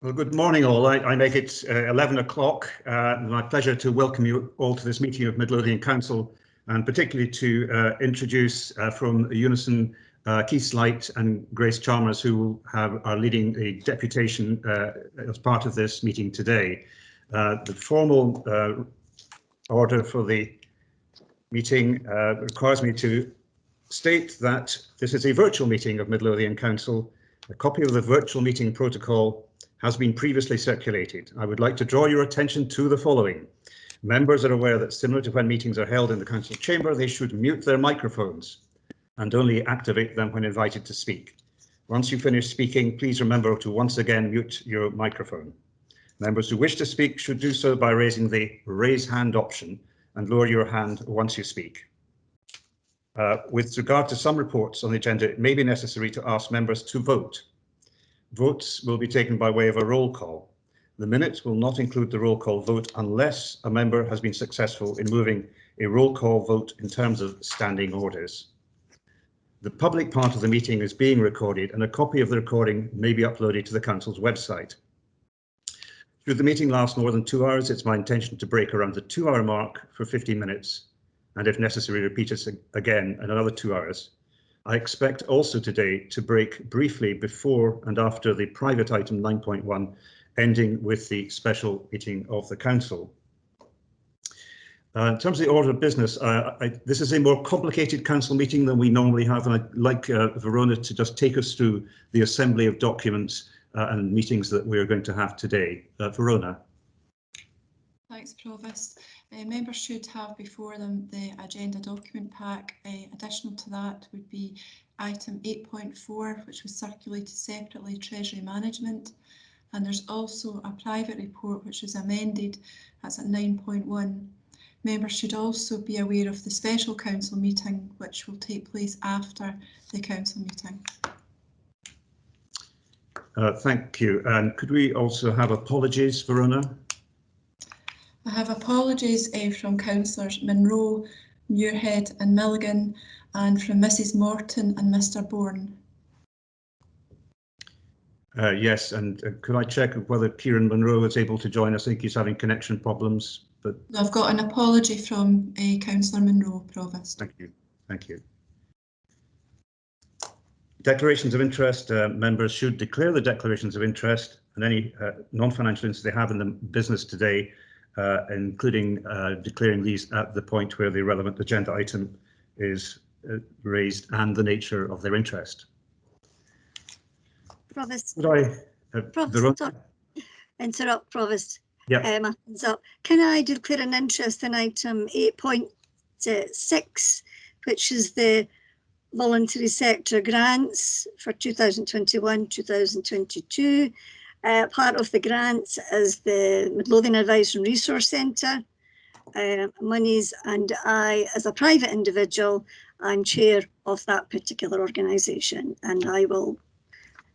Well, good morning all. I make it 11 o'clock. My pleasure to welcome you all to this meeting of Midlothian Council, and particularly to introduce from Unison Keith Slight and Grace Chalmers, who are leading a deputation as part of this meeting today. The formal order for the meeting requires me to state that this is a virtual meeting of Midlothian Council. A copy of the virtual meeting protocol has been previously circulated. I would like to draw your attention to the following. Members are aware that similar to when meetings are held in the council chamber, they should mute their microphones and only activate them when invited to speak. Once you finish speaking, please remember to once again mute your microphone. Members who wish to speak should do so by raising the raise hand option and lower your hand once you speak. With regard to some reports on the agenda, it may be necessary to ask members to vote. Votes will be taken by way of a roll call. The minutes will not include the roll call vote unless a member has been successful in moving a roll call vote in terms of standing orders. The public part of the meeting is being recorded, and a copy of the recording may be uploaded to the Council's website. Should the meeting last more than 2 hours, it's my intention to break around the 2-hour mark for 15 minutes, and if necessary, repeat it again in another 2 hours. I expect also today to break briefly before and after the private item 9.1, ending with the special meeting of the Council. In terms of the order of business, this is a more complicated Council meeting than we normally have, and I'd like Verona to just take us through the assembly of documents and meetings that we're going to have today. Verona. Thanks, Provost. Members should have before them the agenda document pack. Additional to that would be item 8.4, which was circulated separately, Treasury Management. And there's also a private report which was amended, that's at 9.1. Members should also be aware of the special council meeting, which will take place after the council meeting. Thank you. And could we also have apologies, Verona? I have apologies from Councillors Monroe, Muirhead and Milligan, and from Mrs Morton and Mr Bourne. Yes, and could I check whether Kieran Monroe is able to join us? I think he's having connection problems. But I've got an apology from Councillor Monroe, Provost. Thank you. Thank you. Declarations of interest. Members should declare the declarations of interest and any non-financial interests they have in the business today, including declaring these at the point where the relevant agenda item is raised and the nature of their interest. Provost, Provost, interrupt, Provost. Yeah. Can I declare an interest in item 8.6, which is the voluntary sector grants for 2021-2022? Part of the grants is the Midlothian Advice and Resource Centre monies, and I, as a private individual, I'm chair of that particular organisation, and I'm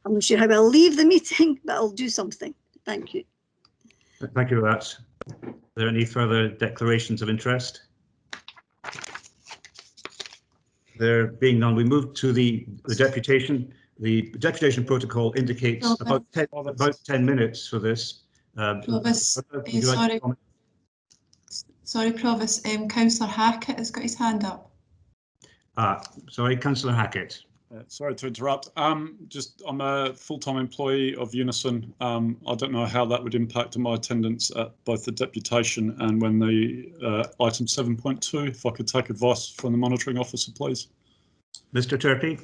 not sure how I'll leave the meeting, but I'll do something. Thank you. Thank you for that. Are there any further declarations of interest? There being none, we move to the deputation. The deputation protocol indicates about 10 minutes for this. Provost, sorry, Provost, Councillor Hackett has got his hand up. Sorry, Councillor Hackett. Sorry to interrupt. I'm a full-time employee of Unison. I don't know how that would impact on my attendance at both the deputation and when the item 7.2. If I could take advice from the monitoring officer, please. Mr. Turpey.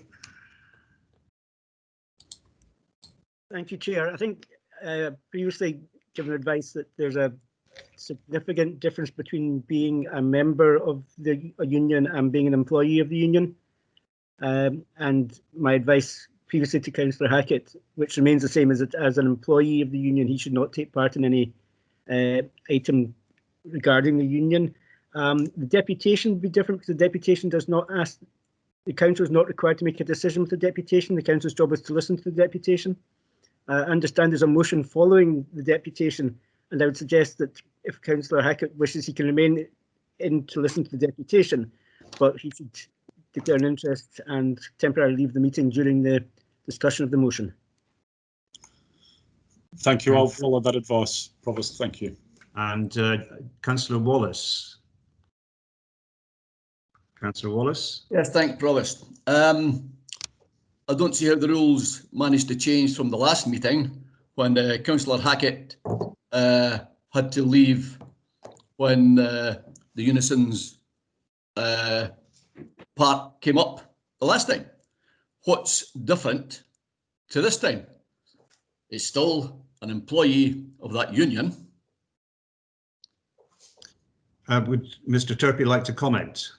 Thank you, Chair. I think previously given advice that there's a significant difference between being a member of a union and being an employee of the union. And my advice previously to Councillor Hackett, which remains the same as an employee of the union, he should not take part in any item regarding the union. The deputation would be different because the deputation does not ask, the council is not required to make a decision with the deputation. The council's job is to listen to the deputation. I understand there's a motion following the deputation, and I would suggest that if Councillor Hackett wishes, he can remain in to listen to the deputation, but he should declare an interest and temporarily leave the meeting during the discussion of the motion. Thank you. I'll follow that advice, Provost. Thank you. And Councillor Wallace. Councillor Wallace. Yes, thanks, Provost. I don't see how the rules managed to change from the last meeting when Councillor Hackett had to leave when the Unison's part came up the last time. What's different to this time? It's still an employee of that union. Would Mr. Turpie like to comment?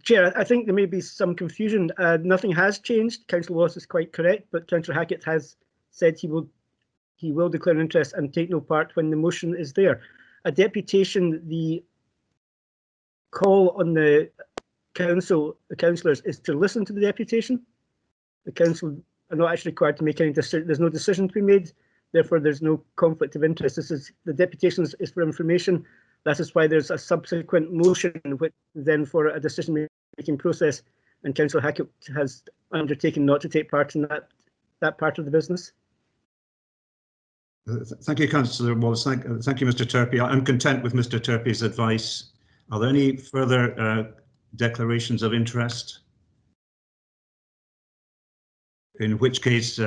Chair, I think there may be some confusion. Nothing has changed. Councillor Wallace is quite correct, but Councillor Hackett has said he will declare an interest and take no part when the motion is there. A deputation, the call on the councillors is to listen to the deputation. The council are not actually required to make any decision. There's no decision to be made. Therefore, there's no conflict of interest. The deputation is for information. That is why there's a subsequent motion, which then for a decision-making process, and Councillor Hackett has undertaken not to take part in that part of the business. Thank you, Councillor Wallace. Thank you, Mr. Turpie. I'm content with Mr. Turpie's advice. Are there any further declarations of interest? In which case,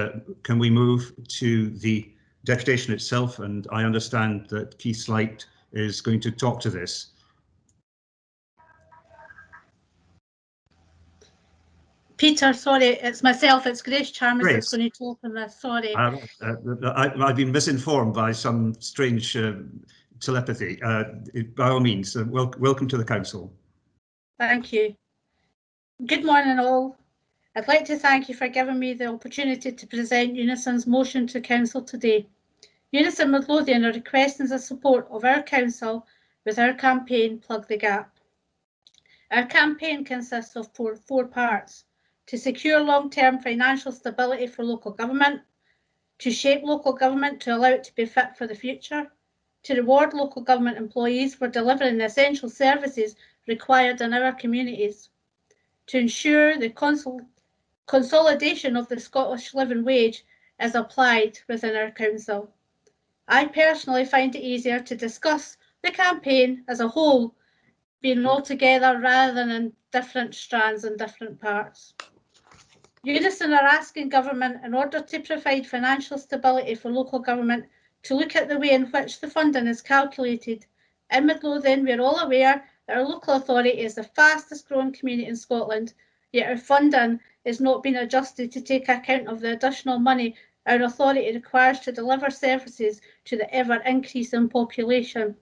can we move to the deputation itself? And I understand that Keith Slight is going to talk to this. Peter, sorry, it's myself, it's Grace Chalmers Grace. that's going to talk on this, sorry. I've been misinformed by some strange telepathy. By all means, welcome to the council. Thank you. Good morning all. I'd like to thank you for giving me the opportunity to present Unison's motion to council today. Unison Midlothian are requesting the support of our council with our campaign Plug the Gap. Our campaign consists of four parts: to secure long-term financial stability for local government, to shape local government to allow it to be fit for the future, to reward local government employees for delivering the essential services required in our communities, to ensure the consolidation of the Scottish living wage is applied within our council. I personally find it easier to discuss the campaign as a whole, being all together rather than in different strands and different parts. Unison are asking government, in order to provide financial stability for local government, to look at the way in which the funding is calculated. In Midlothian, we are all aware that our local authority is the fastest growing community in Scotland, yet our funding is not being adjusted to take account of the additional money our authority requires to deliver services to the ever increasing population.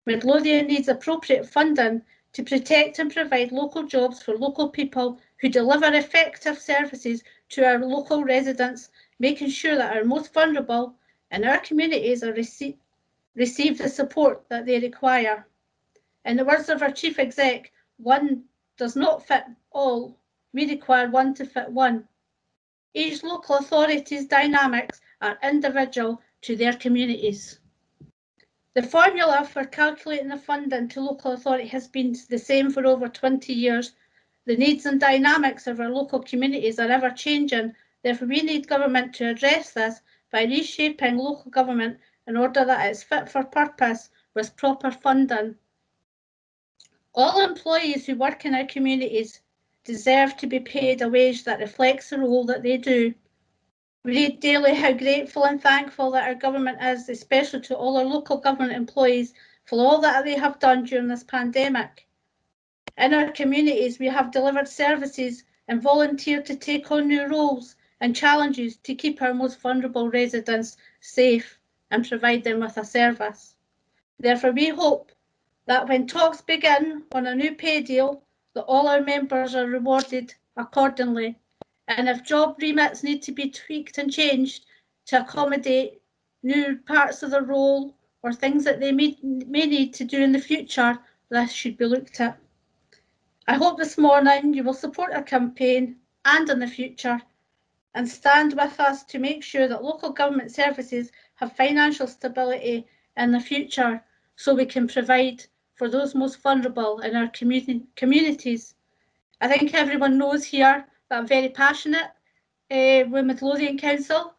Midlothian needs appropriate funding to protect and provide local jobs for local people who deliver effective services to our local residents, making sure that our most vulnerable in our communities are receive the support that they require. In the words of our Chief Exec, one does not fit all. We require one to fit one. Each local authority's dynamics are individual to their communities. The formula for calculating the funding to local authority has been the same for over 20 years. The needs and dynamics of our local communities are ever changing. Therefore, we need government to address this by reshaping local government in order that it's fit for purpose with proper funding. All employees who work in our communities deserve to be paid a wage that reflects the role that they do. We read daily how grateful and thankful that our government is, especially to all our local government employees, for all that they have done during this pandemic. In our communities, we have delivered services and volunteered to take on new roles and challenges to keep our most vulnerable residents safe and provide them with a service. Therefore, we hope that when talks begin on a new pay deal, that all our members are rewarded accordingly. And if job remits need to be tweaked and changed to accommodate new parts of the role or things that they may need to do in the future, this should be looked at. I hope this morning you will support our campaign and in the future and stand with us to make sure that local government services have financial stability in the future so we can provide for those most vulnerable in our communities. I think everyone knows here that I'm very passionate with Midlothian Council.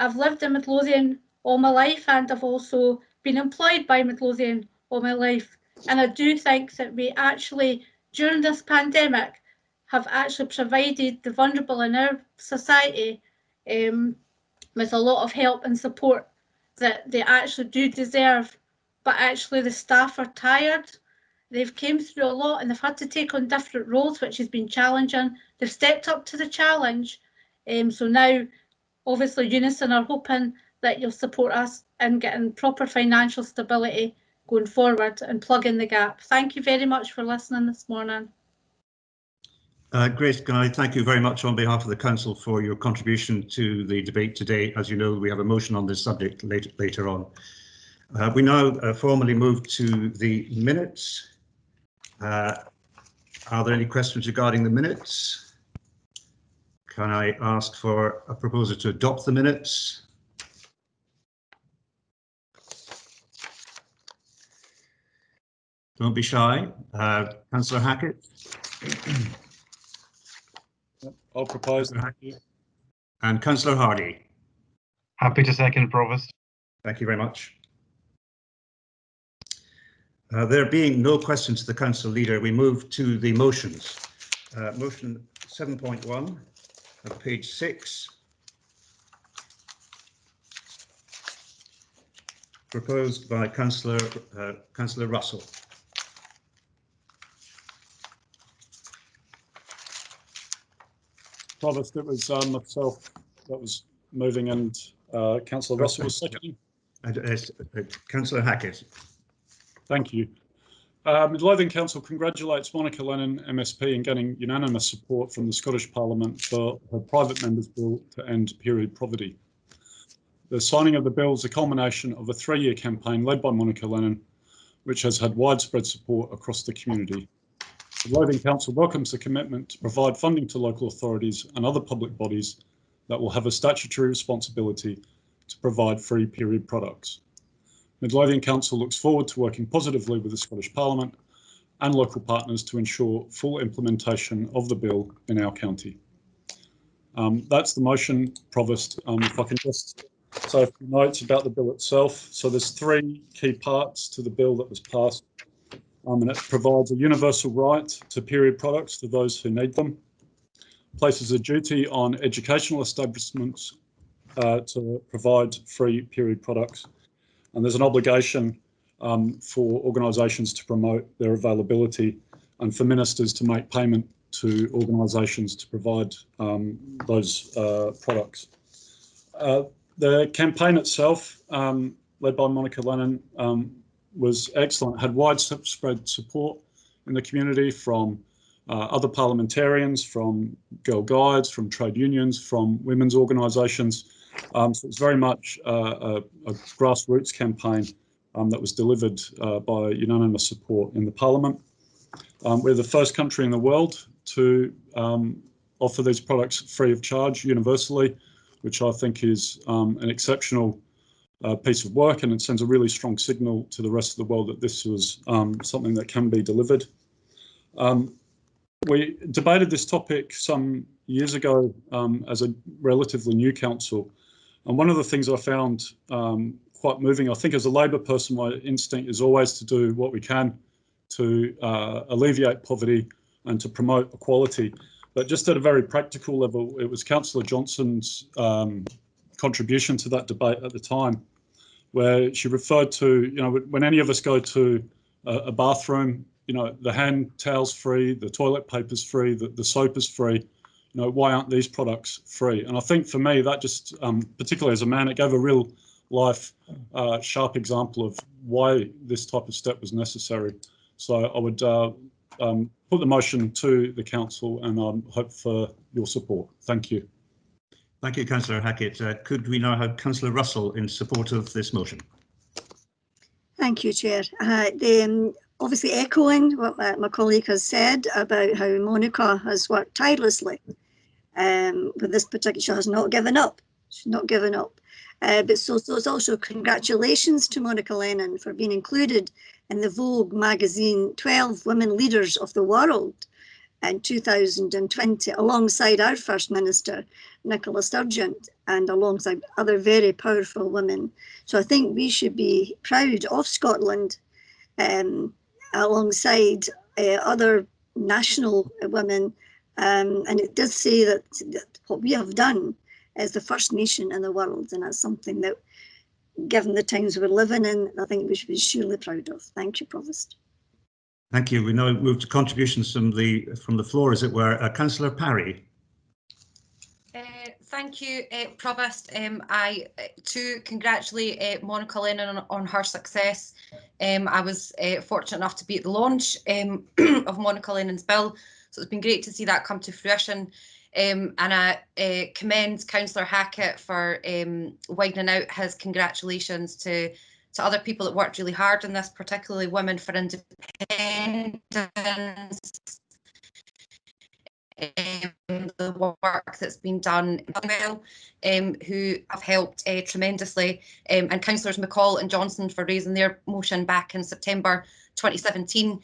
I've lived in Midlothian all my life, and I've also been employed by Midlothian all my life. And I do think that we actually, during this pandemic, have actually provided the vulnerable in our society with a lot of help and support that they actually do deserve. But actually the staff are tired. They've came through a lot and they've had to take on different roles, which has been challenging. They've stepped up to the challenge. So now, obviously, Unison are hoping that you'll support us in getting proper financial stability going forward and plugging the gap. Thank you very much for listening this morning. Great, Guy. Thank you very much on behalf of the Council for your contribution to the debate today. As you know, we have a motion on this subject later on. We now formally move to the minutes. Are there any questions regarding the minutes? Can I ask for a proposal to adopt the minutes? Don't be shy. Councillor Hackett. I'll propose. And Councillor Hardy. Happy to second, Provost. Thank you very much. There being no questions to the Council Leader, we move to the motions. Motion 7.1 on page 6. Proposed by Councillor Russell. Provost, it was myself that was moving and Councillor Russell was seconding. Councillor Hackett. Thank you. Midlothian Council congratulates Monica Lennon, MSP, in getting unanimous support from the Scottish Parliament for her private member's bill to end period poverty. The signing of the bill is a culmination of a 3-year campaign led by Monica Lennon, which has had widespread support across the community. The Midlothian Council welcomes the commitment to provide funding to local authorities and other public bodies that will have a statutory responsibility to provide free period products. Midlothian Council looks forward to working positively with the Scottish Parliament and local partners to ensure full implementation of the bill in our county. That's the motion, Provost. If I can just say a few notes about the bill itself. So there's 3 key parts to the bill that was passed, and it provides a universal right to period products to those who need them, places a duty on educational establishments to provide free period products, and there's an obligation for organisations to promote their availability and for ministers to make payment to organisations to provide those products. The campaign itself, led by Monica Lennon, was excellent, had widespread support in the community from other parliamentarians, from Girl Guides, from trade unions, from women's organisations. So it's very much a grassroots campaign that was delivered by unanimous support in the Parliament. We're the first country in the world to offer these products free of charge universally, which I think is an exceptional piece of work, and it sends a really strong signal to the rest of the world that this was something that can be delivered. We debated this topic some years ago as a relatively new council, and one of the things I found quite moving, I think as a Labor person, my instinct is always to do what we can to alleviate poverty and to promote equality. But just at a very practical level, it was Councillor Johnson's contribution to that debate at the time, where she referred to, you know, when any of us go to a bathroom, you know, the hand towel's free, the toilet paper's free, the soap is free. You know, why aren't these products free? And I think for me, that just, particularly as a man, it gave a real life sharp example of why this type of step was necessary. So I would put the motion to the council and hope for your support. Thank you. Thank you, Councillor Hackett. Could we now have Councillor Russell in support of this motion? Thank you, Chair. Obviously echoing what my colleague has said about how Monica has worked tirelessly with this particular, she has not given up. She's not given up. But so it's also congratulations to Monica Lennon for being included in the Vogue magazine 12 Women Leaders of the World in 2020, alongside our First Minister, Nicola Sturgeon, and alongside other very powerful women. So I think we should be proud of Scotland alongside other national women. And it does say that what we have done is the first nation in the world, and that's something that, given the times we're living in, I think we should be surely proud of. Thank you, Provost. Thank you. We now move to contributions from the floor, as it were. Councillor Parry. Thank you, Provost. I too congratulate Monica Lennon on her success. I was fortunate enough to be at the launch of Monica Lennon's bill, so it's been great to see that come to fruition. And I commend Councillor Hackett for widening out his congratulations to other people that worked really hard on this, particularly Women for Independence, the work that's been done who have helped tremendously, and Councillors McCall and Johnson for raising their motion back in September 2017,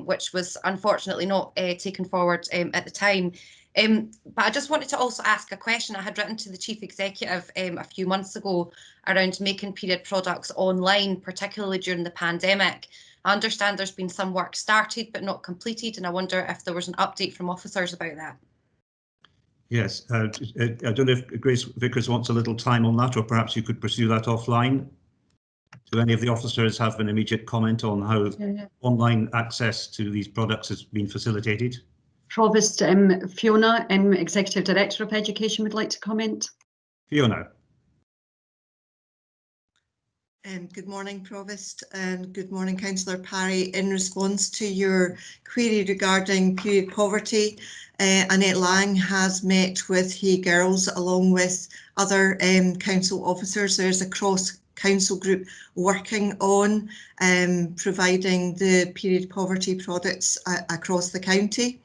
which was unfortunately not taken forward at the time. But I just wanted to also ask a question I had written to the Chief Executive a few months ago around making period products online, particularly during the pandemic. I understand there's been some work started but not completed, and I wonder if there was an update from officers about that. Yes, I don't know if Grace Vickers wants a little time on that, or perhaps you could pursue that offline. Do any of the officers have an immediate comment on how online access to these products has been facilitated? Provost, Fiona, Executive Director of Education, would like to comment. Fiona. Good morning, Provost, and good morning, Councillor Parry. In response to your query regarding period poverty, Annette Lang has met with Hey Girls along with other council officers. There's a cross-council group working on providing the period poverty products across the county.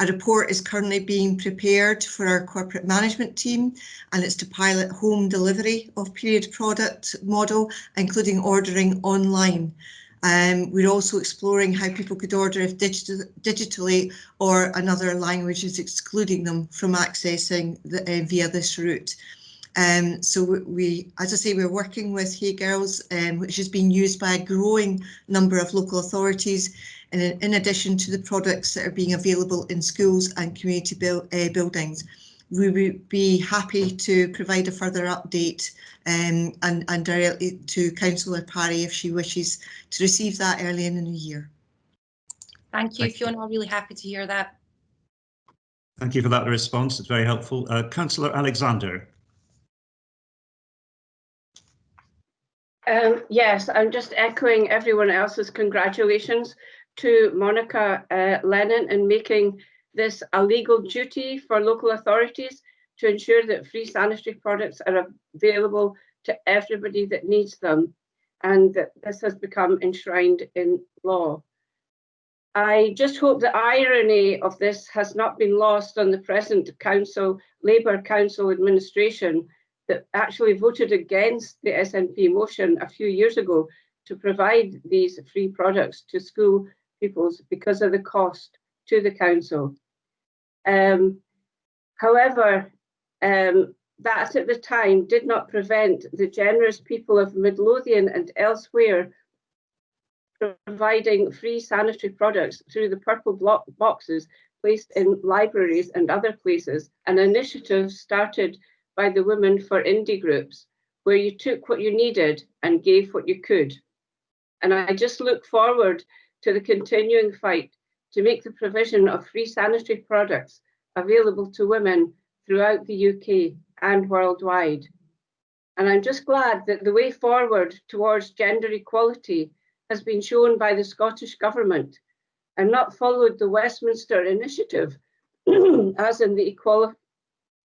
A report is currently being prepared for our corporate management team, and it's to pilot home delivery of period product model, including ordering online. We're also exploring how people could order if digitally or another language is excluding them from accessing via this route. So we, as I say, we're working with Hey Girls, which is being used by a growing number of local authorities, in addition to the products that are being available in schools and community buildings. We would be happy to provide a further update and directly to Councillor Parry if she wishes to receive that early in the new year. Thank you, Fiona. I'm really happy to hear that. Thank you for that response. It's very helpful. Councillor Alexander. Yes, I'm just echoing everyone else's congratulations to Monica Lennon in making this a legal duty for local authorities to ensure that free sanitary products are available to everybody that needs them, and that this has become enshrined in law. I just hope the irony of this has not been lost on the present Labour Council administration that actually voted against the SNP motion a few years ago to provide these free products to school pupils because of the cost to the council. However, that at the time did not prevent the generous people of Midlothian and elsewhere providing free sanitary products through the purple boxes placed in libraries and other places, an initiative started by the Women for Indie groups, where you took what you needed and gave what you could. And I just look forward to the continuing fight to make the provision of free sanitary products available to women throughout the UK and worldwide. And I'm just glad that the way forward towards gender equality has been shown by the Scottish Government and not followed the Westminster initiative, as in the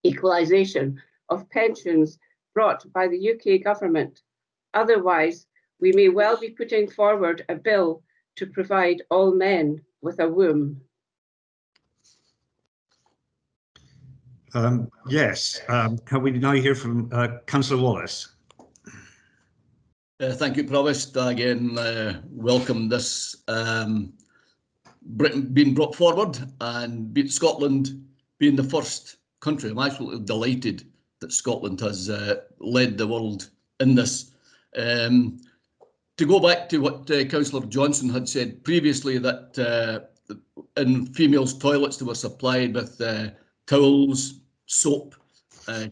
equalisation of pensions brought by the UK Government. Otherwise, we may well be putting forward a bill to provide all men with a womb. Yes, can we now hear from Councillor Wallace? Thank you, Provost. Again, welcome this Britain being brought forward and Scotland being the first country. I'm absolutely delighted that Scotland has led the world in this. To go back to what Councillor Johnson had said previously, that in females' toilets they were supplied with towels, soap,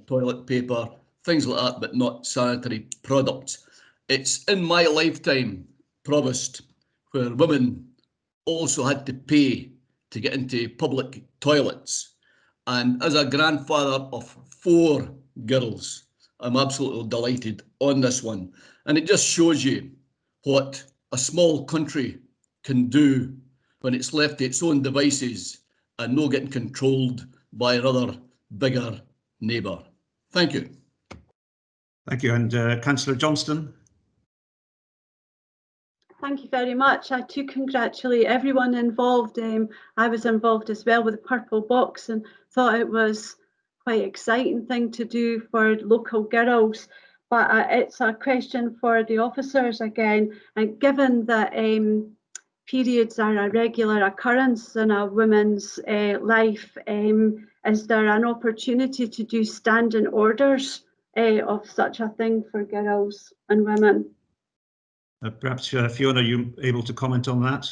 toilet paper, things like that, but not sanitary products. It's in my lifetime, Provost, where women also had to pay to get into public toilets. And as a grandfather of 4 girls, I'm absolutely delighted on this one. And it just shows you what a small country can do when it's left to its own devices and not getting controlled by another bigger neighbour. Thank you. Thank you. And Councillor Johnston. Thank you very much. I too congratulate everyone involved. I was involved as well with the Purple Box and thought it was quite an exciting thing to do for local girls. But it's a question for the officers again. And given that periods are a regular occurrence in a woman's life, is there an opportunity to do standing orders of such a thing for girls and women? Perhaps Fiona, are you able to comment on that?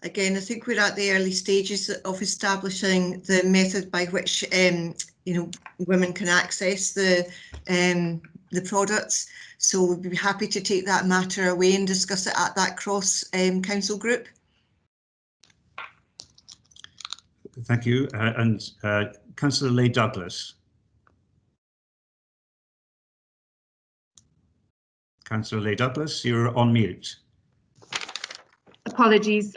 Again, I think we're at the early stages of establishing the method by which women can access the products. So we'd be happy to take that matter away and discuss it at that cross council group. Thank you. And Councillor Leigh Douglas. Councillor Leigh Douglas, you're on mute. Apologies,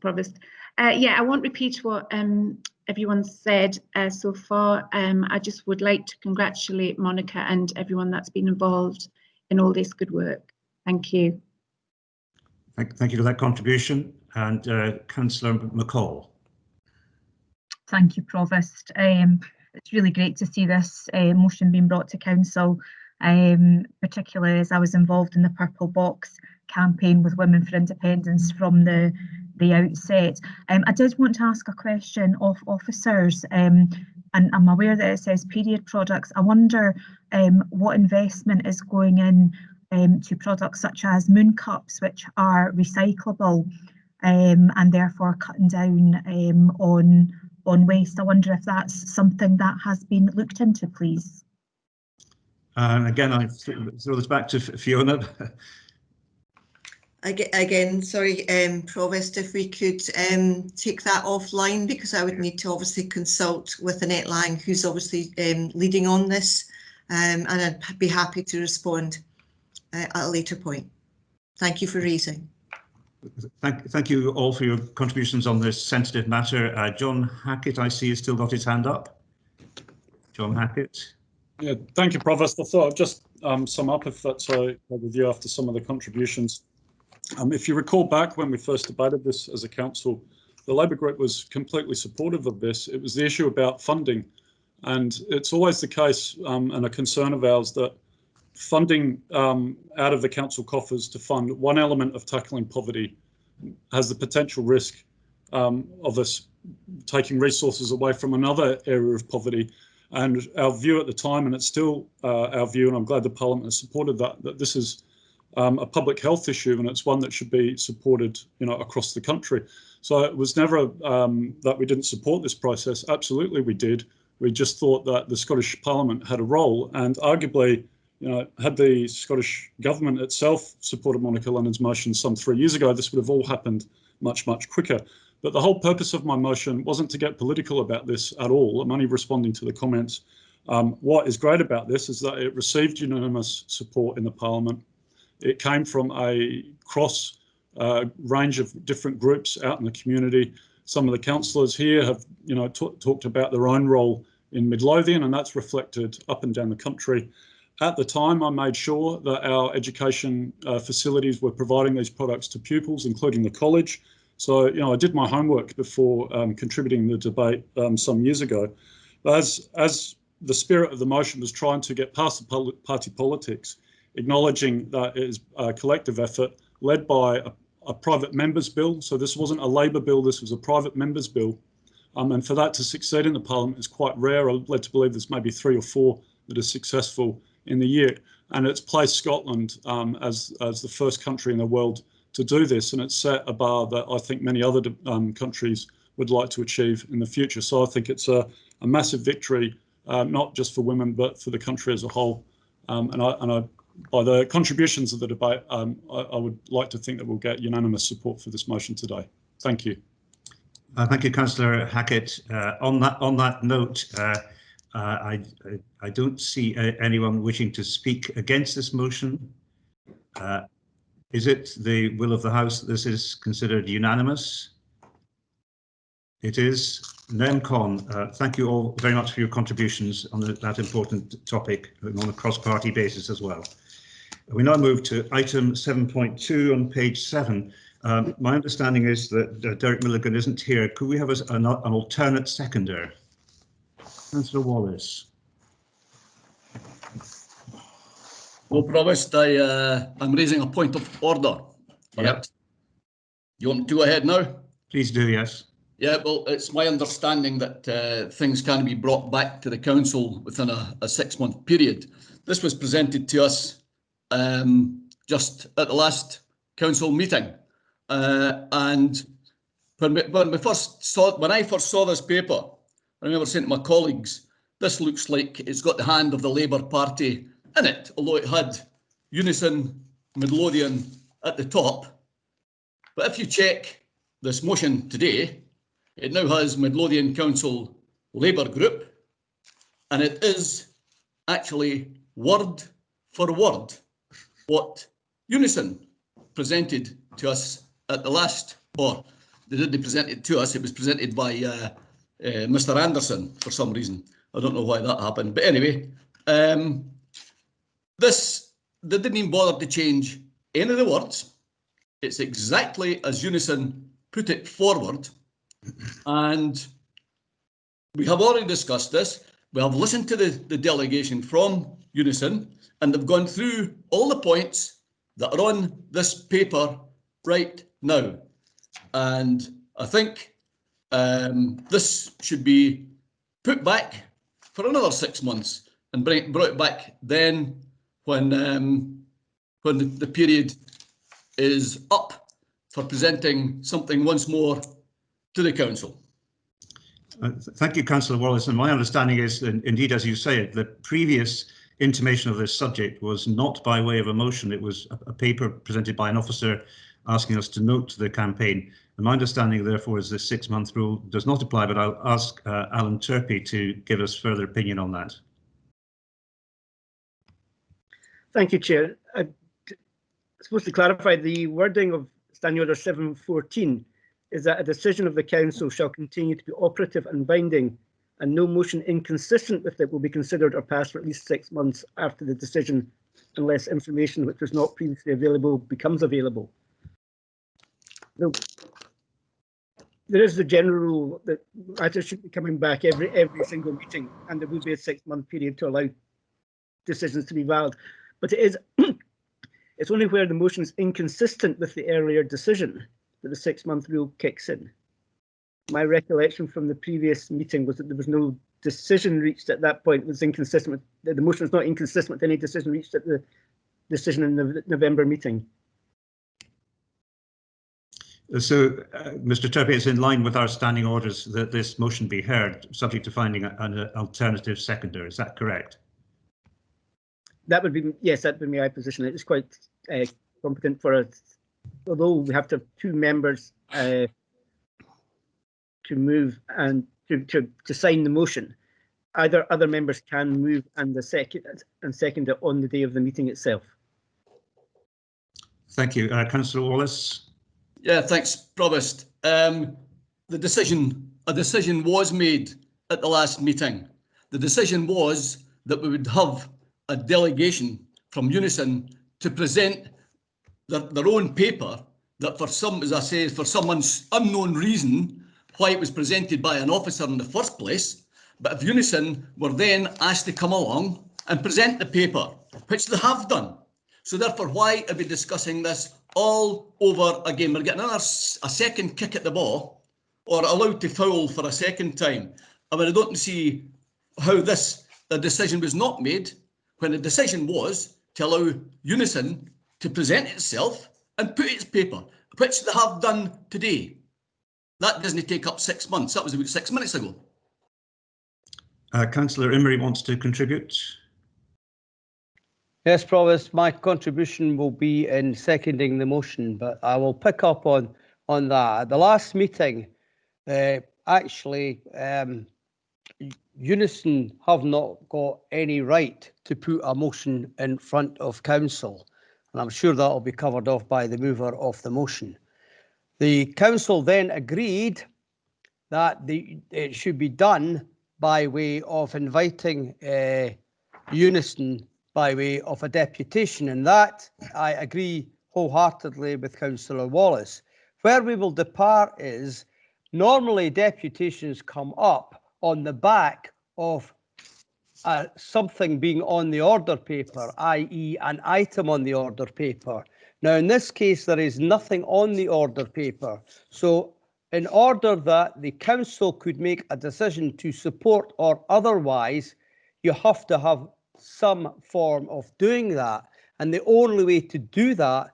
Provost. Yeah, I won't repeat what everyone said so far. I just would like to congratulate Monica and everyone that's been involved in all this good work. Thank you. Thank you for that contribution. And Councillor McCall. Thank you, Provost. It's really great to see this motion being brought to Council, particularly as I was involved in the Purple Box campaign with Women for Independence from the outset. I did want to ask a question of officers, and I'm aware that it says period products. I wonder what investment is going in to products such as moon cups, which are recyclable and therefore cutting down on waste. I wonder if that's something that has been looked into, please. Again, I throw this back to Fiona. Again, sorry, Provost, if we could take that offline, because I would need to obviously consult with Annette Lang, who's obviously leading on this, and I'd be happy to respond at a later point. Thank you for raising. Thank you all for your contributions on this sensitive matter. John Hackett, I see, has still got his hand up. John Hackett. Yeah, thank you, Provost. I thought I'd just sum up, if that's all right with you, after some of the contributions. If you recall back when we first debated this as a council, the Labor group was completely supportive of this. It was the issue about funding, and it's always the case and a concern of ours that funding out of the council coffers to fund one element of tackling poverty has the potential risk of us taking resources away from another area of poverty. And our view at the time, and it's still our view, and I'm glad the Parliament has supported that this is a public health issue, and it's one that should be supported, across the country. So it was never that we didn't support this process. Absolutely, we did. We just thought that the Scottish Parliament had a role, and arguably, had the Scottish Government itself supported Monica London's motion some 3 years ago, this would have all happened much, much quicker. But the whole purpose of my motion wasn't to get political about this at all. I'm only responding to the comments. What is great about this is that it received unanimous support in the Parliament. It came from a cross range of different groups out in the community. Some of the councillors here have, talked about their own role in Midlothian, and that's reflected up and down the country. At the time, I made sure that our education facilities were providing these products to pupils, including the college. So, I did my homework before contributing the debate some years ago. As the spirit of the motion was trying to get past the party politics, acknowledging that it is a collective effort led by a private member's bill. So this wasn't a Labour bill, this was a private member's bill. And for that to succeed in the Parliament is quite rare. I'm led to believe there's maybe 3 or 4 that are successful in the year. And it's placed Scotland as the first country in the world to do this. And it's set a bar that I think many other countries would like to achieve in the future. So I think it's a massive victory, not just for women, but for the country as a whole. And by the contributions of the debate, I would like to think that we'll get unanimous support for this motion today. Thank you. Thank you, Councillor Hackett. On that note, I don't see anyone wishing to speak against this motion. Is it the will of the House that this is considered unanimous? It is. NEMCON, thank you all very much for your contributions on that important topic on a cross-party basis as well. We now move to item 7.2 on page 7. My understanding is that Derek Milligan isn't here. Could we have an alternate seconder? Councillor Wallace. Well, Provost, I'm raising a point of order. Yep. You want to go ahead now? Please do, yes. Yeah, well, it's my understanding that things can be brought back to the council within a 6-month period. This was presented to us just at the last council meeting. And when I first saw this paper, I remember saying to my colleagues, this looks like it's got the hand of the Labour Party in it, although it had Unison, Midlothian at the top. But if you check this motion today, it now has Midlothian Council Labour Group, and it is actually word for word what Unison presented to us at the last, or they didn't present it to us, it was presented by Mr. Anderson for some reason. I don't know why that happened, but anyway, they didn't even bother to change any of the words. It's exactly as Unison put it forward. And we have already discussed this. We have listened to the delegation from Unison, and they've gone through all the points that are on this paper right now. And I think this should be put back for another 6 months and brought it back then when the period is up for presenting something once more to the council. Thank you, Councillor Wallace. And my understanding is, and indeed, as you say, the previous intimation of this subject was not by way of a motion. It was a paper presented by an officer asking us to note the campaign. And my understanding, therefore, is this 6-month rule does not apply, but I'll ask Alan Turpey to give us further opinion on that. Thank you, Chair. I'm supposed to clarify the wording of Standing Order 714 is that a decision of the Council shall continue to be operative and binding, and no motion inconsistent with it will be considered or passed for at least 6 months after the decision, unless information which was not previously available becomes available. So, there is the general rule that matters should be coming back every single meeting, and there will be a 6-month period to allow decisions to be valid. But it is it's only where the motion is inconsistent with the earlier decision that the 6-month rule kicks in. My recollection from the previous meeting was that there was no decision reached at that point. It was inconsistent with the motion was not inconsistent with any decision reached at the decision in the November meeting. So, Mr. Turpey, it's in line with our standing orders that this motion be heard, subject to finding an alternative seconder. Is that correct? That would be, yes, that would be my position. It is quite competent for us, although we have to have 2 members to move and to sign the motion. Either other members can move and second it on the day of the meeting itself. Thank you, Councillor Wallace. Yeah, thanks, Provost. A decision was made at the last meeting. The decision was that we would have a delegation from Unison to present their own paper that for some, as I say, for some unknown reason, why it was presented by an officer in the first place. But if Unison were then asked to come along and present the paper, which they have done, So therefore, why are we discussing this all over again? We're getting a second kick at the ball, or allowed to foul for a second time. I mean, I don't see how the decision was not made when the decision was to allow Unison to present itself and put its paper, which they have done today. That doesn't take up 6 months. That was about 6 minutes ago. Councillor Imrie wants to contribute. Yes, Provost, my contribution will be in seconding the motion, but I will pick up on that. At the last meeting, actually, Unison have not got any right to put a motion in front of council, and I'm sure that will be covered off by the mover of the motion. The council then agreed that it should be done by way of inviting Unison by way of a deputation, and that I agree wholeheartedly with Councillor Wallace. Where we will depart is normally deputations come up on the back of something being on the order paper, i.e. an item on the order paper. Now, in this case, there is nothing on the order paper. So in order that the council could make a decision to support or otherwise, you have to have some form of doing that. And the only way to do that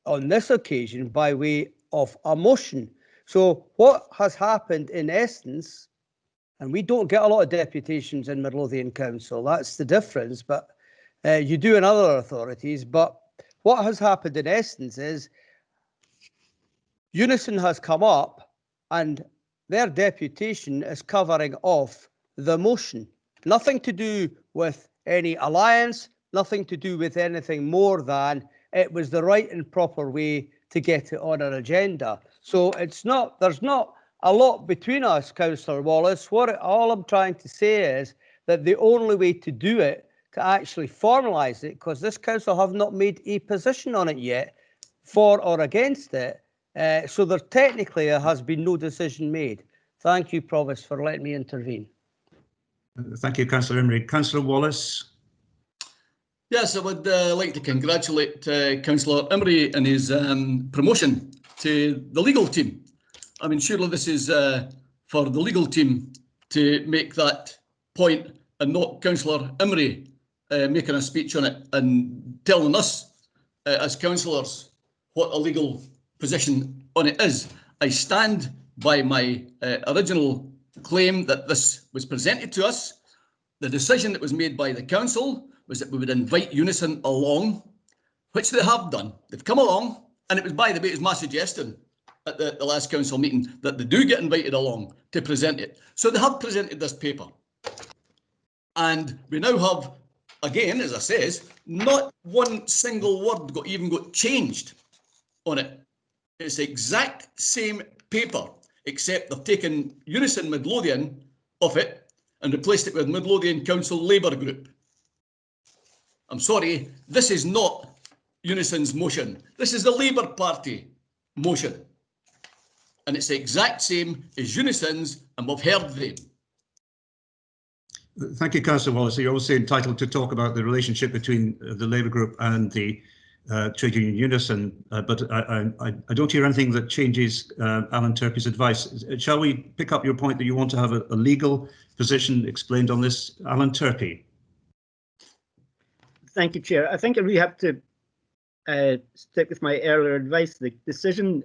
on this occasion by way of a motion. So what has happened in essence, and we don't get a lot of deputations in Midlothian Council, that's the difference, but you do in other authorities. But what has happened in essence is Unison has come up and their deputation is covering off the motion. Nothing to do with any alliance, nothing to do with anything more than it was the right and proper way to get it on an agenda. So there's not a lot between us, Councillor Wallace. All I'm trying to say is that the only way to do it, to actually formalise it, because this council have not made a position on it yet, for or against it, so there technically has been no decision made. Thank you, Provost, for letting me intervene. Thank you, Councillor Imrie. Councillor Wallace. Yes, I would like to congratulate Councillor Imrie and his promotion to the legal team. I mean, surely this is for the legal team to make that point and not Councillor Imrie making a speech on it and telling us as councillors what a legal position on it is. I stand by my original claim that this was presented to us. The decision that was made by the council was that we would invite Unison along, which they have done. They've come along, and it was, by the way, it was my suggestion at the last council meeting that they do get invited along to present it. So they have presented this paper. And we now have, again, as I says, not one single word even got changed on it. It's the exact same paper, except they've taken Unison Midlothian off it and replaced it with Midlothian Council Labour Group. I'm sorry, this is not Unison's motion. This is the Labour Party motion. And it's the exact same as Unison's, and we've heard them. Thank you, Councillor Wallace. You're obviously entitled to talk about the relationship between the Labour Group and the Trade Union Unison, but I don't hear anything that changes Alan Turpey's advice. Shall we pick up your point that you want to have a legal position explained on this, Alan Turpey? Thank you, Chair. I think I really have to stick with my earlier advice. The decision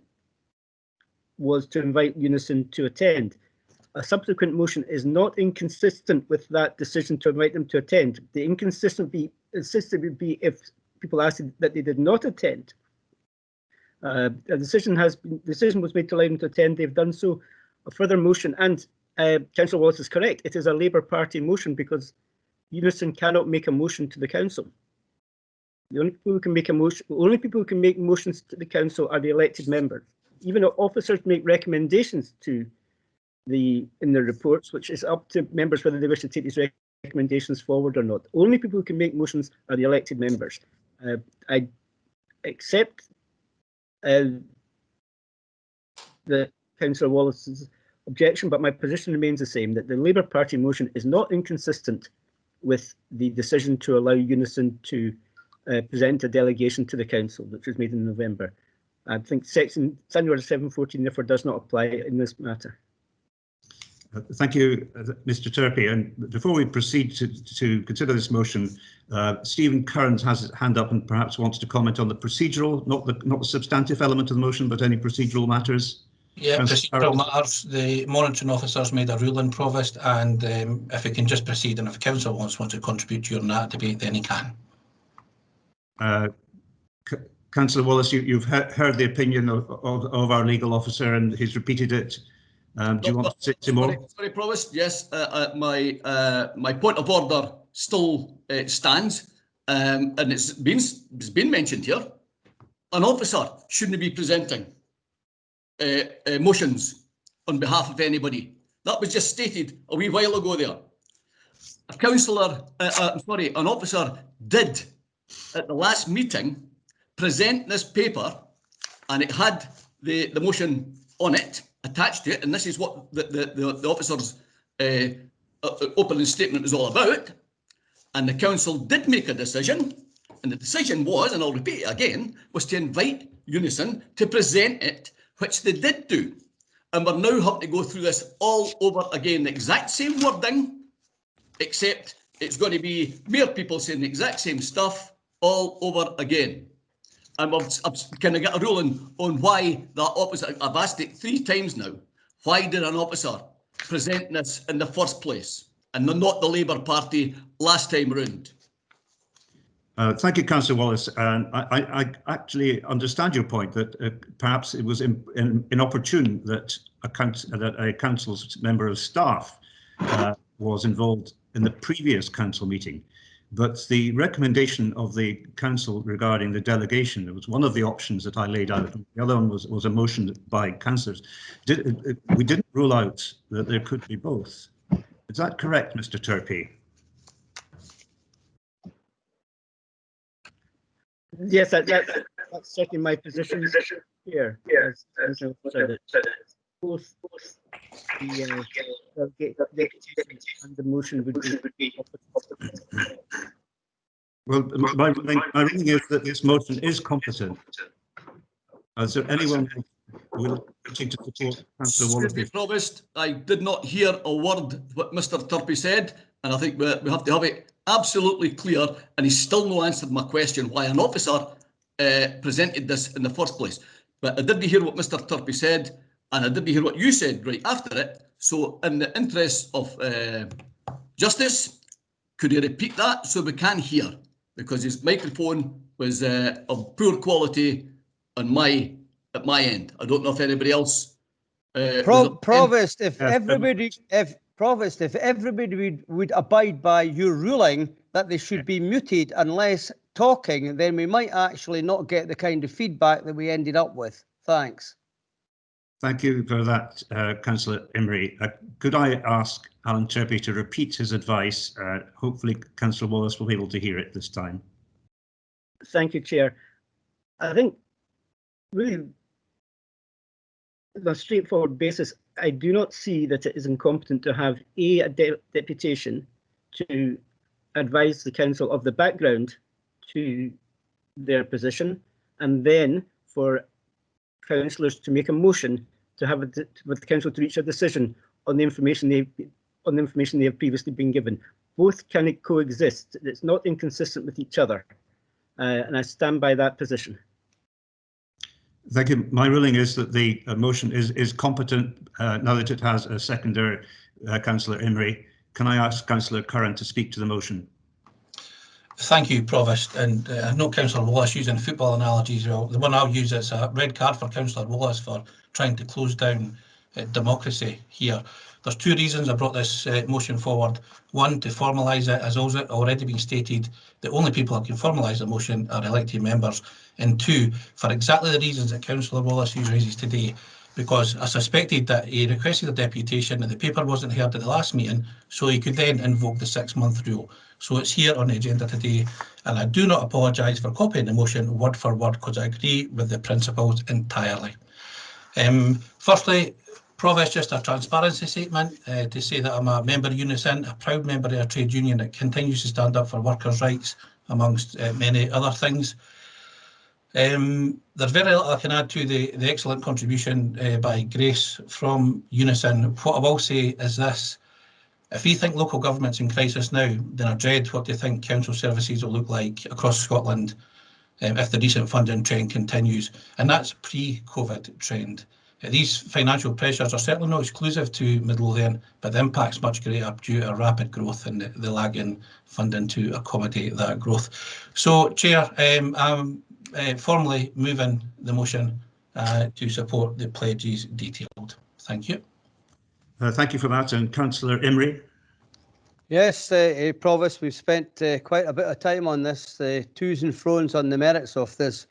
was to invite Unison to attend. A subsequent motion is not inconsistent with that decision to invite them to attend. The inconsistency would be if people asked that they did not attend. A decision was made to allow them to attend. They've done so. A further motion, and Councillor Wallace is correct. It is a Labour Party motion because Unison cannot make a motion to the council. The only people who can make a motion, only people who can make motions to the council are the elected members. Even officers make recommendations to in their reports, which is up to members whether they wish to take these recommendations forward or not. Only people who can make motions are the elected members. I accept the Councillor Wallace's objection, but my position remains the same, that the Labour Party motion is not inconsistent with the decision to allow Unison to present a delegation to the council, which was made in November. I think Standing Order 714 therefore does not apply in this matter. Thank you, Mr. Turpie. And before we proceed to consider this motion, Stephen Curran has his hand up and perhaps wants to comment on the procedural, not the substantive element of the motion, but any procedural matters. Yeah, procedural matters. The monitoring officers made a ruling, Provost, and if it can just proceed, and if the council wants to contribute during that debate, then he can. Councillor Wallace, you've heard the opinion of our legal officer, and he's repeated it. Do you want to say more? Sorry, Provost. Yes, my point of order still stands, and it's been mentioned here. An officer shouldn't be presenting motions on behalf of anybody. That was just stated a wee while ago there. A councillor, an officer did at the last meeting present this paper, and it had the motion on it, attached to it, and this is what the officer's opening statement was all about. And the council did make a decision, and the decision was, and I'll repeat it again, was to invite Unison to present it, which they did do. And we're now having to go through this all over again, the exact same wording, except it's going to be mere people saying the exact same stuff all over again. And can I get a ruling on why that officer, I've asked it 3 times now, why did an officer present this in the first place and not the Labour Party last time round? Thank you, Councillor Wallace. And I actually understand your point that perhaps it was inopportune that a council's member of staff was involved in the previous council meeting. But the recommendation of the council regarding the delegation, it was one of the options that I laid out. The other one was a motion by councillors. We didn't rule out that there could be both. Is that correct, Mr. Turpie? Yes, that's certainly my position here. Yes, both the and the motion would be. Well, my reading is that this motion is competent. Is there anyone wishing to support Councillor Wallace? Provost, I did not hear a word what Mr. Turpie said, and I think we have to have it absolutely clear, and he's still not answered my question why an officer presented this in the first place. But I didn't hear what Mr. Turpie said, and I didn't hear what you said right after it. So in the interest of justice, could you repeat that so we can hear? Because his microphone was of poor quality at my end. I don't know if anybody else. Provost, if everybody would abide by your ruling that they should be muted unless talking, then we might actually not get the kind of feedback that we ended up with. Thanks. Thank you for that, Councillor Emery. Could I ask Alan Turpie to repeat his advice? Hopefully, Councillor Wallace will be able to hear it this time. Thank you, Chair. I think, really, on a straightforward basis, I do not see that it is incompetent to have a deputation to advise the council of the background to their position, and then for councillors to make a motion to have with the council to reach a decision on the information they have previously been given. Both can coexist. It's not inconsistent with each other, and I stand by that position. Thank you. My ruling is that the motion is competent now that it has a seconder, Councillor Emery. Can I ask Councillor Curran to speak to the motion? Thank you, Provost. And I know Councillor Wallace using football analogies. The one I'll use is a red card for Councillor Wallace for trying to close down democracy here. There's 2 reasons I brought this motion forward. One, to formalise it, as already been stated, the only people that can formalise the motion are elected members. And 2, for exactly the reasons that Councillor Wallace raises today, because I suspected that he requested a deputation and the paper wasn't heard at the last meeting, so he could then invoke the 6-month rule. So it's here on the agenda today, and I do not apologise for copying the motion word for word because I agree with the principles entirely. Firstly, Provost, just a transparency statement to say that I'm a member of Unison, a proud member of a trade union that continues to stand up for workers' rights amongst many other things. There's very little I can add to the excellent contribution by Grace from Unison. What I will say is this: if we think local government's in crisis now, then I dread what they think council services will look like across Scotland if the recent funding trend continues, and that's pre-COVID trend. These financial pressures are certainly not exclusive to Midlothian, but the impact's much greater due to rapid growth and the lag in funding to accommodate that growth. So, Chair, I'm formally moving the motion to support the pledges detailed. Thank you. Thank you for that. And Councillor Imrie. Yes, Provost, we've spent quite a bit of time on this, to's and fro's on the merits of this.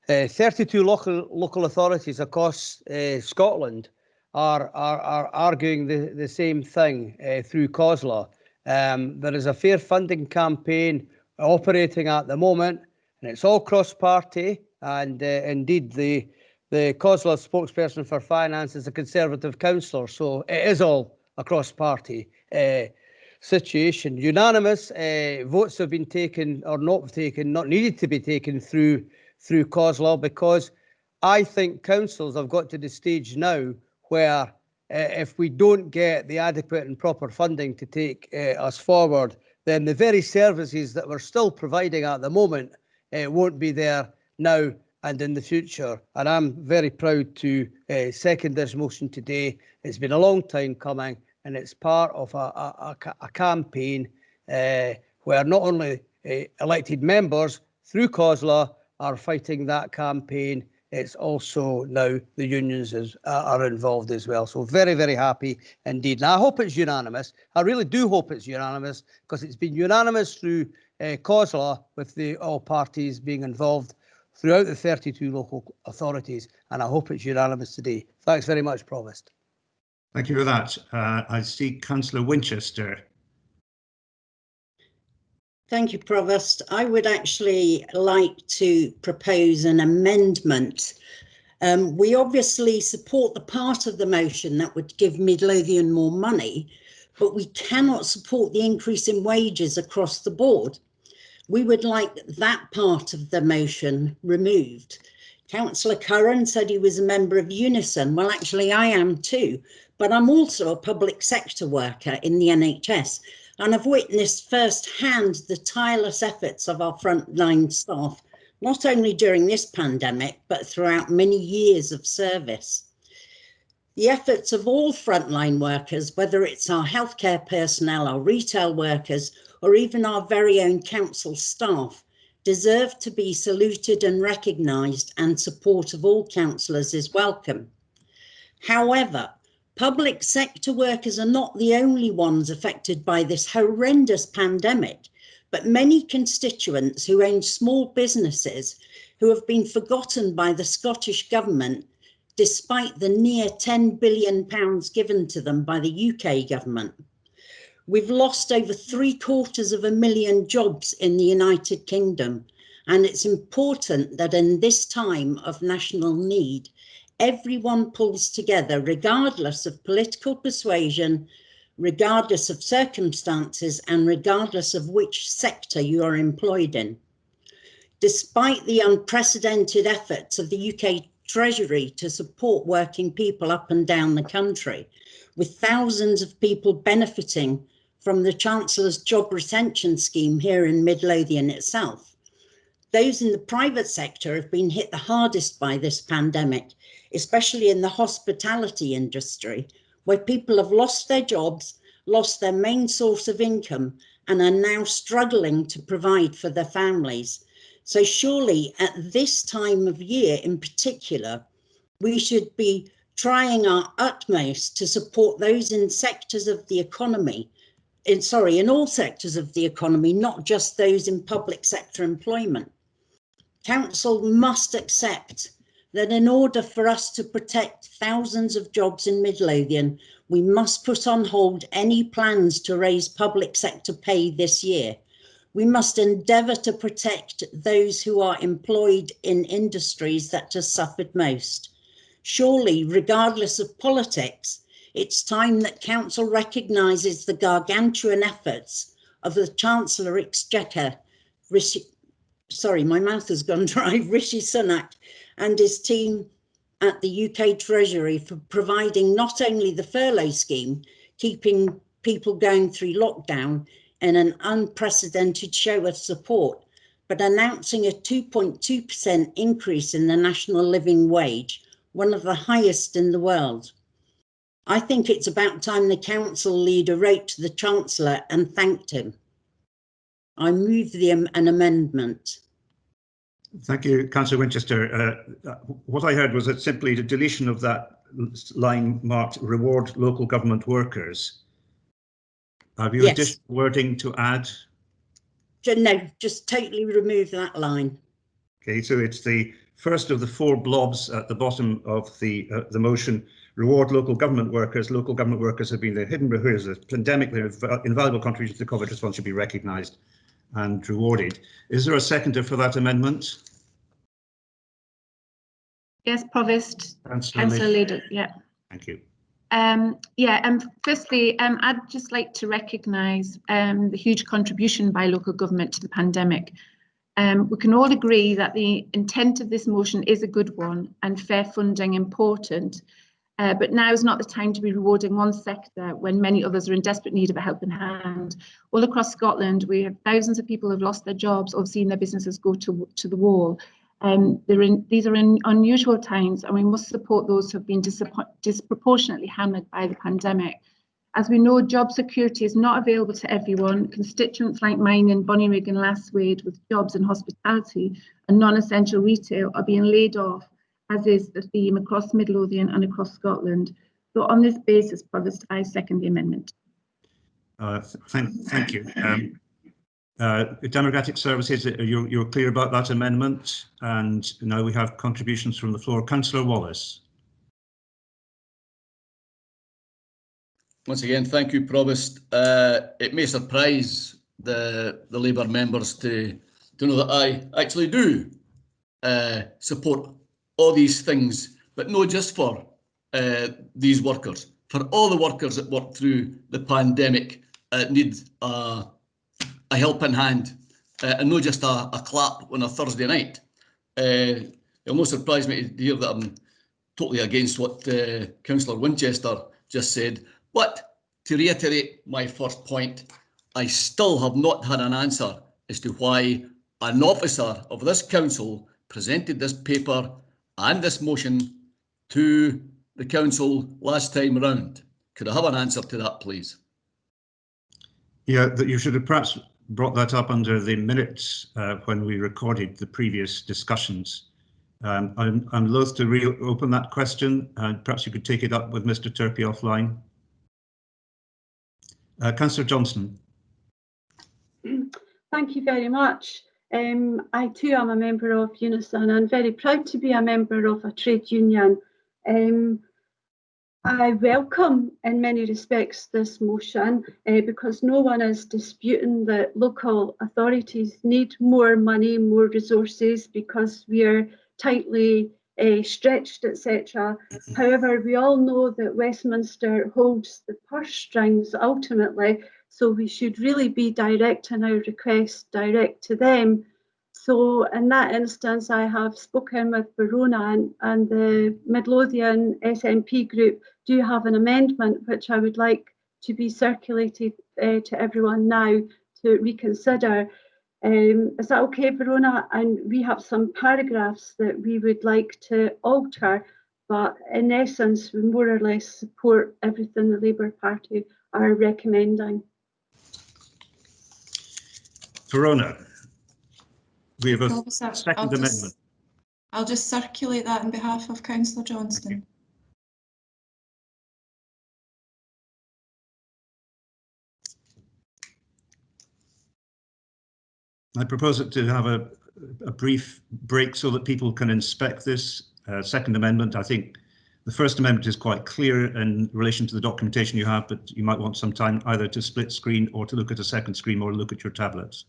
32 local authorities across Scotland are arguing the same thing through COSLA. There is a fair funding campaign operating at the moment, and it's all cross-party, and indeed the COSLA spokesperson for finance is a Conservative councillor, so it is all a cross-party situation. Unanimous votes have been taken or not taken, not needed to be taken through COSLA, because I think councils have got to the stage now where if we don't get the adequate and proper funding to take us forward, then the very services that we're still providing at the moment won't be there now and in the future. And I'm very proud to second this motion today. It's been a long time coming, and it's part of a campaign where not only elected members through COSLA are fighting that campaign, it's also now the unions are involved as well. So very, very happy indeed. And I hope it's unanimous. I really do hope it's unanimous, because it's been unanimous through COSLA, with all parties being involved throughout the 32 local authorities. And I hope it's unanimous today. Thanks very much, Provost. Thank you for that. I see Councillor Winchester. Thank you, Provost. I would actually like to propose an amendment. We obviously support the part of the motion that would give Midlothian more money, but we cannot support the increase in wages across the board. We would like that part of the motion removed. Councillor Curran said he was a member of Unison. Well, actually, I am too, but I'm also a public sector worker in the NHS. And I've witnessed firsthand the tireless efforts of our frontline staff, not only during this pandemic, but throughout many years of service. The efforts of all frontline workers, whether it's our healthcare personnel, our retail workers, or even our very own council staff, deserve to be saluted and recognised, and support of all councillors is welcome. However, public sector workers are not the only ones affected by this horrendous pandemic, but many constituents who own small businesses who have been forgotten by the Scottish Government, despite the near £10 billion given to them by the UK Government. We've lost over 750,000 jobs in the United Kingdom, and it's important that in this time of national need, everyone pulls together, regardless of political persuasion, regardless of circumstances, and regardless of which sector you are employed in. Despite the unprecedented efforts of the UK Treasury to support working people up and down the country, with thousands of people benefiting from the Chancellor's job retention scheme here in Midlothian itself, those in the private sector have been hit the hardest by this pandemic, especially in the hospitality industry, where people have lost their jobs, lost their main source of income, and are now struggling to provide for their families. So surely at this time of year in particular, we should be trying our utmost to support those in sectors of the economy, in all sectors of the economy, not just those in public sector employment. Council must accept that in order for us to protect thousands of jobs in Midlothian, we must put on hold any plans to raise public sector pay this year. We must endeavour to protect those who are employed in industries that have suffered most. Surely, regardless of politics, it's time that Council recognises the gargantuan efforts of the Chancellor Exchequer my mouth has gone dry, Rishi Sunak and his team at the UK Treasury for providing not only the furlough scheme, keeping people going through lockdown in an unprecedented show of support, but announcing a 2.2% increase in the national living wage, one of the highest in the world. I think it's about time the council leader wrote to the Chancellor and thanked him. I move an amendment. Thank you, Councillor Winchester. What I heard was that simply the deletion of that line marked reward local government workers. Have you additional wording to add? No, just totally remove that line. Okay, so it's the first of the 4 blobs at the bottom of the motion. Reward local government workers. Local government workers have been the hidden heroes of the pandemic. Their invaluable contributions to the COVID response should be recognised and rewarded. Is there a seconder for that amendment? Yes, Provost. Councillor Leder, yeah. Thank you. Firstly, I'd just like to recognise the huge contribution by local government to the pandemic. We can all agree that the intent of this motion is a good one and fair funding important, but now is not the time to be rewarding one sector when many others are in desperate need of a helping hand. All across Scotland, we have thousands of people who have lost their jobs or seen their businesses go to the wall. These are unusual times, and we must support those who have been disproportionately hammered by the pandemic. As we know, job security is not available to everyone. Constituents like mine in Bonnyrigg and Lasswade with jobs in hospitality and non-essential retail are being laid off, as is the theme across Midlothian and across Scotland. So on this basis, Provost, I second the amendment. Thank you. Democratic Services, you're clear about that amendment, and now we have contributions from the floor. Councillor Wallace. Once again, thank you, Provost. It may surprise the Labour members to know that I actually do support all these things, but not just for these workers, for all the workers that work through the pandemic need a helping hand, and not just a clap on a Thursday night. It almost surprised me to hear that I'm totally against what Councillor Winchester just said. But to reiterate my first point, I still have not had an answer as to why an officer of this council presented this paper and this motion to the council last time round. Could I have an answer to that, please? Yeah, that you should have perhaps brought that up under the minutes when we recorded the previous discussions. I'm loath to reopen that question, and perhaps you could take it up with Mr. Turpie offline. Councillor Johnson. Thank you very much. I too am a member of Unison and very proud to be a member of a trade union. I welcome in many respects this motion because no one is disputing that local authorities need more money, more resources because we are tightly stretched, etc. However, we all know that Westminster holds the purse strings ultimately, so we should really be directing our requests direct to them. So in that instance, I have spoken with Verona and the Midlothian SNP group do have an amendment which I would like to be circulated to everyone now to reconsider. Is that okay, Verona? And we have some paragraphs that we would like to alter, but in essence, we more or less support everything the Labour Party are recommending. Verona, we have a second amendment. I'll just circulate that on behalf of Councillor Johnston. I propose it to have a brief break so that people can inspect this second amendment. I think the first amendment is quite clear in relation to the documentation you have, but you might want some time either to split screen or to look at a second screen or look at your tablets.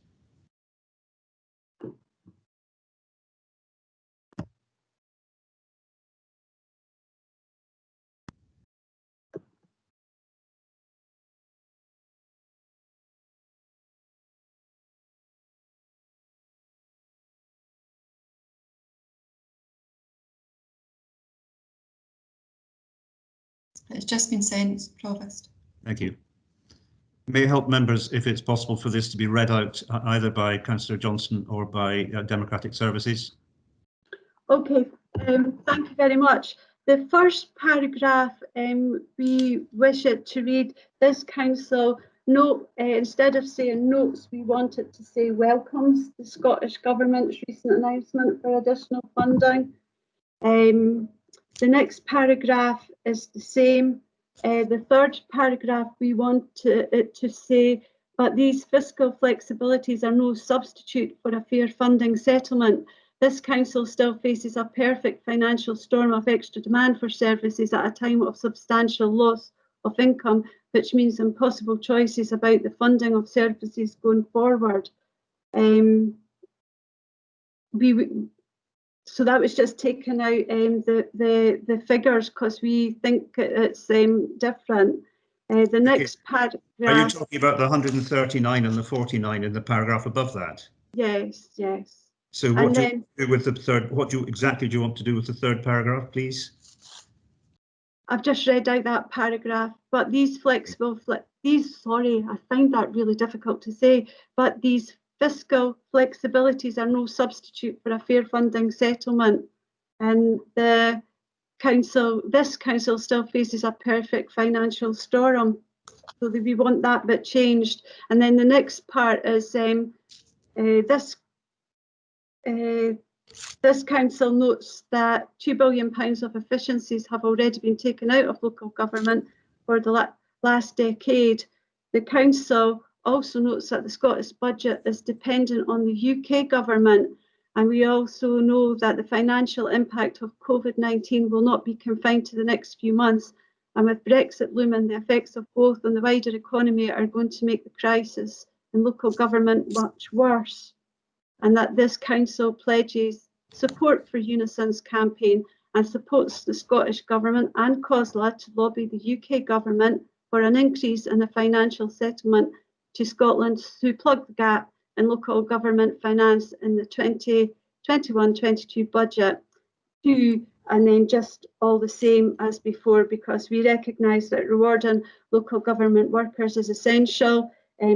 It's just been sent, Provost. Thank you. May I help members if it's possible for this to be read out either by Councillor Johnson or by Democratic Services? Okay, thank you very much. The first paragraph, we wish it to read, this council note, instead of saying notes, we want it to say welcomes the Scottish Government's recent announcement for additional funding. The next paragraph is the same. The third paragraph, we want it to say, but these fiscal flexibilities are no substitute for a fair funding settlement. This council still faces a perfect financial storm of extra demand for services at a time of substantial loss of income, which means impossible choices about the funding of services going forward. So that was just taken out the figures because we think it's different. The next paragraph. Are you talking about the 139 and the 49 in the paragraph above that? Yes, yes. So what do you do with the third? What exactly do you want to do with the third paragraph, please? I've just read out that paragraph, but these flexible, sorry, I find that really difficult to say, but these fiscal flexibilities are no substitute for a fair funding settlement. And this council still faces a perfect financial storm. So we want that bit changed. And then the next part is this council notes that £2 billion of efficiencies have already been taken out of local government for the last decade. The council also notes that the Scottish budget is dependent on the UK government, and we also know that the financial impact of COVID-19 will not be confined to the next few months, and with Brexit looming, the effects of both on the wider economy are going to make the crisis in local government much worse, and that this council pledges support for Unison's campaign and supports the Scottish Government and COSLA to lobby the UK Government for an increase in the financial settlement to Scotland to plug the gap in local government finance in the 2021-22 budget. And then just all the same as before, because we recognise that rewarding local government workers is essential,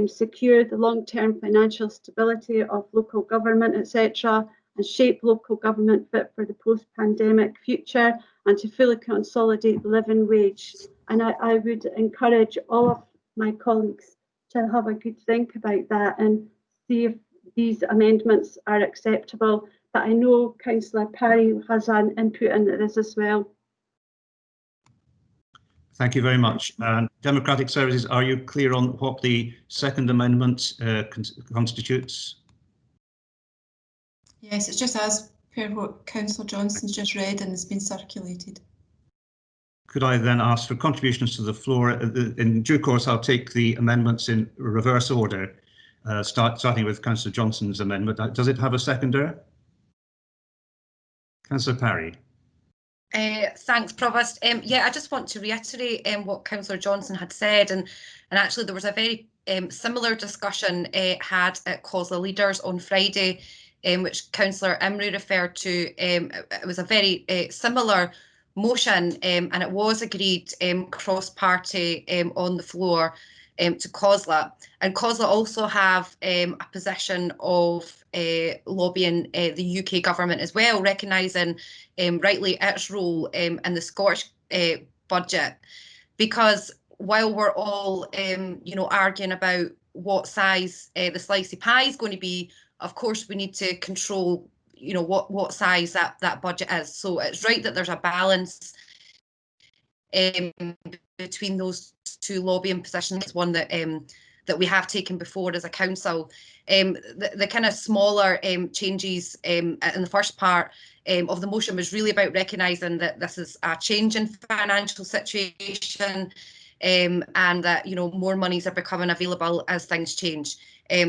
secure the long-term financial stability of local government, etc., and shape local government fit for the post-pandemic future, and to fully consolidate the living wage. And I would encourage all of my colleagues to have a good think about that and see if these amendments are acceptable. But I know Councillor Parry has an input into this as well. Thank you very much. Democratic Services, are you clear on what the second amendment constitutes? Yes, it's just as per what Councillor Johnson's just read and has been circulated. Could I then ask for contributions to the floor? In due course, I'll take the amendments in reverse order, starting with Councillor Johnson's amendment. Does it have a seconder? Councillor Parry. Thanks, Provost. Yeah, I just want to reiterate what Councillor Johnson had said, and actually there was a very similar discussion had at COSLA Leaders on Friday, which Councillor Imrie referred to. It was a very similar motion, and it was agreed cross-party on the floor to COSLA. And COSLA also have a position of lobbying the UK government as well, recognising rightly its role in the Scottish budget, because while we're all arguing about what size the slicey pie is going to be, of course we need to control what size that budget is. So it's right that there's a balance between those two lobbying positions, one that that we have taken before as a council. The kind of smaller changes in the first part of the motion was really about recognising that this is a change in financial situation, and that more monies are becoming available as things change.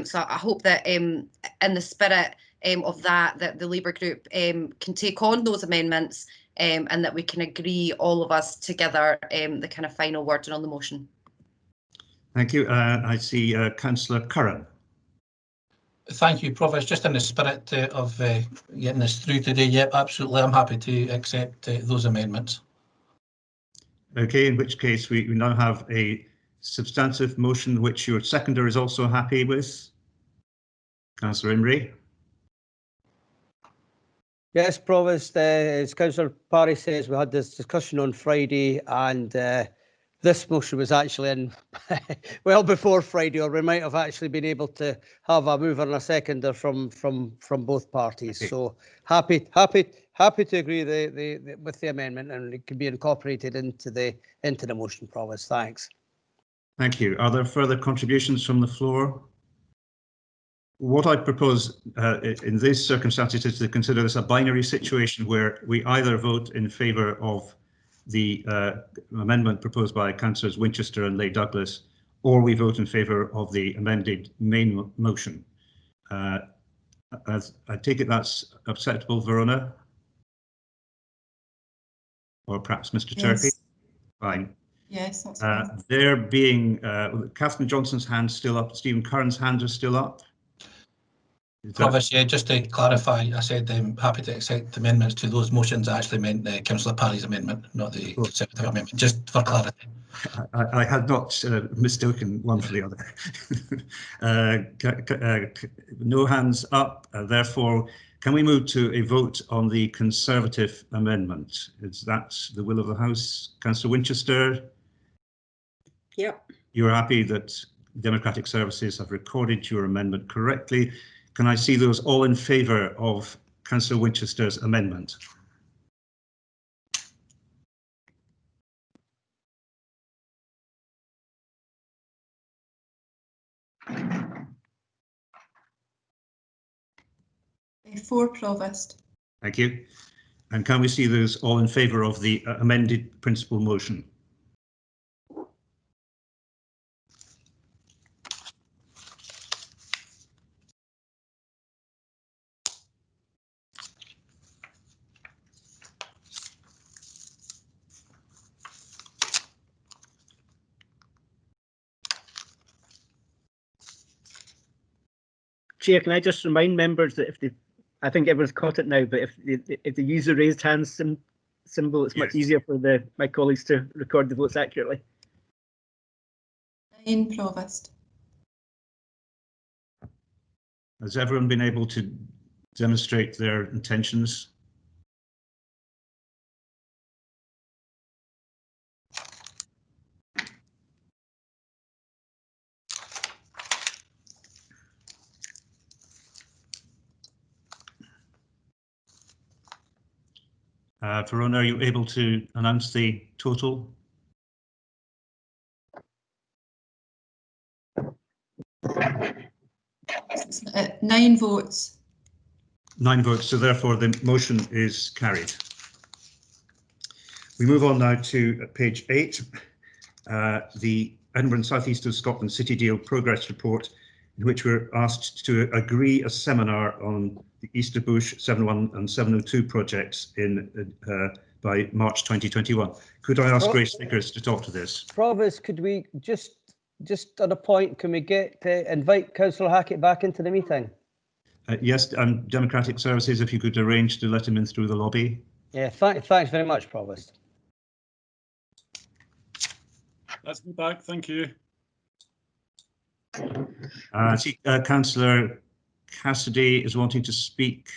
So I hope that in the spirit of that the Labour group can take on those amendments, and that we can agree, all of us together, the kind of final wording on the motion. Thank you. I see Councillor Curran. Thank you, Provost. Just in the spirit of getting this through today, yep, absolutely, I'm happy to accept those amendments. Okay, in which case we now have a substantive motion which your seconder is also happy with. Councillor Imrie. Yes, Provost, as Councillor Parry says, we had this discussion on Friday, and this motion was actually in well before Friday, or we might have actually been able to have a mover and a seconder from both parties. Okay. So happy to agree with the amendment, and it can be incorporated into the motion, Provost. Thanks. Thank you. Are there further contributions from the floor? What I propose in these circumstances is to consider this a binary situation where we either vote in favour of the amendment proposed by Councillors Winchester and Leigh Douglas, or we vote in favour of the amended main motion. As I take it that's acceptable, Verona? Or perhaps Mr. Turkey? Yes. Fine. Yes, that's fine. There being Catherine Johnson's hand still up, Stephen Curran's hand is still up. Provost, yeah, just to clarify, I said I'm happy to accept amendments to those motions. I actually meant Councillor Parry's amendment, not the Conservative amendment, just for clarity. I had not mistaken one for the other. No hands up, therefore, can we move to a vote on the Conservative amendment? Is that the will of the House? Councillor Winchester? Yep. You're happy that Democratic Services have recorded your amendment correctly. Can I see those all in favour of Councillor Winchester's amendment? For Provost. Thank you. And can we see those all in favour of the amended principal motion? Chair, can I just remind members that if they, I think everyone's caught it now, but if they use the raised hand symbol, it's much easier for my colleagues to record the votes accurately. In Provost. Has everyone been able to demonstrate their intentions? Verona, are you able to announce the total? It's 9 votes. 9 votes, so therefore the motion is carried. We move on now to page 8, the Edinburgh and South East of Scotland City Deal Progress Report, in which we're asked to agree a seminar on the Easterbush 71 and 702 projects by March 2021. Could I ask Grace Vickers to talk to this? Provost, could we just on a point, can we invite Councillor Hackett back into the meeting? Yes, and Democratic Services, if you could arrange to let him in through the lobby. Yeah, thanks very much, Provost. Let's be back, thank you. I see Councillor Cassidy is wanting to speak.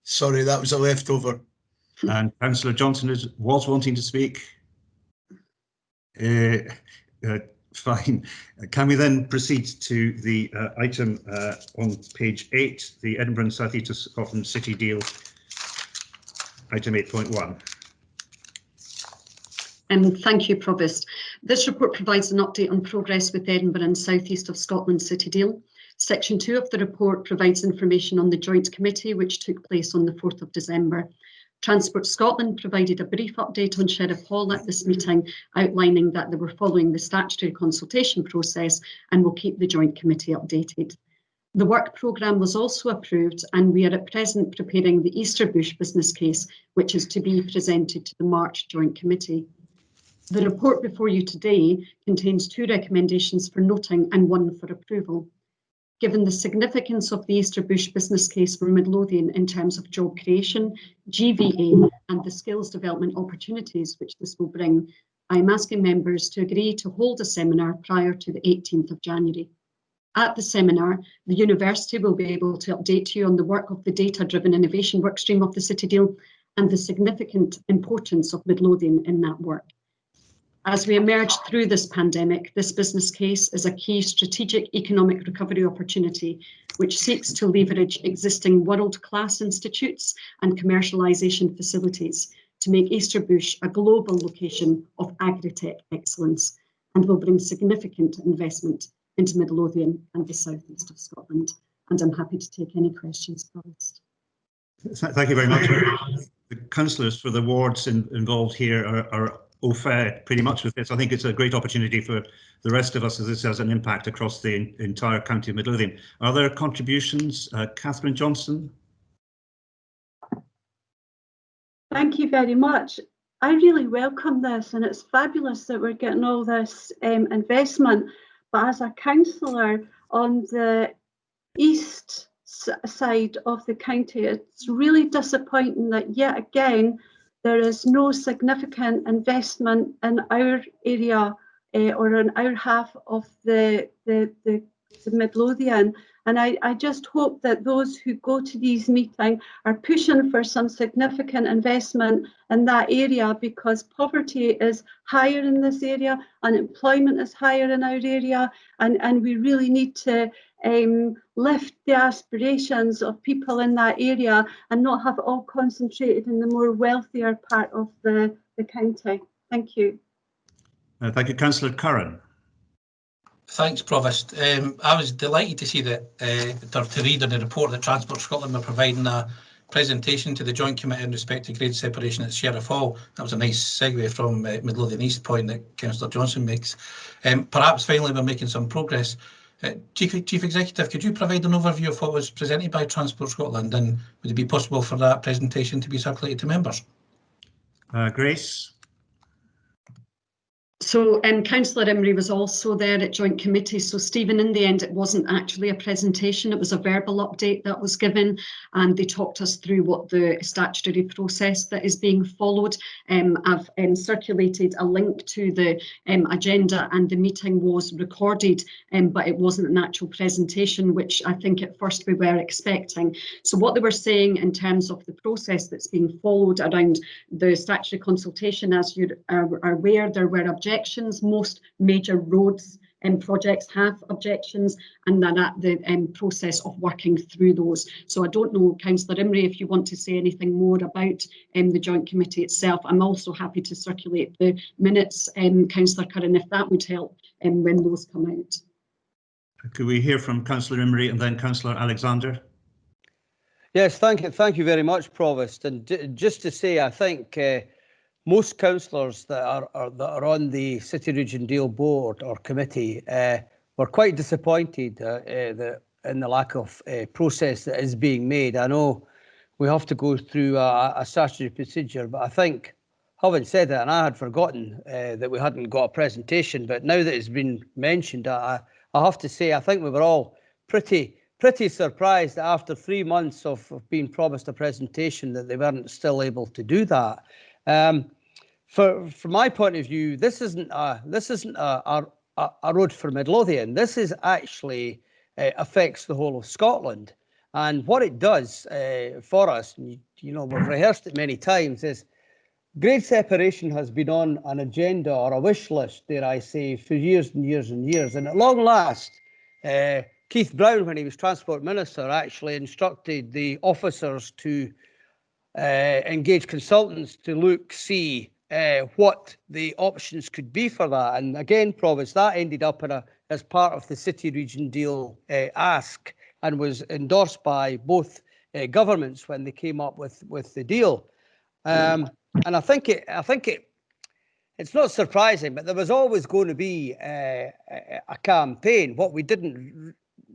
Sorry, that was a leftover. And Councillor Johnson was wanting to speak. Fine. Can we then proceed to the item on page 8, the Edinburgh and South East of Scotland City Deal, item 8.1. Thank you, Provost. This report provides an update on progress with Edinburgh and South East of Scotland City Deal. Section 2 of the report provides information on the joint committee which took place on the 4th of December. Transport Scotland provided a brief update on Sheriff Hall at this meeting, outlining that they were following the statutory consultation process and will keep the joint committee updated. The work programme was also approved, and we are at present preparing the Easterbush business case, which is to be presented to the March joint committee. The report before you today contains 2 recommendations for noting and 1 for approval. Given the significance of the Easterbush business case for Midlothian in terms of job creation, GVA and the skills development opportunities which this will bring, I am asking members to agree to hold a seminar prior to the 18th of January. At the seminar, the university will be able to update you on the work of the data-driven innovation workstream of the City Deal and the significant importance of Midlothian in that work. As we emerge through this pandemic, this business case is a key strategic economic recovery opportunity which seeks to leverage existing world-class institutes and commercialisation facilities to make Easterbush a global location of agri-tech excellence and will bring significant investment into Midlothian and the southeast of Scotland. And I'm happy to take any questions first. Thank you very much. The councillors for the wards involved here are au fait pretty much with this. I think it's a great opportunity for the rest of us as this has an impact across the entire county of Midlothian. Are there contributions? Catherine Johnson? Thank you very much. I really welcome this, and it's fabulous that we're getting all this investment. But as a councillor on the east side of the county, it's really disappointing that yet again there is no significant investment in our area or in our half of the Midlothian. And I just hope that those who go to these meetings are pushing for some significant investment in that area, because poverty is higher in this area, unemployment is higher in our area, and we really need to lift the aspirations of people in that area and not have it all concentrated in the more wealthier part of the county. Thank you. Thank you. Councillor Curran. Thanks, Provost. I was delighted to see that, to read in the report that Transport Scotland were providing a presentation to the Joint Committee in respect to grade separation at Sheriff Hall. That was a nice segue from Midlothian East point that Councillor Johnson makes. Perhaps finally we're making some progress. Chief Executive, could you provide an overview of what was presented by Transport Scotland, and would it be possible for that presentation to be circulated to members? Grace? So Councillor Imrie was also there at Joint Committee. So Stephen, in the end, it wasn't actually a presentation, it was a verbal update that was given, and they talked us through what the statutory process that is being followed. I've circulated a link to the agenda, and the meeting was recorded, but it wasn't an actual presentation, which I think at first we were expecting. So what they were saying in terms of the process that's being followed around the statutory consultation, as you are aware, there were objections. Most major roads and projects have objections, and they're at the process of working through those. So I don't know, Councillor Imrie, if you want to say anything more about the Joint Committee itself. I'm also happy to circulate the minutes, Councillor Curran, if that would help when those come out. Could we hear from Councillor Imrie and then Councillor Alexander? Yes, thank you very much, Provost. And just to say, I think most councillors that are on the City Region Deal Board or Committee were quite disappointed in the lack of process that is being made. I know we have to go through a statutory procedure, but I think, having said that, and I had forgotten that we hadn't got a presentation, but now that it's been mentioned, I have to say I think we were all pretty surprised that after 3 months of being promised a presentation that they weren't still able to do that. From my point of view, this isn't a road for Midlothian. This is actually affects the whole of Scotland, and what it does for us, and you know we've rehearsed it many times, is grade separation has been on an agenda or a wish list, dare I say, for years and years and years, and at long last, Keith Brown, when he was Transport Minister, actually instructed the officers to engage consultants to see what the options could be for that. And again, Provost, that ended up as part of the City Region Deal ask, and was endorsed by both governments when they came up with the deal. And I think it's not surprising, but there was always going to be a campaign. What we didn't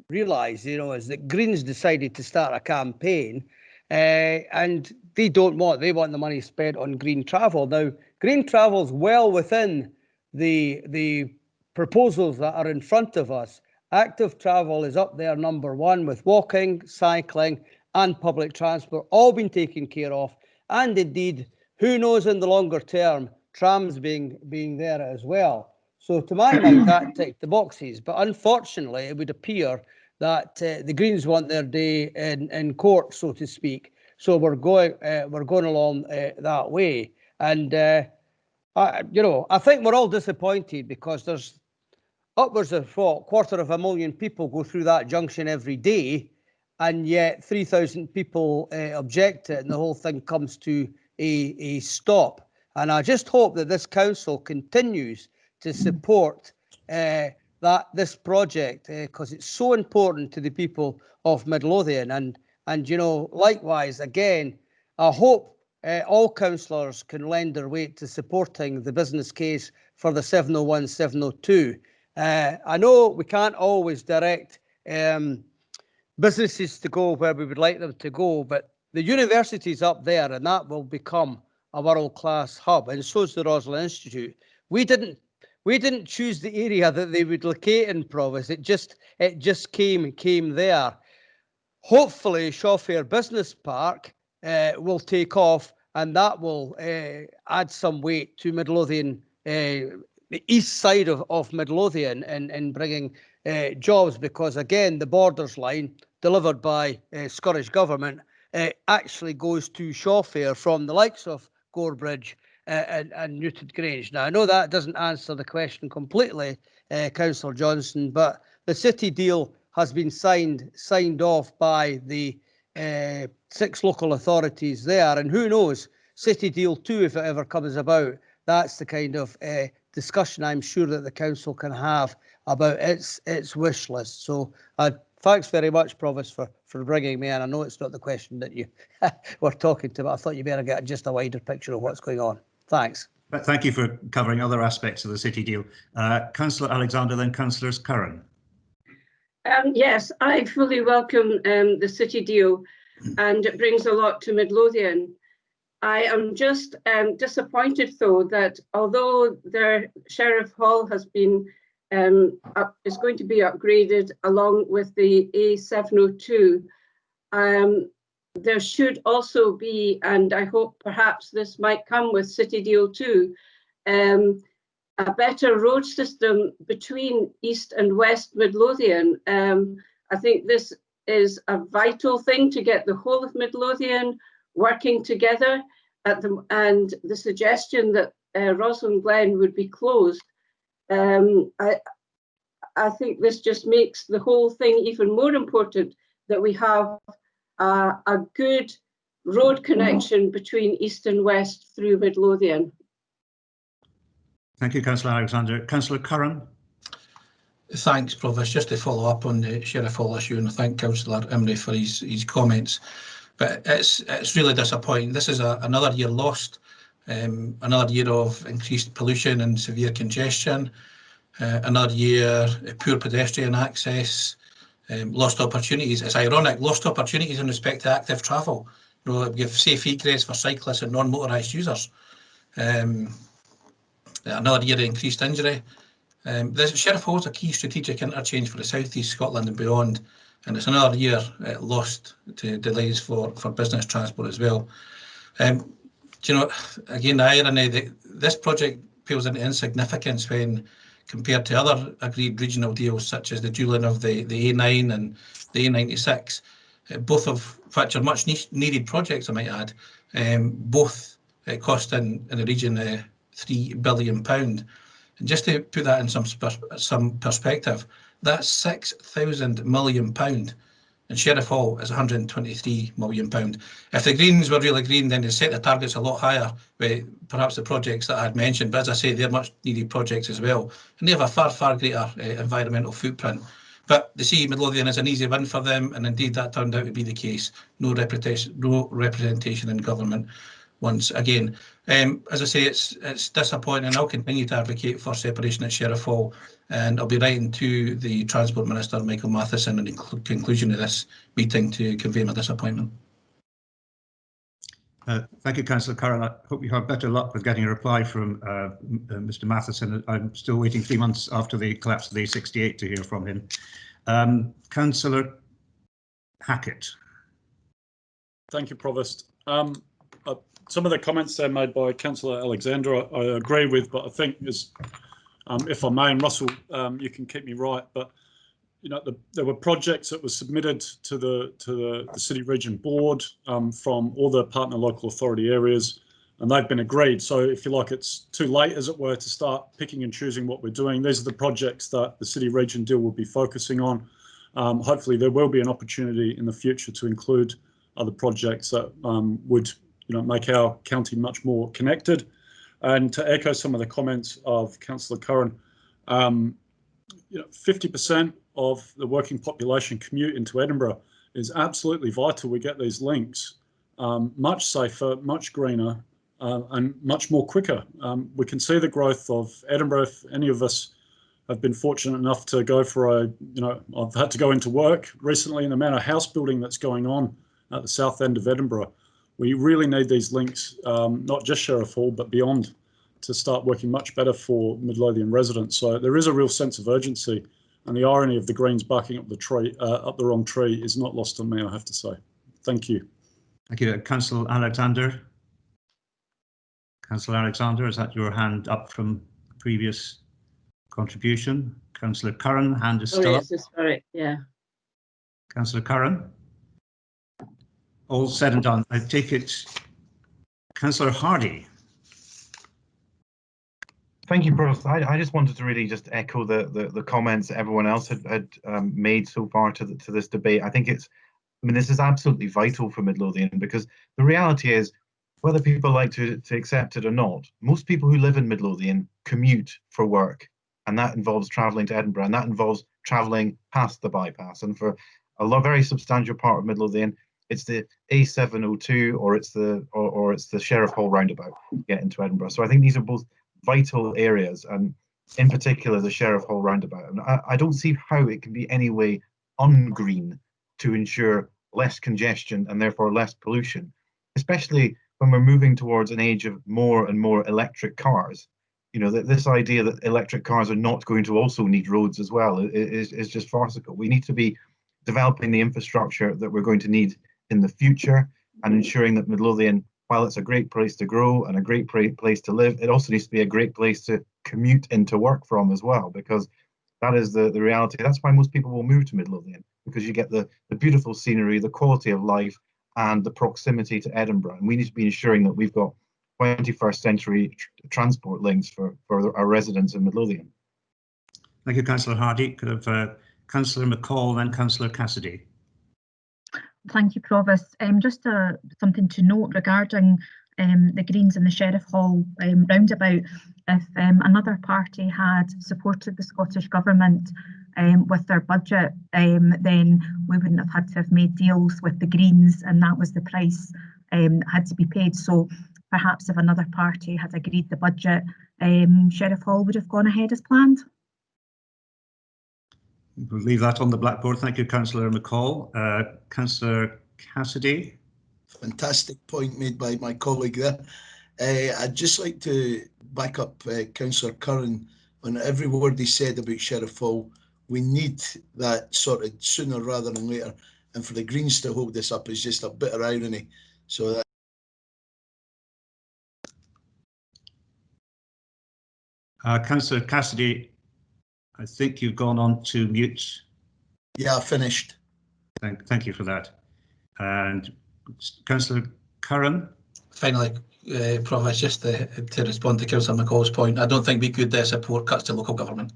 realise, is that Greens decided to start a campaign, and they want the money spent on green travel. Now, green travel's well within the proposals that are in front of us, Active travel is up there #1, with walking, cycling and public transport all been taken care of. And indeed, who knows in the longer term, trams being there as well. So to my mind, that ticked the boxes. But unfortunately, it would appear that the Greens want their day in court, so to speak. So we're going along that way. And I think we're all disappointed, because there's upwards of 250,000 people go through that junction every day, and yet 3,000 people object to it, and the whole thing comes to a stop. And I just hope that this council continues to support this project, because it's so important to the people of Midlothian. And likewise, again, I hope all councillors can lend their weight to supporting the business case for the 701, 702. I know we can't always direct businesses to go where we would like them to go, but the university's up there, and that will become a world-class hub, and so is the Roslin Institute. We didn't choose the area that they would locate in, Provost. It just came there. Hopefully, Shawfair Business Park will take off, and that will add some weight to Midlothian, the east side of Midlothian, in bringing jobs, because again, the Borders line delivered by Scottish Government actually goes to Shawfair from the likes of Gorebridge and Newton Grange. Now, I know that doesn't answer the question completely, Councillor Johnson, but the city deal has been signed off by the 6 local authorities there, and who knows, City Deal 2, if it ever comes about, that's the kind of discussion I'm sure that the council can have about its wish list. So thanks very much, Provost, for bringing me in. I know it's not the question that you were talking to, but I thought you better get just a wider picture of what's going on. Thanks. Thank you for covering other aspects of the city deal. Councillor Alexander, then Councillor Curran. Yes, I fully welcome the city deal, and it brings a lot to Midlothian. I am just disappointed, though, that although their Sheriff Hall has been is going to be upgraded along with the A702, there should also be, and I hope perhaps this might come with City Deal 2, a better road system between East and West Midlothian. I think this is a vital thing to get the whole of Midlothian working together, and the suggestion that Roslin Glen would be closed, I think this just makes the whole thing even more important, that we have a good road connection between East and West through Midlothian. Thank you, Councillor Alexander. Councillor Curran. Thanks, Provost. Just to follow up on the Sheriff Hall issue, and I thank Councillor Imrie for his comments. But it's really disappointing. This is another year lost, another year of increased pollution and severe congestion, another year poor pedestrian access, lost opportunities. It's ironic, lost opportunities in respect to active travel. You know, we have safe egress for cyclists and non-motorised users. Another year of increased injury. The Sheriff Hall is a key strategic interchange for the South East Scotland and beyond, and it's another year lost to delays for business transport as well. Do you know, again, the irony that this project pales into insignificance when compared to other agreed regional deals, such as the dualling of the A9 and the A96, both of which are much needed projects, I might add, both cost in the region £3 billion. And just to put that in some perspective, that's £6,000 million, and Sheriff Hall is £123 million. If the Greens were really green, then they'd set the targets a lot higher with perhaps the projects that I had mentioned. But as I say, they're much needed projects as well, and they have a far greater environmental footprint. But they see Midlothian as an easy win for them, and indeed that turned out to be the case. No representation in government once again. As I say, it's disappointing. I'll continue to advocate for separation at Sheriff Hall, and I'll be writing to the Transport Minister, Michael Matheson, in the conclusion of this meeting to convey my disappointment. Thank you, Councillor Curran. I hope you have better luck with getting a reply from Mr. Matheson. I'm still waiting 3 months after the collapse of the A68 to hear from him. Councillor Hackett. Thank you, Provost. Some of the comments there made by Councillor Alexander I agree with, but I think is, if I may, and Russell, you can keep me right, but you know, there were projects that were submitted to the City Region Board from all the partner local authority areas, and they've been agreed. So if you like, it's too late, as it were, to start picking and choosing what we're doing. These are the projects that the City Region deal will be focusing on. Hopefully there will be an opportunity in the future to include other projects that would, you know, make our county much more connected. And to echo some of the comments of Councillor Curran, you know, 50% of the working population commute into Edinburgh is absolutely vital. We get these links much safer, much greener, and much more quicker. We can see the growth of Edinburgh. If any of us have been fortunate enough to go for I've had to go into work recently, and the amount of house building that's going on at the south end of Edinburgh. We really need these links, not just Sheriff Hall, but beyond, to start working much better for Midlothian residents. So there is a real sense of urgency, and the irony of the Greens barking up the wrong tree is not lost on me, I have to say. Thank you. Thank you. Councillor Alexander. Councillor Alexander, is that your hand up from previous contribution? Councillor Curran, hand is still up. Sorry, yeah. Councillor Curran. All said and done. I take it, Councillor Hardy. Thank you, Provost. I just wanted to really just echo the comments that everyone else had made so far to this debate. I think this is absolutely vital for Midlothian, because the reality is, whether people like to accept it or not, most people who live in Midlothian commute for work, and that involves travelling to Edinburgh, and that involves travelling past the bypass. And for a very substantial part of Midlothian, it's the A702 or it's the Sheriff Hall roundabout to get into Edinburgh. So I think these are both vital areas, and in particular the Sheriff Hall roundabout. And I don't see how it can be any way ungreen to ensure less congestion and therefore less pollution, especially when we're moving towards an age of more and more electric cars. You know, this idea that electric cars are not going to also need roads as well is just farcical. We need to be developing the infrastructure that we're going to need in the future, and ensuring that Midlothian, while it's a great place to grow and a great place to live, it also needs to be a great place to commute into work from as well, because that is the reality. That's why most people will move to Midlothian, because you get the beautiful scenery, the quality of life, and the proximity to Edinburgh. And we need to be ensuring that we've got 21st century transport links for our residents in Midlothian. Thank you, Councillor Hardy. Could have Councillor McCall, then Councillor Cassidy. Thank you, Provost. Just something to note regarding the Greens and the Sheriff Hall roundabout. If another party had supported the Scottish Government with their budget, then we wouldn't have had to have made deals with the Greens, and that was the price had to be paid. So perhaps if another party had agreed the budget, Sheriff Hall would have gone ahead as planned. We'll leave that on the blackboard. Thank you, Councillor McCall. Councillor Cassidy. Fantastic point made by my colleague there. I'd just like to back up Councillor Curran on every word he said about Sheriff Hall. We need that sorted sooner rather than later. And for the Greens to hold this up is just a bitter irony. So Councillor Cassidy, I think you've gone on to mute. Yeah, finished. Thank you for that. And Councillor Curran. Finally, Provost, just to respond to Councillor McCall's point, I don't think we could support cuts to local government.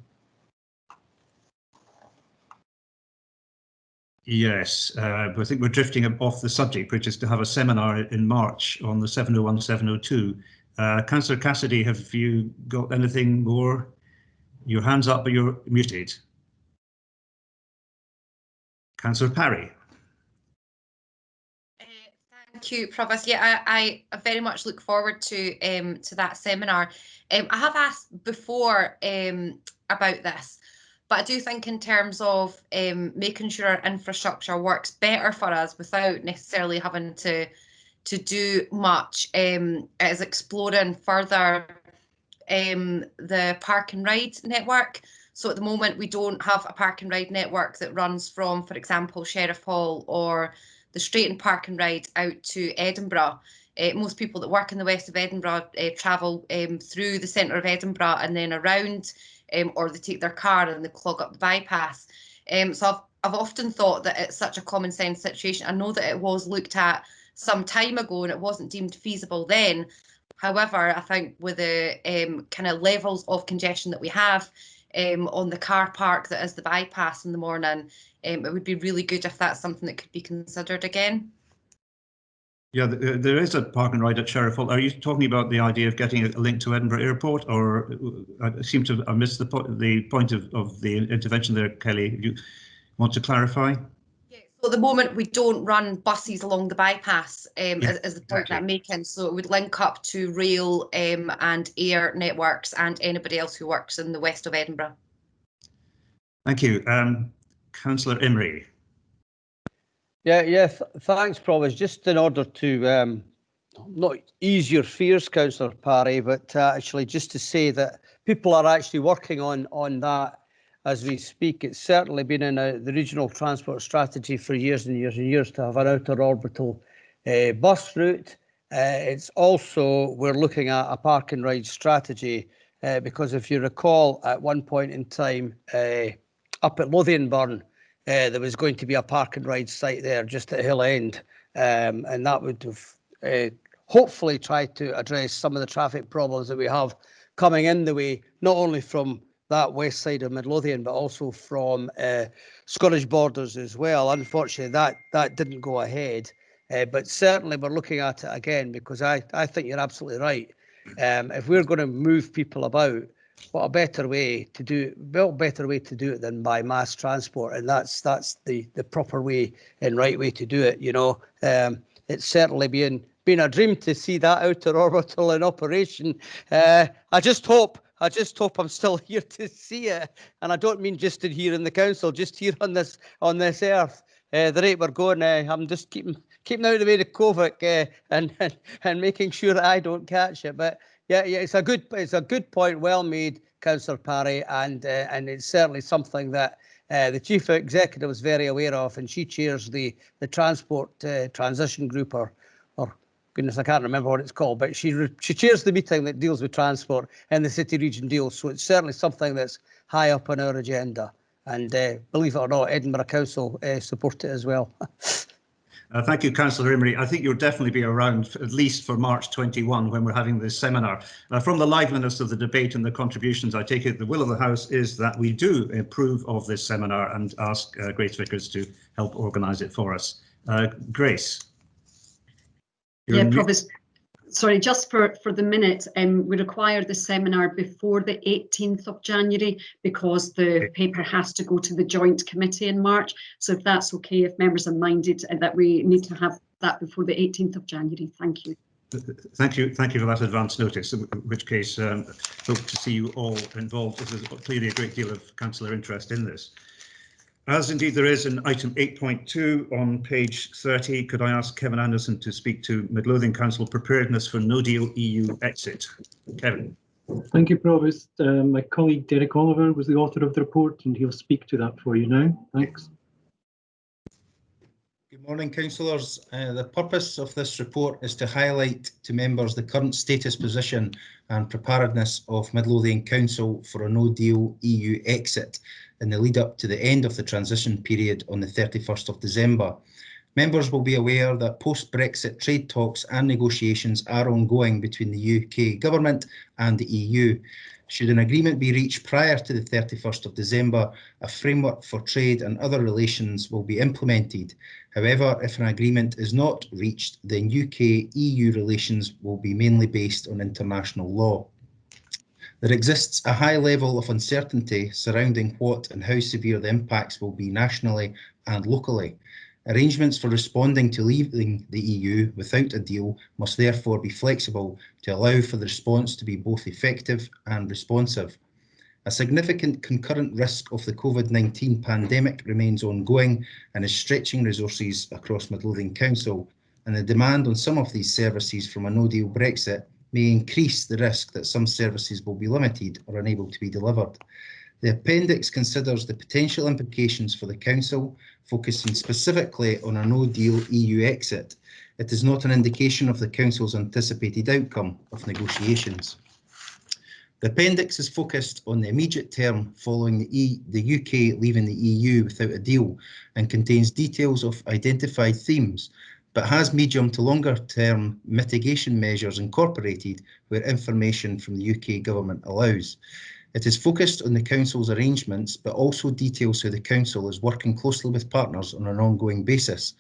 Yes, I think we're drifting off the subject, which is to have a seminar in March on the 701, 702. Councillor Cassidy, have you got anything more? Your hand's up, but you're muted. Councillor Parry. Thank you, Provost. Yeah, I very much look forward to that seminar. I have asked before about this, but I do think in terms of making sure our infrastructure works better for us without necessarily having to to do much. It is exploring further the park and ride network. So at the moment, we don't have a park and ride network that runs from, for example, Sheriff Hall or the Straighton Park and Ride out to Edinburgh. Most people that work in the west of Edinburgh travel through the centre of Edinburgh and then around, or they take their car and they clog up the bypass. So I've often thought that it's such a common sense situation. I know that it was looked at some time ago and it wasn't deemed feasible then. However, I think with the kind of levels of congestion that we have on the car park that is the bypass in the morning, it would be really good if that's something that could be considered again. Yeah, there is a park and ride at Sheriff Hall. Are you talking about the idea of getting a link to Edinburgh Airport, or I seem to have missed the point of the intervention there, Kelly? Do you want to clarify? Yeah, so at the moment we don't run buses along the bypass, Yeah, is the point that I'm making. So it would link up to rail and air networks and anybody else who works in the west of Edinburgh. Thank you. Councillor Imrie. Yeah, thanks, Provost. Just in order to not ease your fears, Councillor Parry, but actually just to say that people are actually working on that as we speak. It's certainly been in the regional transport strategy for years and years and years to have an outer orbital bus route. It's also, we're looking at a park and ride strategy because if you recall, at one point in time up at Lothian there was going to be a park and ride site there just at Hill End, and that would have hopefully tried to address some of the traffic problems that we have coming in the way, not only from that west side of Midlothian, but also from Scottish borders as well. Unfortunately, that didn't go ahead, but certainly we're looking at it again because I think you're absolutely right. If we're going to move people about, what better way to do it than by mass transport, and that's the proper way and right way to do it. You know, it's certainly been a dream to see that outer orbital in operation. I just hope I'm still here to see it, and I don't mean just here in the council, just here on this earth. The rate we're going, I'm just keeping out of the way of COVID and making sure that I don't catch it. But yeah, it's a good point, well made, Councillor Parry, and it's certainly something that the Chief Executive is very aware of, and she chairs the Transport Transition Group, or goodness, I can't remember what it's called, but she chairs the meeting that deals with transport and the city region deals. So it's certainly something that's high up on our agenda, and believe it or not, Edinburgh Council support it as well. Thank you, Councillor Imrie. I think you'll definitely be around at least for March 21 when we're having this seminar. From the liveliness of the debate and the contributions, I take it the will of the House is that we do approve of this seminar and ask Grace Vickers to help organise it for us. Grace. Yeah, Provost. Sorry, just for the minute, we require the seminar before the 18th of January because the paper has to go to the joint committee in March. So if that's okay, if members are minded that we need to have that before the 18th of January. Thank you. Thank you for that advance notice, in which case hope to see you all involved. There's clearly a great deal of councillor interest in this. As indeed there is in item 8.2 on page 30, could I ask Kevin Anderson to speak to Midlothian Council Preparedness for No Deal EU Exit? Kevin. Thank you, Provost. My colleague Derek Oliver was the author of the report and he'll speak to that for you now. Thanks. Good morning, councillors. The purpose of this report is to highlight to members the current status, position and preparedness of Midlothian Council for a no deal EU exit in the lead up to the end of the transition period on the 31st of December. Members will be aware that post-Brexit trade talks and negotiations are ongoing between the UK Government and the EU. Should an agreement be reached prior to the 31st of December, a framework for trade and other relations will be implemented. However, if an agreement is not reached, then UK-EU relations will be mainly based on international law. There exists a high level of uncertainty surrounding what and how severe the impacts will be nationally and locally. Arrangements for responding to leaving the EU without a deal must therefore be flexible to allow for the response to be both effective and responsive. A significant concurrent risk of the COVID-19 pandemic remains ongoing and is stretching resources across Midlothian Council. and the demand on some of these services from a no-deal Brexit may increase the risk that some services will be limited or unable to be delivered. The appendix considers the potential implications for the Council, focusing specifically on a no-deal EU exit. It is not an indication of the Council's anticipated outcome of negotiations. The appendix is focused on the immediate term following the UK leaving the EU without a deal and contains details of identified themes, but has medium to longer term mitigation measures incorporated where information from the UK government allows. It is focused on the Council's arrangements, but also details how the Council is working closely with partners on an ongoing basis.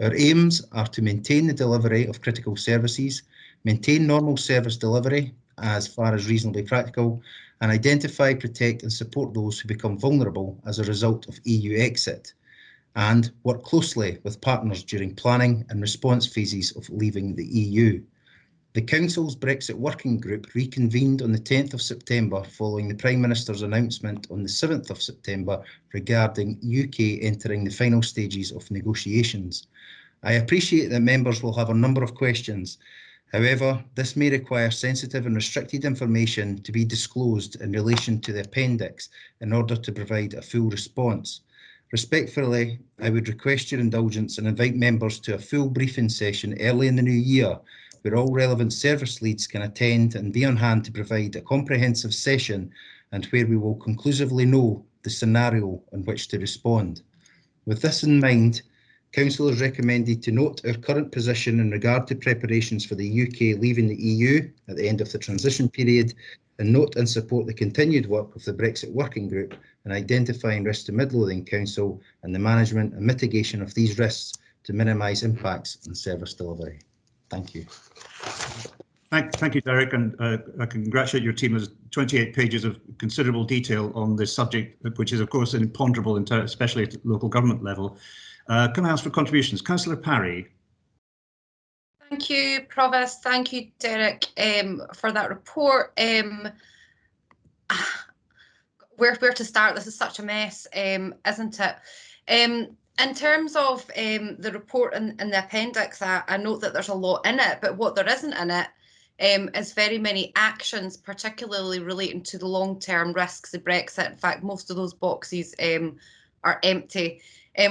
Our aims are to maintain the delivery of critical services, maintain normal service delivery as far as reasonably practical, and identify, protect and support those who become vulnerable as a result of EU exit, and work closely with partners during planning and response phases of leaving the EU. The Council's Brexit Working Group reconvened on the 10th of September following the Prime Minister's announcement on the 7th of September regarding UK entering the final stages of negotiations. I appreciate that members will have a number of questions. However, this may require sensitive and restricted information to be disclosed in relation to the appendix in order to provide a full response. Respectfully, I would request your indulgence and invite members to a full briefing session early in the new year where all relevant service leads can attend and be on hand to provide a comprehensive session and where we will conclusively know the scenario on which to respond. With this in mind, Council is recommended to note our current position in regard to preparations for the UK leaving the EU at the end of the transition period, and note and support the continued work of the Brexit Working Group in identifying risks to Midlothian Council and the management and mitigation of these risks to minimise impacts on service delivery. Thank you. Thank you, Derek, and I congratulate your team. There's 28 pages of considerable detail on this subject, which is, of course, imponderable, especially at local government level. Can I ask for contributions? Councillor Parry. Thank you, Provost. Thank you, Derek, for that report. Where to start? This is such a mess, isn't it? In terms of the report and the appendix, I note that there's a lot in it, but what there isn't in it is very many actions, particularly relating to the long-term risks of Brexit. In fact, most of those boxes are empty.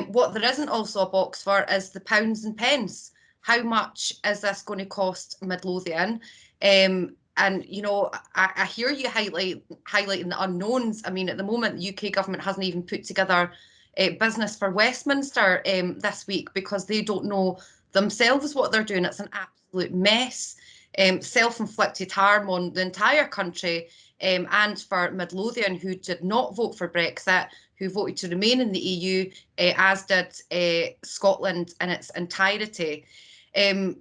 What there isn't also a box for is the pounds and pence. How much is this going to cost Midlothian? And, you know, I hear you highlighting the unknowns. I mean, at the moment, the UK government hasn't even put together business for Westminster this week because they don't know themselves what they're doing. It's an absolute mess. Self-inflicted harm on the entire country and for Midlothian, who did not vote for Brexit, who voted to remain in the EU, as did Scotland in its entirety. I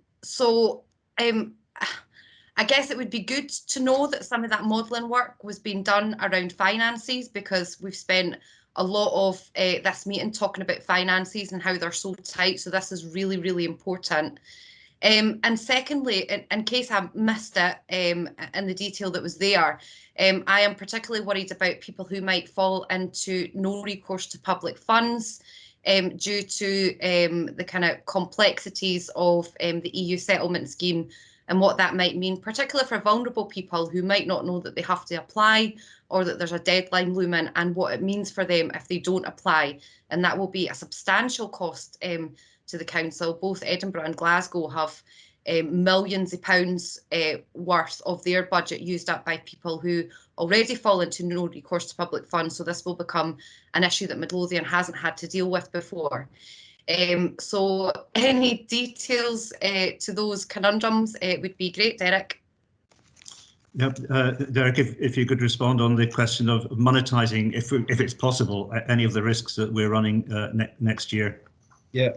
guess it would be good to know that some of that modelling work was being done around finances, because we've spent a lot of this meeting talking about finances and how they're so tight. So this is really, really important. And secondly, in case I missed it in the detail that was there, I am particularly worried about people who might fall into no recourse to public funds due to the kind of complexities of the EU settlement scheme and what that might mean, particularly for vulnerable people who might not know that they have to apply or that there's a deadline looming, and what it means for them if they don't apply. And that will be a substantial cost to the council. Both Edinburgh and Glasgow have millions of pounds worth of their budget used up by people who already fall into no recourse to public funds. So this will become an issue that Midlothian hasn't had to deal with before. So any details to those conundrums would be great, Derek. Yep, Derek, if you could respond on the question of monetising, if it's possible, any of the risks that we're running next year. Yeah,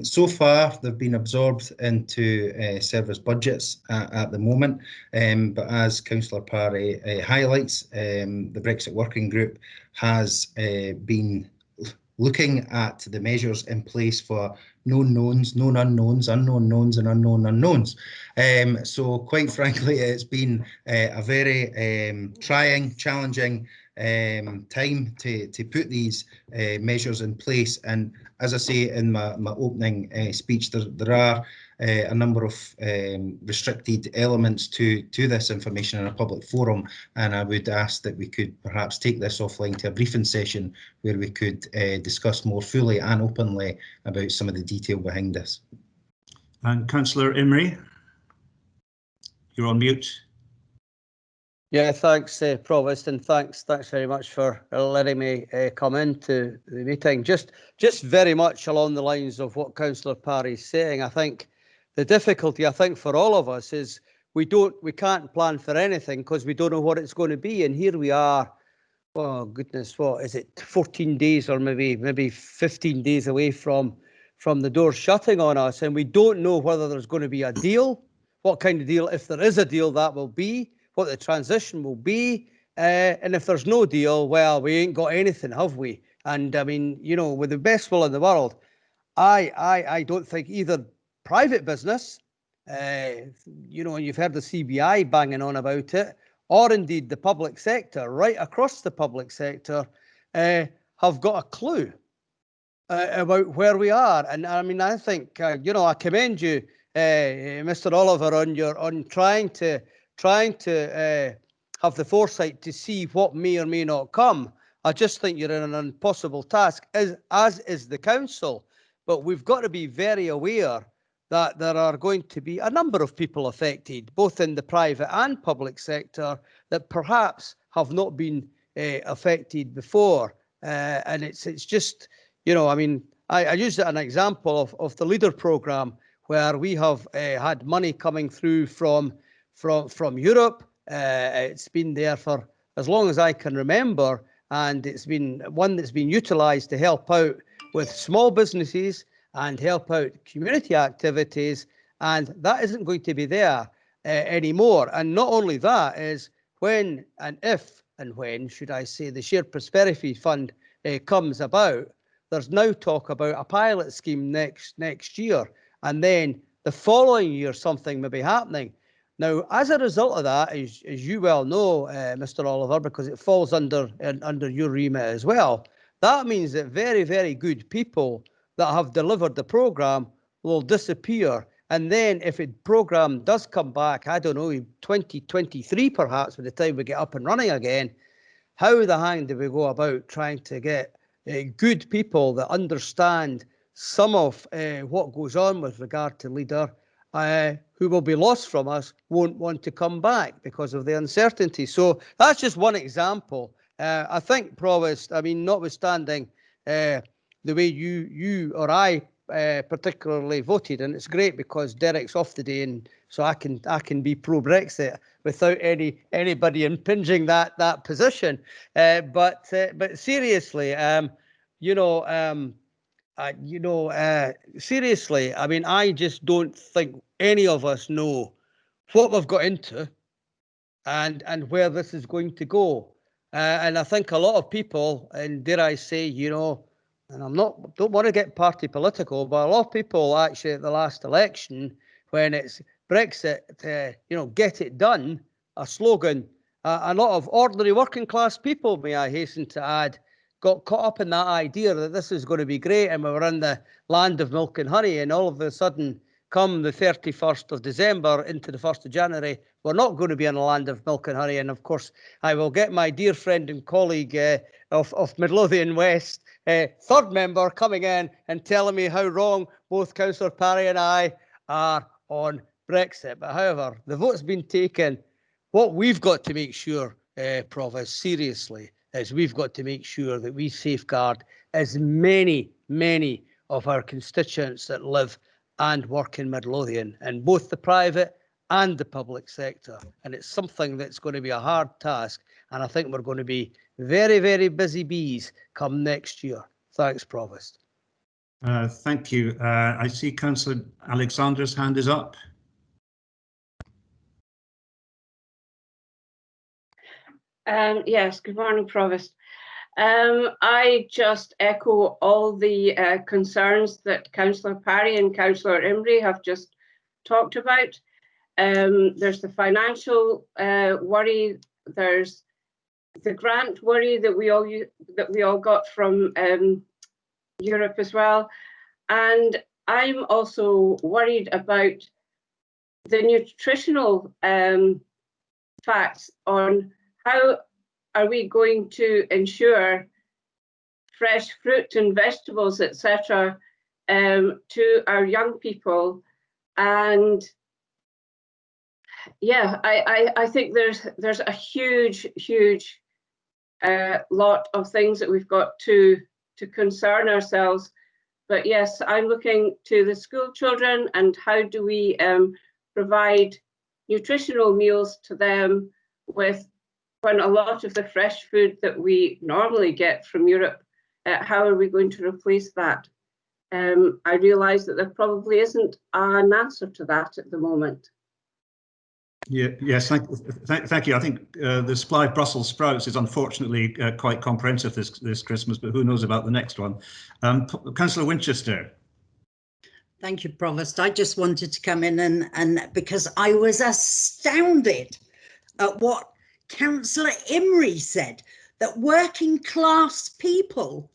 so far they've been absorbed into service budgets at the moment, but as Councillor Parry highlights, the Brexit Working Group has been looking at the measures in place for known knowns, known unknowns, unknown knowns and unknown unknowns. So quite frankly, it's been a very trying, challenging time to put these measures in place. And as I say in my opening speech, there are a number of restricted elements to this information in a public forum, and I would ask that we could perhaps take this offline to a briefing session where we could discuss more fully and openly about some of the detail behind this. And Councillor Imrie, you're on mute. Yeah, thanks, Provost, and thanks very much for letting me come into the meeting. Just very much along the lines of what Councillor Parry's saying. I think the difficulty, for all of us is we can't plan for anything because we don't know what it's going to be. And here we are, oh goodness, what is it, 14 days or maybe 15 days away from the door shutting on us, and we don't know whether there's going to be a deal, what kind of deal, if there is a deal, that will be, what the transition will be, and if there's no deal, well, we ain't got anything, have we? And I mean, you know, with the best will in the world, I don't think either private business, you know, and you've heard the CBI banging on about it, or indeed the public sector, right across the public sector, have got a clue about where we are. And I mean, I think, you know, I commend you, Mr. Oliver, on trying to have the foresight to see what may or may not come. I just think you're in an impossible task, as is the council. But we've got to be very aware that there are going to be a number of people affected, both in the private and public sector, that perhaps have not been affected before. And it's just, you know, I mean, I used an example of the Leader programme, where we have had money coming through from Europe. It's been there for as long as I can remember, and it's been one that's been utilised to help out with small businesses and help out community activities, and that isn't going to be there anymore. And not only that, is when and if and when, should I say, the Shared Prosperity Fund comes about, there's now talk about a pilot scheme next year, and then the following year something may be happening. Now, as a result of that, as you well know, Mr. Oliver, because it falls under your remit as well, that means that very, very good people that have delivered the programme will disappear. And then if a programme does come back, I don't know, 2023 perhaps, by the time we get up and running again, how the hang do we go about trying to get good people that understand some of what goes on with regard to Leader, who will be lost from us, won't want to come back because of the uncertainty. So that's just one example. I think, Provost, I mean, notwithstanding the way you or I particularly voted, and it's great because Derek's off today, and so I can be pro-Brexit without anybody impinging that position. But seriously, seriously, I mean, I just don't think any of us know what we've got into and where this is going to go. And I think a lot of people, and dare I say, you know, and don't want to get party political, but a lot of people actually at the last election, when it's Brexit, you know, get it done, a slogan, a lot of ordinary working class people, may I hasten to add, got caught up in that idea that this is going to be great and we were in the land of milk and honey, and all of a sudden, come the 31st of December into the 1st of January, we're not going to be in a land of milk and honey. And of course, I will get my dear friend and colleague of Midlothian West, third member, coming in and telling me how wrong both Councillor Parry and I are on Brexit. But however, the vote's been taken. What we've got to make sure, Provost, seriously, is we've got to make sure that we safeguard as many of our constituents that live and work in Midlothian, in both the private and the public sector. And it's something that's going to be a hard task. And I think we're going to be very, very busy bees come next year. Thanks, Provost. Thank you. I see Councillor Alexander's hand is up. Yes, good morning, Provost. I just echo all the concerns that Councillor Parry and Councillor Imrie have just talked about. There's the financial worry, there's the grant worry that we all got from Europe as well, and I'm also worried about the nutritional facts on how are we going to ensure fresh fruit and vegetables, etc., to our young people. And yeah, I think there's a huge lot of things that we've got to concern ourselves. But yes, I'm looking to the school children and how do we provide nutritional meals to them with when a lot of the fresh food that we normally get from Europe, how are we going to replace that? I realise that there probably isn't an answer to that at the moment. Yeah, yes, thank you. I think the supply of Brussels sprouts is unfortunately quite comprehensive this Christmas, but who knows about the next one. Councillor Winchester. Thank you, Provost. I just wanted to come in and because I was astounded at what Councillor Imrie said, that working class people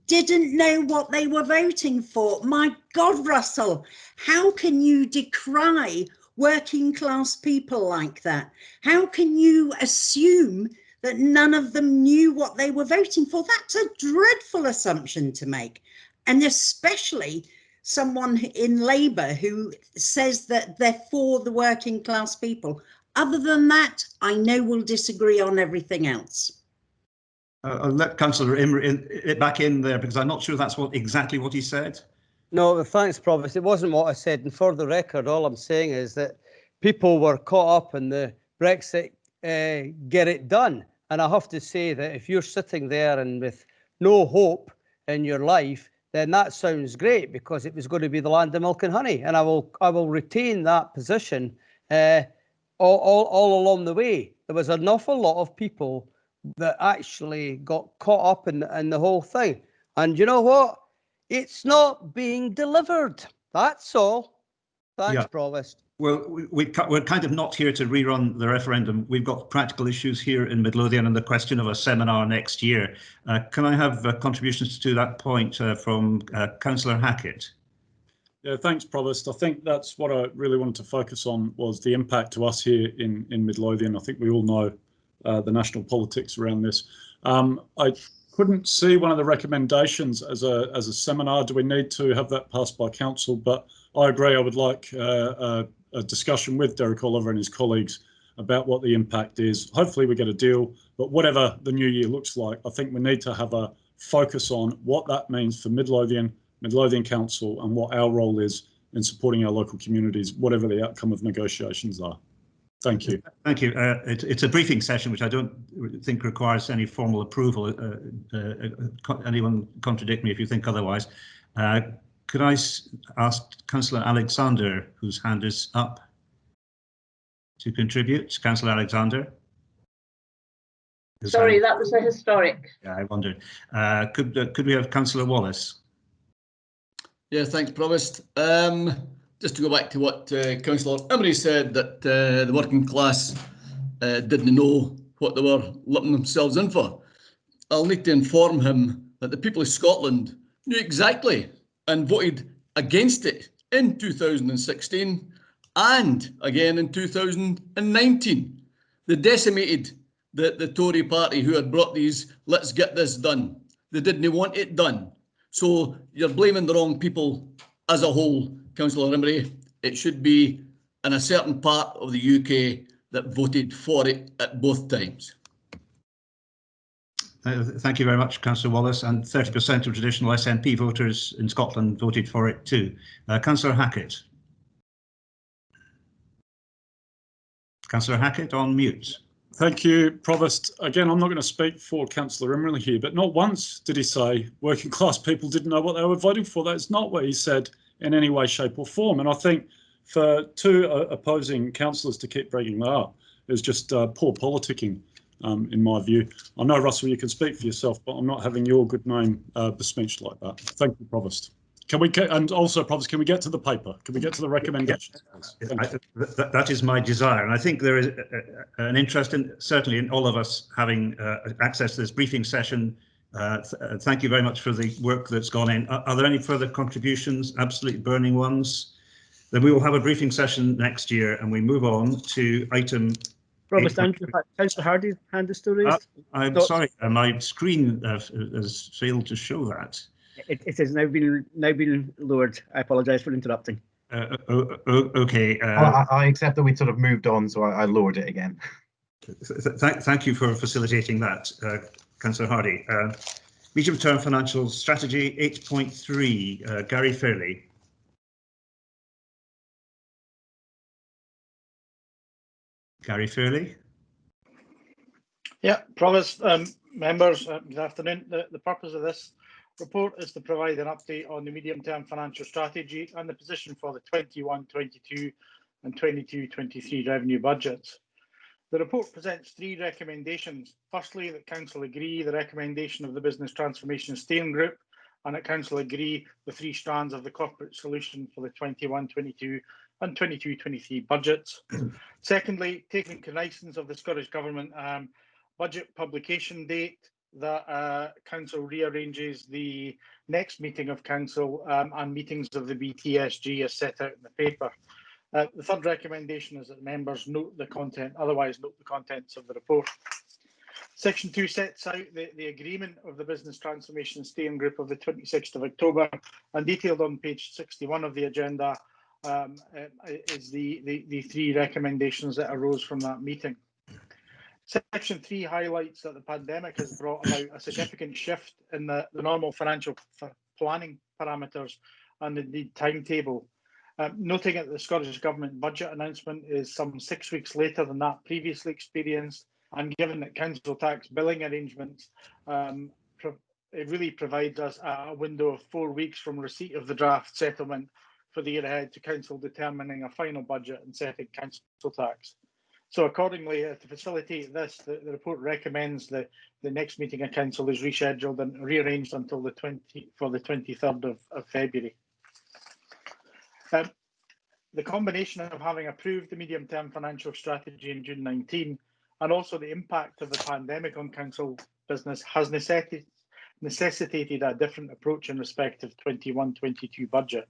didn't know what they were voting for. My God, Russell, how can you decry working class people like that? How can you assume that none of them knew what they were voting for? That's a dreadful assumption to make. And especially someone in Labour who says that they're for the working class people. Other than that, I know we'll disagree on everything else. I'll let Councillor Imrie back in there because I'm not sure that's exactly what he said. No, thanks, Provost. It wasn't what I said. And for the record, all I'm saying is that people were caught up in the Brexit get it done. And I have to say that if you're sitting there and with no hope in your life, then that sounds great because it was going to be the land of milk and honey. And I will retain that position all along the way. There was an awful lot of people that actually got caught up in the whole thing. And you know what? It's not being delivered. That's all. Thanks, Provost. Well, we're kind of not here to rerun the referendum. We've got practical issues here in Midlothian and the question of a seminar next year. Can I have contributions to that point from Councillor Hackett? Yeah, thanks, Provost. I think that's what I really wanted to focus on was the impact to us here in Midlothian. I think we all know the national politics around this. I couldn't see one of the recommendations as a seminar. Do we need to have that passed by council? But I agree. I would like a discussion with Derek Oliver and his colleagues about what the impact is. Hopefully we get a deal, but whatever the new year looks like, I think we need to have a focus on what that means for Midlothian Council and what our role is in supporting our local communities, whatever the outcome of negotiations are. Thank you. Thank you. It's a briefing session, which I don't think requires any formal approval. Anyone contradict me if you think otherwise. Could I ask Councillor Alexander, whose hand is up, to contribute? Councillor Alexander? Sorry, that was a historic. Yeah, I wondered. Could we have Councillor Wallace? Yeah, thanks, Provost. Just to go back to what Councillor Imrie said, that the working class didn't know what they were letting themselves in for. I'll need to inform him that the people of Scotland knew exactly and voted against it in 2016 and again in 2019. They decimated the Tory party who had brought these let's get this done. They didn't want it done. So you're blaming the wrong people as a whole, Councillor Imrie. It should be in a certain part of the UK that voted for it at both times. Thank you very much, Councillor Wallace. And 30% of traditional SNP voters in Scotland voted for it too. Councillor Hackett. Councillor Hackett on mute. Thank you, Provost. Again, I'm not going to speak for Councillor Imrie here, but not once did he say working class people didn't know what they were voting for. That's not what he said in any way, shape or form. And I think for two opposing councillors to keep bringing that up is just poor politicking, in my view. I know, Russell, you can speak for yourself, but I'm not having your good name besmirched like that. Thank you, Provost. Can we, and also, Provost, can we get to the paper? Can we get to the recommendations? That is my desire, and I think there is an interest in, certainly in all of us having access to this briefing session. Thank you very much for the work that's gone in. Are there any further contributions, absolutely burning ones? Then we will have a briefing session next year, and we move on to item. Provost, Councillor Hardy's hand is still raised. I'm sorry, my screen has failed to show that. It has now been lowered. I apologise for interrupting. Okay. I accept that we sort of moved on, so I lowered it again. Thank you for facilitating that, Councillor Hardy. Medium-term financial strategy 8.3, Gary Fairley. Gary Fairley. Yeah, Provost, members, good afternoon. The purpose of this report is to provide an update on the medium-term financial strategy and the position for the 21-22 and 22-23 revenue budgets. The report presents three recommendations. Firstly, that Council agree the recommendation of the Business Transformation Steering Group, and that Council agree the three strands of the corporate solution for the 21-22 and 22-23 budgets. Secondly, taking cognizance of the Scottish Government budget publication date, that Council rearranges the next meeting of Council and meetings of the BTSG as set out in the paper. The third recommendation is that members note the content, otherwise note the contents of the report. Section 2 sets out the agreement of the Business Transformation Steering Group of the 26th of October, and detailed on page 61 of the agenda is the three recommendations that arose from that meeting. Section 3 highlights that the pandemic has brought about a significant shift in the normal financial planning parameters and indeed timetable. Noting that the Scottish Government budget announcement is some 6 weeks later than that previously experienced, and given that council tax billing arrangements, it really provides us a window of 4 weeks from receipt of the draft settlement for the year ahead to council determining a final budget and setting council tax. So accordingly, to facilitate this, the report recommends that the next meeting of council is rescheduled and rearranged until the 23rd of February. The combination of having approved the medium-term financial strategy in June 19 and also the impact of the pandemic on council business has necessitated a different approach in respect of 21-22 budget.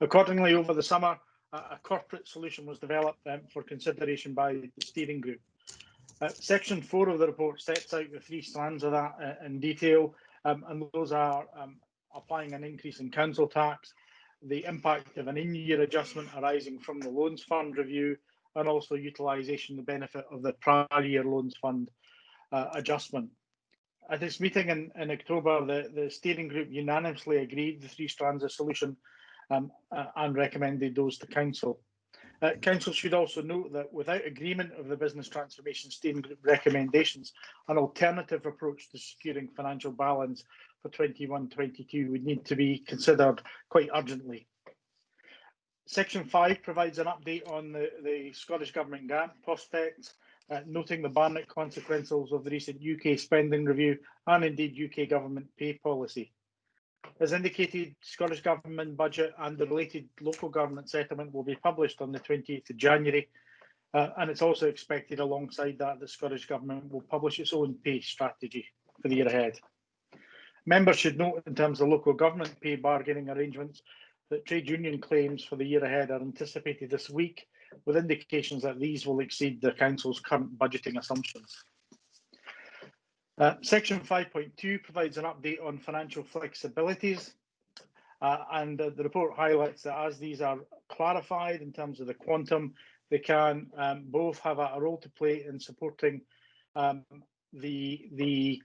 Accordingly, over the summer, a corporate solution was developed for consideration by the steering group. Section 4 of the report sets out the three strands of that in detail, and those are applying an increase in council tax, the impact of an in-year adjustment arising from the loans fund review, and also utilisation of the benefit of the prior year loans fund adjustment. At this meeting in October, the steering group unanimously agreed the three strands of solution and recommended those to Council. Council should also note that without agreement of the Business Transformation Steering Group recommendations, an alternative approach to securing financial balance for 21-22 would need to be considered quite urgently. Section 5 provides an update on the Scottish Government grant prospects, noting the Barnett consequences of the recent UK spending review and indeed UK Government pay policy. As indicated, Scottish Government budget and the related local government settlement will be published on the 28th of January, and it's also expected alongside that the Scottish Government will publish its own pay strategy for the year ahead. Members should note in terms of local government pay bargaining arrangements that trade union claims for the year ahead are anticipated this week, with indications that these will exceed the Council's current budgeting assumptions. Section 5.2 provides an update on financial flexibilities, and the report highlights that as these are clarified in terms of the quantum, they can both have a role to play in supporting the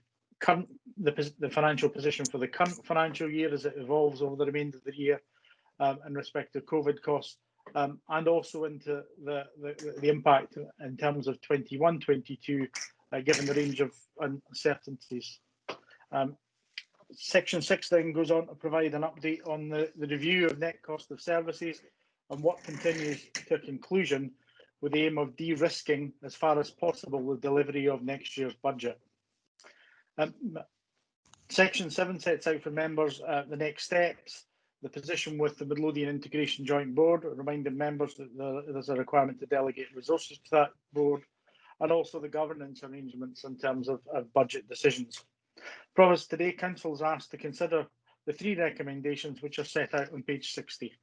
financial position for the current financial year as it evolves over the remainder of the year in respect to COVID costs, and also into the impact in terms of 21-22, given the range of uncertainties. Section 6 then goes on to provide an update on the review of net cost of services and what continues to a conclusion, with the aim of de-risking as far as possible the delivery of next year's budget. Section 7 sets out for members the next steps the position with the Midlothian Integration Joint Board, reminding members that there's a requirement to delegate resources to that board, and also the governance arrangements in terms of budget decisions. Provost, today Council is asked to consider the 3 recommendations which are set out on page 60.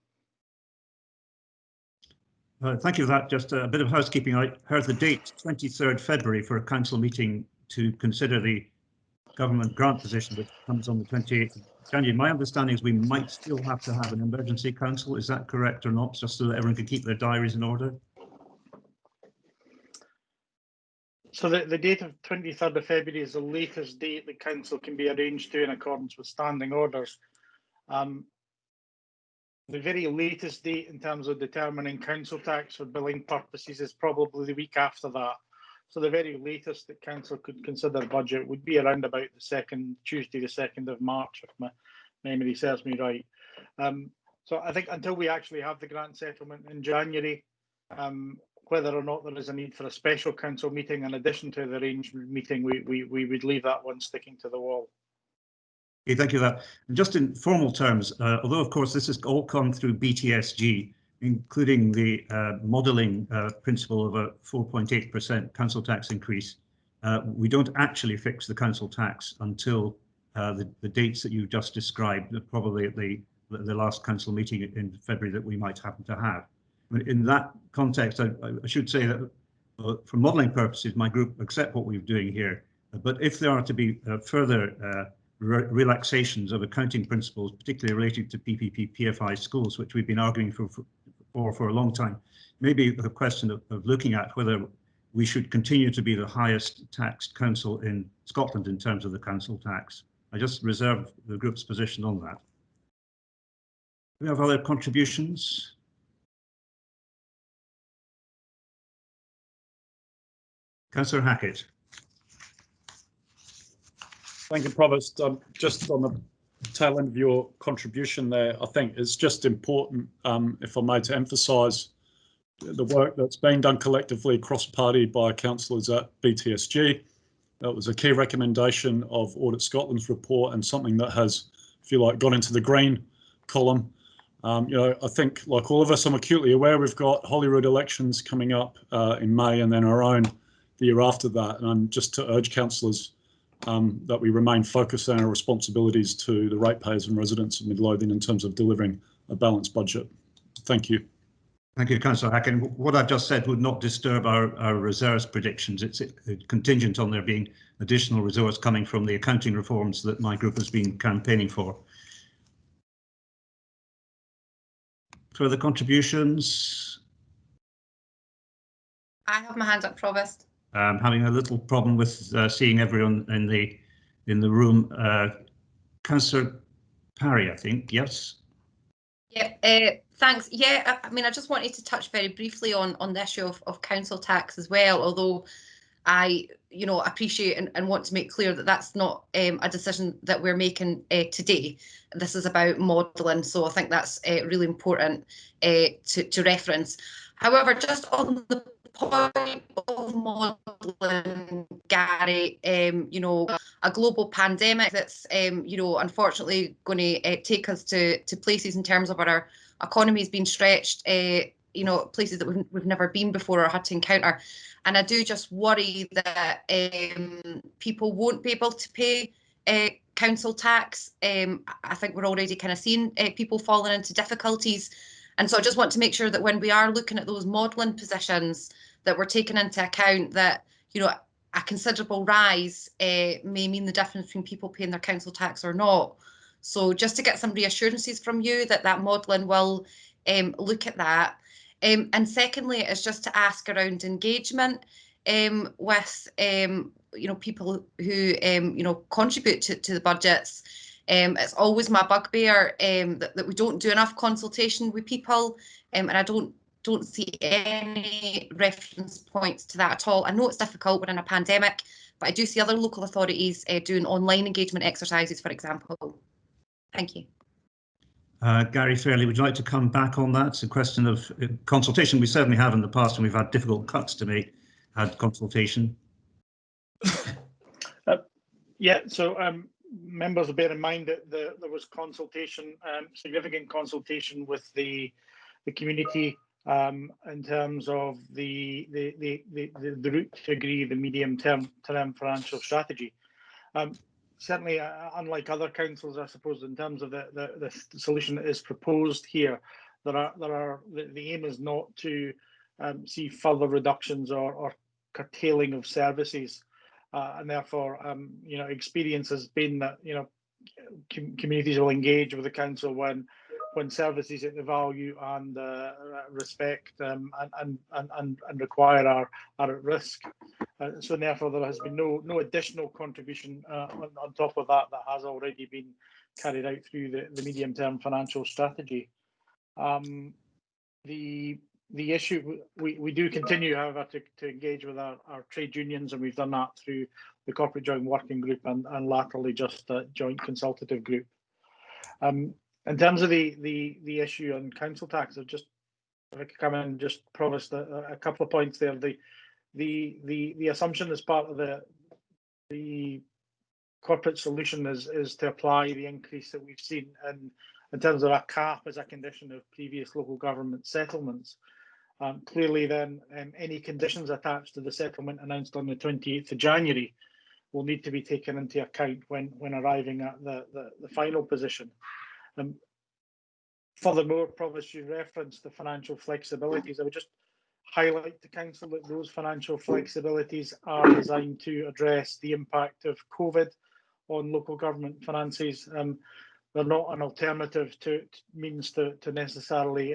Thank you for that. Just a bit of housekeeping. I heard the date 23rd February for a council meeting to consider the government grant position, which comes on the 28th of January. My understanding is we might still have to have an emergency council. Is that correct or not? Just so that everyone can keep their diaries in order. So the date of 23rd of February is the latest date the council can be arranged to in accordance with standing orders. The very latest date in terms of determining council tax for billing purposes is probably the week after that. So the very latest that council could consider budget would be around about the Tuesday, the 2nd of March, if my memory serves me right. So I think until we actually have the grant settlement in January, whether or not there is a need for a special council meeting in addition to the arrangement meeting, we would leave that one sticking to the wall. Okay, thank you for that. And just in formal terms, although of course this has all come through BTSG, including the modelling principle of a 4.8% council tax increase, we don't actually fix the council tax until the dates that you just described, probably at the last council meeting in February that we might happen to have. In that context, I should say that for modelling purposes, my group accept what we're doing here. But if there are to be further relaxations of accounting principles, particularly related to PPP, PFI schools, which we've been arguing for a long time, maybe a question of looking at whether we should continue to be the highest taxed council in Scotland in terms of the council tax. I just reserve the group's position on that. Do we have other contributions? Councillor Hackett. Thank you, Provost. Just on the tail end of your contribution there, I think it's just important, if I may, to emphasise the work that's being done collectively cross-party by councillors at BTSG. That was a key recommendation of Audit Scotland's report and something that has, if you like, gone into the green column. I think, like all of us, I'm acutely aware we've got Holyrood elections coming up in May and then our own the year after that. And I'm just to urge councillors that we remain focused on our responsibilities to the ratepayers and residents of Midlothian in terms of delivering a balanced budget. Thank you. Thank you, Councillor Hacken. What I've just said would not disturb our reserves predictions. It's contingent on there being additional resource coming from the accounting reforms that my group has been campaigning for. Further contributions? I have my hand up, Provost. I'm having a little problem with seeing everyone in the room. Councillor Parry, I think, yes. Yeah, thanks. Yeah, I mean, I just wanted to touch very briefly on the issue of council tax as well, although I, appreciate and want to make clear that that's not a decision that we're making today. This is about modelling, so I think that's really important to reference. However, just on the point of modelling, Gary, a global pandemic that's, unfortunately going to take us to places in terms of our economies being stretched, places that we've never been before or had to encounter. And I do just worry that people won't be able to pay council tax. I think we're already kind of seeing people falling into difficulties. And so I just want to make sure that when we are looking at those modelling positions, that we're taking into account that, a considerable rise may mean the difference between people paying their council tax or not. So just to get some reassurances from you that modelling will look at that. And secondly, it's just to ask around engagement with, people who, contribute to the budgets. It's always my bugbear that we don't do enough consultation with people, and I don't see any reference points to that at all. I know it's difficult when in a pandemic, but I do see other local authorities doing online engagement exercises, for example. Thank you. Gary Fairley, would you like to come back on that? It's a question of consultation. We certainly have in the past when we've had difficult cuts to make, had consultation. Yeah, so members bear in mind that there was consultation, significant consultation with the community in terms of the route to agree the medium-term financial strategy. Certainly, unlike other councils, I suppose, in terms of the solution that is proposed here, the aim is not to see further reductions or curtailing of services, and therefore, experience has been that communities will engage with the council when services at the value and respect and require are at risk. So therefore, there has been no additional contribution on top of that has already been carried out through the medium-term financial strategy. The issue, we do continue, however, to engage with our trade unions, and we've done that through the Corporate Joint Working Group and latterly just a Joint Consultative Group. In terms of the issue on council tax, if I could come in and just promise a couple of points there. The assumption as part of the corporate solution is to apply the increase that we've seen in terms of a cap as a condition of previous local government settlements. Clearly then, any conditions attached to the settlement announced on the 28th of January will need to be taken into account when arriving at the final position. Furthermore, Provost, you referenced the financial flexibilities. I would just highlight to council that those financial flexibilities are designed to address the impact of COVID on local government finances. They're not an alternative to means to necessarily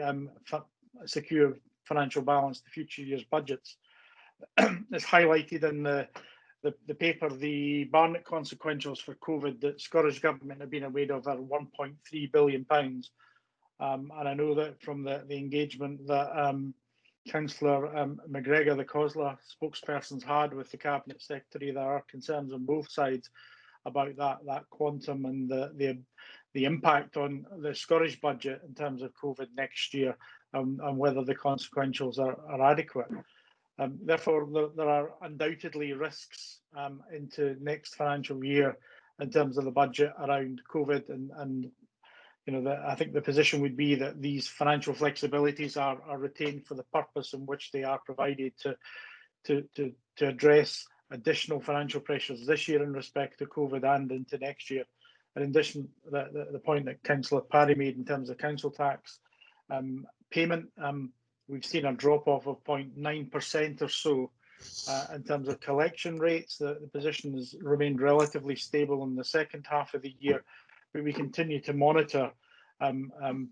secure financial balance to future years' budgets. As highlighted in the paper, the Barnett consequentials for COVID that Scottish Government have been aware of are £1.3 billion. And I know that from the engagement that Councillor McGregor, the COSLA spokespersons, had with the Cabinet Secretary, there are concerns on both sides about that quantum and the impact on the Scottish budget in terms of COVID next year, and whether the consequentials are adequate. Therefore, there are undoubtedly risks into next financial year in terms of the budget around COVID, and I think the position would be that these financial flexibilities are retained for the purpose in which they are provided to address additional financial pressures this year in respect to COVID and into next year. In addition, the point that Councillor Parry made in terms of council tax payment, we've seen a drop-off of 0.9% or so in terms of collection rates. The position has remained relatively stable in the second half of the year, but we continue to monitor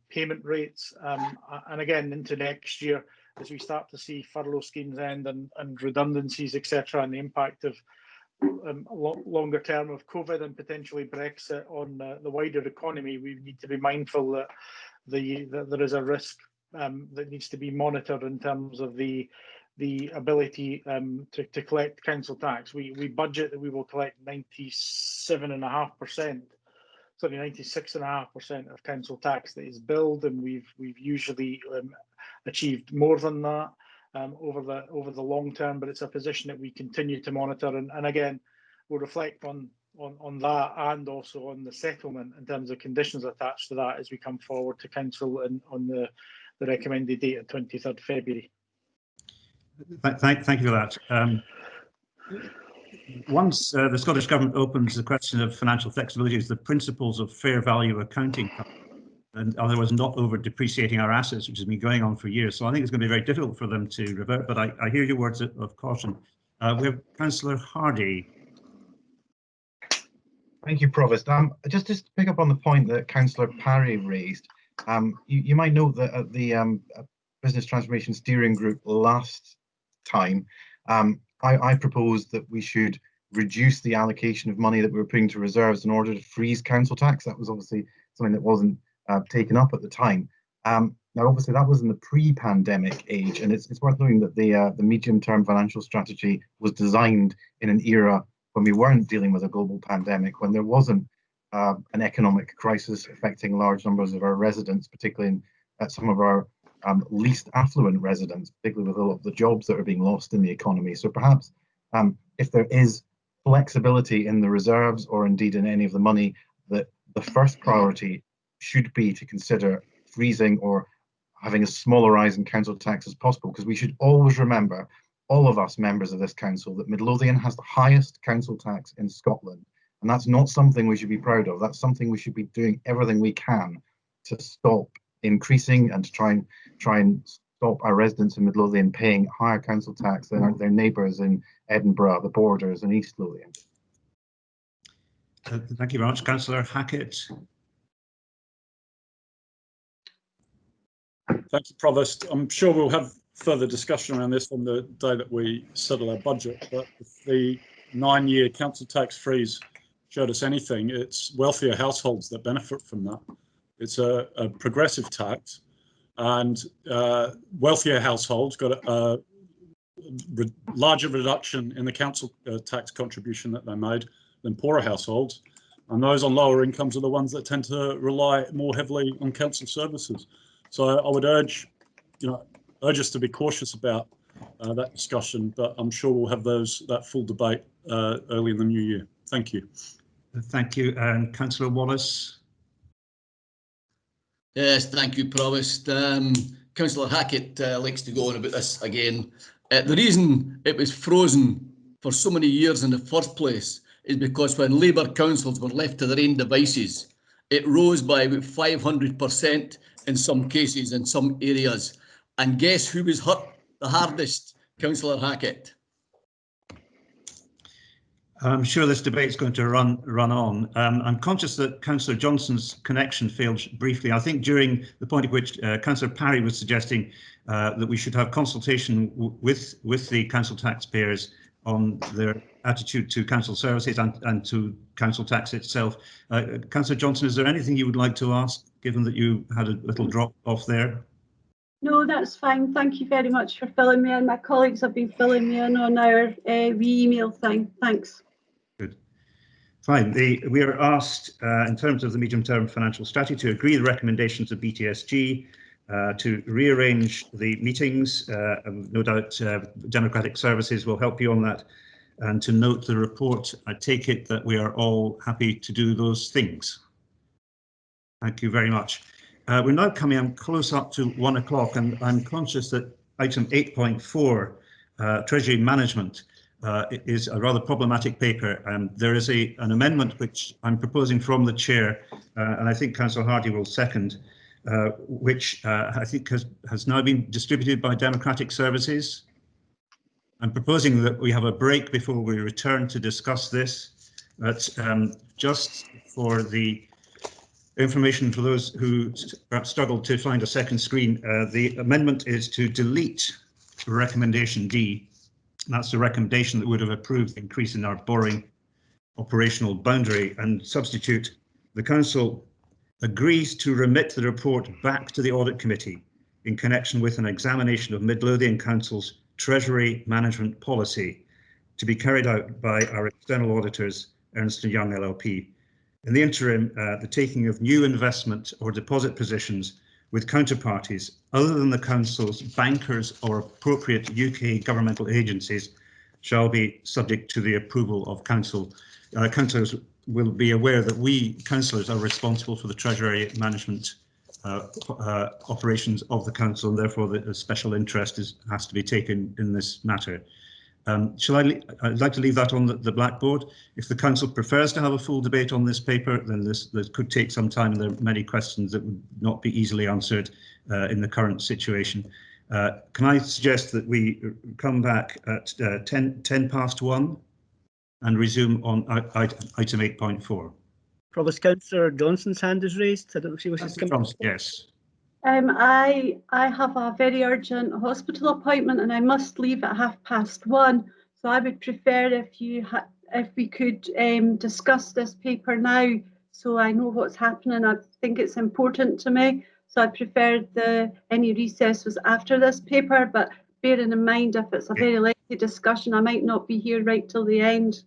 payment rates and again into next year as we start to see furlough schemes end and redundancies, etc., and the impact of longer term of COVID and potentially Brexit on the wider economy. We need to be mindful that there is a risk that needs to be monitored in terms of the ability to collect council tax. We budget that we will collect 97.5%. Sorry, 96.5% of council tax that is billed, and we've usually achieved more than that over the long term. But it's a position that we continue to monitor, and again, we'll reflect on that and also on the settlement in terms of conditions attached to that as we come forward to council and on the recommended date of 23rd February. Thank you for that. Once the Scottish Government opens the question of financial flexibilities, the principles of fair value accounting, and in other words, not over depreciating our assets, which has been going on for years. So I think it's going to be very difficult for them to revert, but I hear your words of caution. We have Councillor Hardy. Thank you, Provost. Just to pick up on the point that Councillor Parry raised, you might note that at the Business Transformation Steering Group last time, I proposed that we should reduce the allocation of money that we were putting to reserves in order to freeze council tax. That was obviously something that wasn't taken up at the time. Now, obviously, that was in the pre-pandemic age, and it's worth noting that the medium-term financial strategy was designed in an era when we weren't dealing with a global pandemic, when there wasn't an economic crisis affecting large numbers of our residents, particularly at some of our least affluent residents, particularly with a lot of the jobs that are being lost in the economy. So perhaps if there is flexibility in the reserves or indeed in any of the money, that the first priority should be to consider freezing or having a smaller rise in council tax as possible, because we should always remember, all of us members of this council, that Midlothian has the highest council tax in Scotland, and that's not something we should be proud of. That's something we should be doing everything we can to stop increasing and to try and stop our residents in Midlothian paying higher council tax than their neighbours in Edinburgh, the Borders and East Lothian. Thank you very much. Councillor Hackett. Thank you, Provost. I'm sure we'll have further discussion around this on the day that we settle our budget, but if the 9-year council tax freeze showed us anything, it's wealthier households that benefit from that. It's a progressive tax, and wealthier households got a larger reduction in the council tax contribution that they made than poorer households, and those on lower incomes are the ones that tend to rely more heavily on council services. So I would urge us to be cautious about that discussion, but I'm sure we'll have that full debate early in the new year. Thank you. Thank you. And Councillor Wallace. Yes, thank you, Provost. Councillor Hackett likes to go on about this again. The reason it was frozen for so many years in the first place is because when Labour councils were left to their own devices, it rose by about 500% in some cases, in some areas. And guess who was hurt the hardest? Councillor Hackett. I'm sure this debate is going to run on. I'm conscious that Councillor Johnson's connection failed briefly. I think during the point at which Councillor Parry was suggesting that we should have consultation with the council taxpayers on their attitude to council services and to council tax itself. Councillor Johnson, is there anything you would like to ask, given that you had a little drop off there? No, that's fine. Thank you very much for filling me in. My colleagues have been filling me in on our email thing. Thanks. Good. Fine. We are asked, in terms of the medium-term financial strategy, to agree the recommendations of BTSG, to rearrange the meetings. No doubt Democratic Services will help you on that, and to note the report. I take it that we are all happy to do those things. Thank you very much. We're now coming close up to 1 o'clock, and I'm conscious that item 8.4, Treasury Management, is a rather problematic paper, and there is an amendment which I'm proposing from the chair, and I think Councillor Hardy will second, which I think has now been distributed by Democratic Services. I'm proposing that we have a break before we return to discuss this, but just for the information for those who perhaps struggled to find a second screen, the amendment is to delete recommendation D. That's the recommendation that would have approved the increase in our borrowing operational boundary, and substitute: the Council agrees to remit the report back to the Audit Committee in connection with an examination of Midlothian Council's Treasury management policy to be carried out by our external auditors, Ernst & Young LLP. In the interim, the taking of new investment or deposit positions with counterparties other than the Council's bankers or appropriate UK governmental agencies shall be subject to the approval of Council. Councillors will be aware that we councillors are responsible for the Treasury management operations of the Council, and therefore the special interest has to be taken in this matter. I'd like to leave that on the blackboard. If the Council prefers to have a full debate on this paper, then this could take some time, and there are many questions that would not be easily answered in the current situation. Can I suggest that we come back at 10 past 1 and resume on item 8.4? Provost Councillor Johnson's hand is raised. I don't know if she wishes to come. Johnson, yes. I have a very urgent hospital appointment and I must leave at 1:30. So I would prefer if we could discuss this paper now, so I know what's happening. I think it's important to me. So I prefer any recess was after this paper, but bearing in mind if it's a very lengthy discussion, I might not be here right till the end.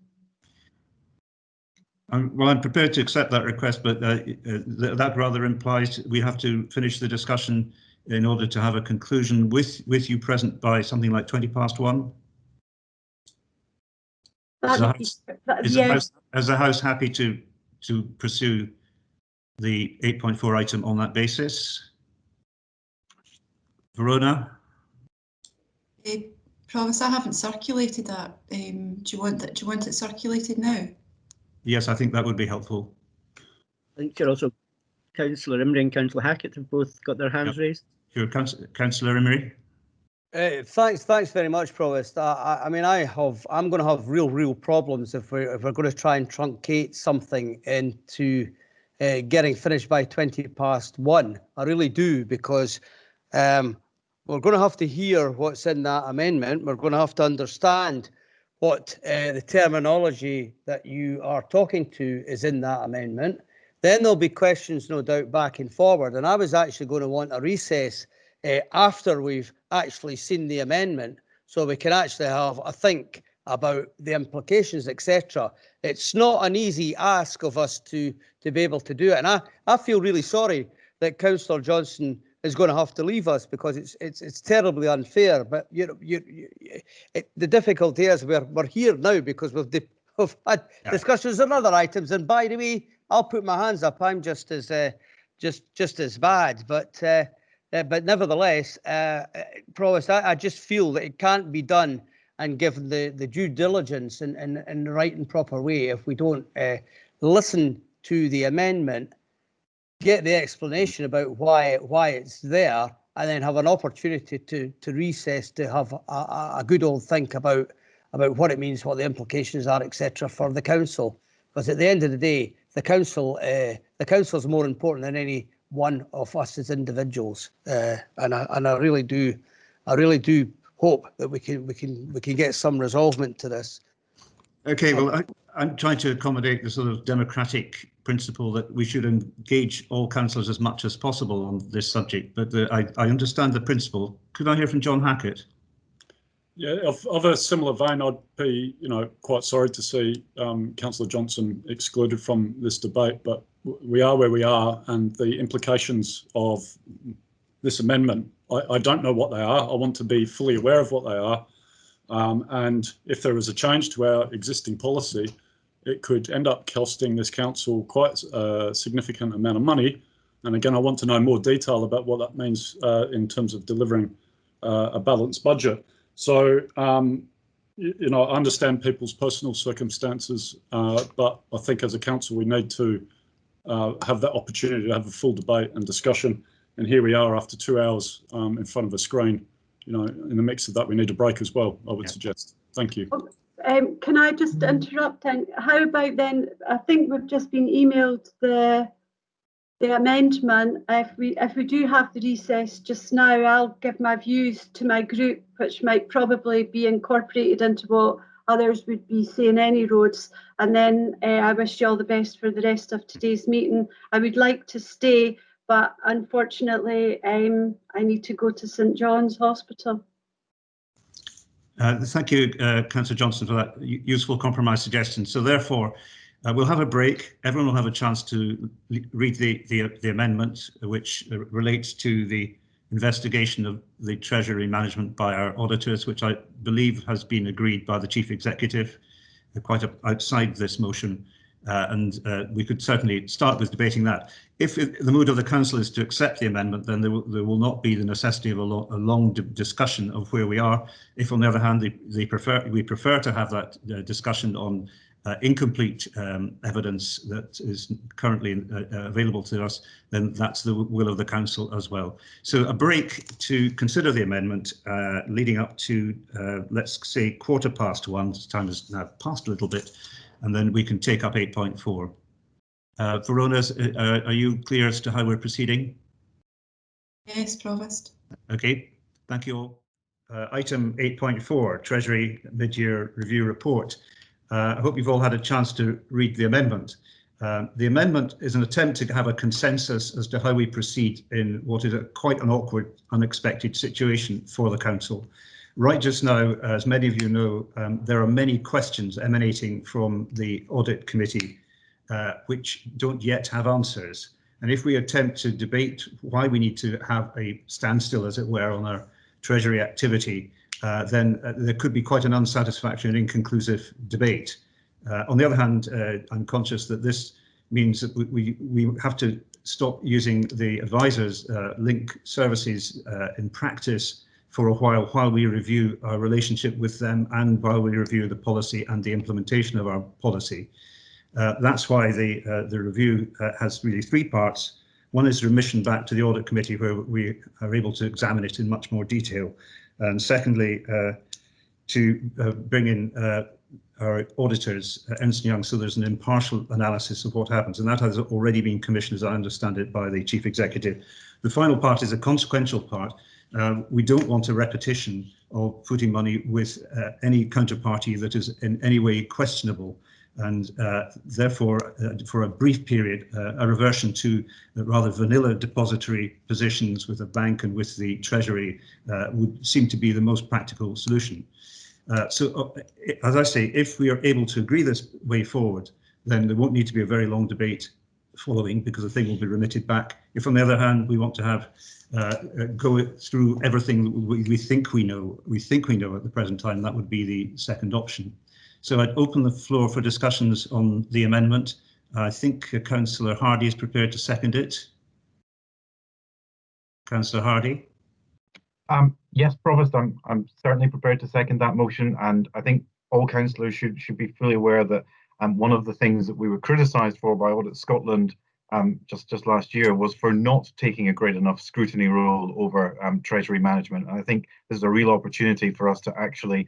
Well, I'm prepared to accept that request, but that rather implies we have to finish the discussion in order to have a conclusion with you present by something like 20 past 1. Is the House happy to pursue the 8.4 item on that basis? Verona? Provost, I haven't circulated that. Do you want it circulated now? Yes, I think that would be helpful. I think you're also Councillor Imrie and Councillor Hackett have both got their hands raised. Sure, Councillor Imrie. Thanks very much, Provost. I mean, I'm going to have real problems if we're going to try and truncate something into getting finished by 1:20. I really do, because we're going to have to hear what's in that amendment. We're going to have to understand what the terminology that you are talking to is in that amendment. Then there'll be questions, no doubt, back and forward. And I was actually going to want a recess after we've actually seen the amendment, so we can actually have a think about the implications, etc. It's not an easy ask of us to be able to do it. And I feel really sorry that Councillor Johnson is going to have to leave us, because it's terribly unfair. But the difficulty is we're here now because we've had discussions on other items. And by the way, I'll put my hands up. I'm just as bad. But nevertheless, Provost, I just feel that it can't be done and given the due diligence in the right and proper way if we don't listen to the amendment, get the explanation about why it's there, and then have an opportunity to recess to have a good old think about what it means, what the implications are, etc. for the council. Because at the end of the day, the council is more important than any one of us as individuals, and I really do hope that we can get some resolvement to this. Okay, well, I'm trying to accommodate the sort of democratic principle that we should engage all councillors as much as possible on this subject, but I understand the principle. Could I hear from John Hackett? Yeah, of a similar vein, I'd be, quite sorry to see Councillor Johnson excluded from this debate, but we are where we are, and the implications of this amendment, I don't know what they are. I want to be fully aware of what they are. And if there is a change to our existing policy, it could end up costing this council quite a significant amount of money. And again, I want to know more detail about what that means in terms of delivering a balanced budget. So, I understand people's personal circumstances, but I think as a council, we need to have that opportunity to have a full debate and discussion. And here we are after 2 hours in front of a screen. In the mix of that, we need a break as well, I would suggest. Thank you. Can I just interrupt? And how about then, I think we've just been emailed the amendment. If we do have the recess just now, I'll give my views to my group, which might probably be incorporated into what others would be saying any roads. And then I wish you all the best for the rest of today's meeting. I would like to stay, but unfortunately, I need to go to St John's Hospital. Thank you, Councillor Johnson, for that useful compromise suggestion. So therefore, we'll have a break. Everyone will have a chance to read the amendment, which relates to the investigation of the Treasury management by our auditors, which I believe has been agreed by the Chief Executive, quite outside this motion. And we could certainly start with debating that. If the mood of the council is to accept the amendment, then there will not be the necessity of a long discussion of where we are. If, on the other hand, we prefer to have that discussion on incomplete evidence that is currently available to us, then that's the will of the council as well. So a break to consider the amendment leading up to, let's say, 1:15. The time has now passed a little bit, and then we can take up 8.4. Verona, are you clear as to how we're proceeding? Yes, Provost. Okay, thank you all. Item 8.4, Treasury Mid-Year Review Report. I hope you've all had a chance to read the amendment. The amendment is an attempt to have a consensus as to how we proceed in what is quite an awkward, unexpected situation for the council. Right just now, as many of you know, there are many questions emanating from the Audit Committee which don't yet have answers. And if we attempt to debate why we need to have a standstill, as it were, on our Treasury activity, then there could be quite an unsatisfactory and inconclusive debate. On the other hand, I'm conscious that this means that we have to stop using the advisors link services in practice for a while we review our relationship with them and while we review the policy and the implementation of our policy. That's why the review has really three parts. One is remission back to the Audit Committee, where we are able to examine it in much more detail. And secondly, to bring in our auditors, Ernst & Young, so there's an impartial analysis of what happens. And that has already been commissioned, as I understand it, by the Chief Executive. The final part is a consequential part. We don't want a repetition of putting money with any counterparty that is in any way questionable. And therefore, for a brief period, a reversion to rather vanilla depository positions with a bank and with the Treasury would seem to be the most practical solution. So, as I say, if we are able to agree this way forward, then there won't need to be a very long debate following, because the thing will be remitted back. If, on the other hand, we want to have go through everything we think we know at the present time, that would be the second option. So I'd open the floor for discussions on the amendment. I think Councillor Hardy is prepared to second it. Councillor Hardy. Yes, Provost, I'm certainly prepared to second that motion, and I think all councillors should be fully aware that one of the things that we were criticised for by Audit Scotland just last year was for not taking a great enough scrutiny role over Treasury management. And I think this is a real opportunity for us to actually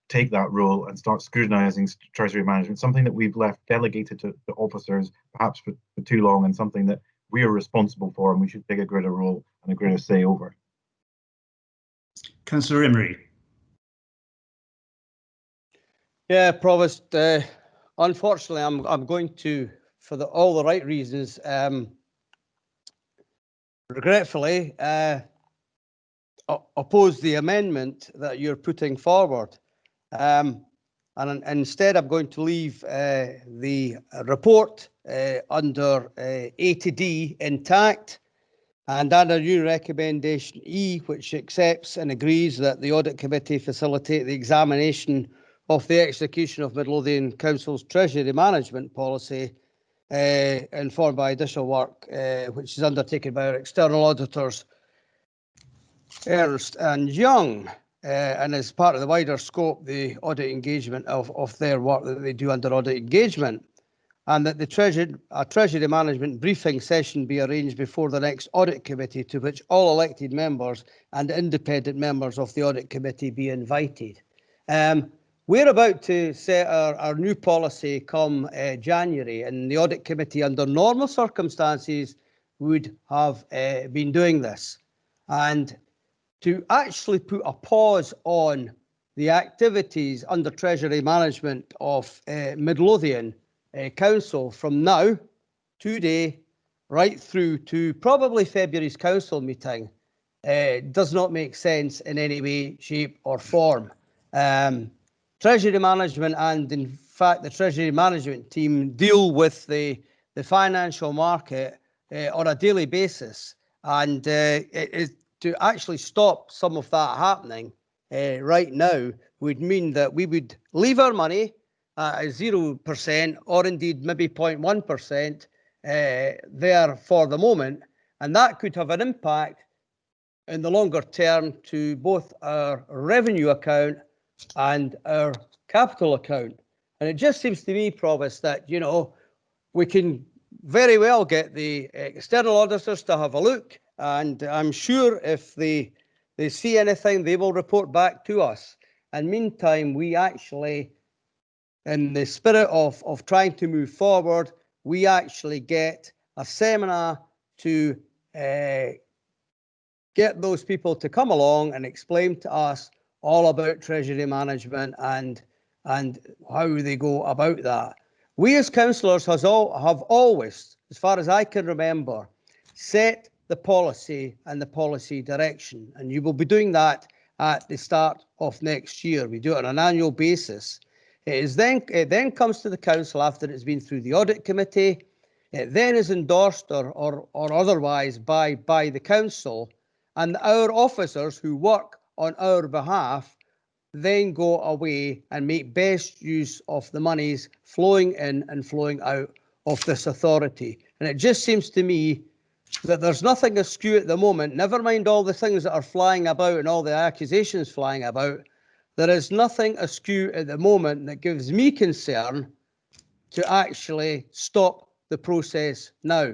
take that role and start scrutinising Treasury management, something that we've left delegated to the officers perhaps for too long, and something that we are responsible for and we should take a greater role and a greater say over. Councillor Emery. Yeah, Provost, unfortunately I'm going to, for all the right reasons, regretfully oppose the amendment that you're putting forward. And instead, I'm going to leave the report under A to D intact, and add a new recommendation E, which accepts and agrees that the Audit Committee facilitate the examination of the execution of Midlothian Council's Treasury Management Policy, informed by additional work which is undertaken by our external auditors, Ernst & Young. And as part of the wider scope, the audit engagement of their work that they do under audit engagement, and that a Treasury management briefing session be arranged before the next audit committee, to which all elected members and independent members of the audit committee be invited. We're about to set our new policy come January, and the audit committee, under normal circumstances, would have been doing this. And to actually put a pause on the activities under Treasury management of Midlothian Council from now, today, right through to probably February's council meeting, does not make sense in any way, shape or form. Treasury management, and in fact the Treasury management team, deal with the financial market on a daily basis, and to actually stop some of that happening right now would mean that we would leave our money at 0%, or indeed maybe 0.1% there for the moment, and that could have an impact in the longer term to both our revenue account and our capital account. And it just seems to me, Provost, that, you know, we can very well get the external auditors to have a look, and I'm sure if they see anything, they will report back to us. And meantime, we actually, in the spirit of trying to move forward, we actually get a seminar to get those people to come along and explain to us all about Treasury management and how they go about that. We as councillors have always, as far as I can remember, set the policy and the policy direction, and you will be doing that at the start of next year. We do it on an annual basis. It then comes to the council after it's been through the audit committee. It then is endorsed or otherwise by the council, and our officers who work on our behalf, then go away and make best use of the monies flowing in and flowing out of this authority. And it just seems to me that there's nothing askew at the moment, never mind all the things that are flying about and all the accusations flying about. There is nothing askew at the moment that gives me concern to actually stop the process now.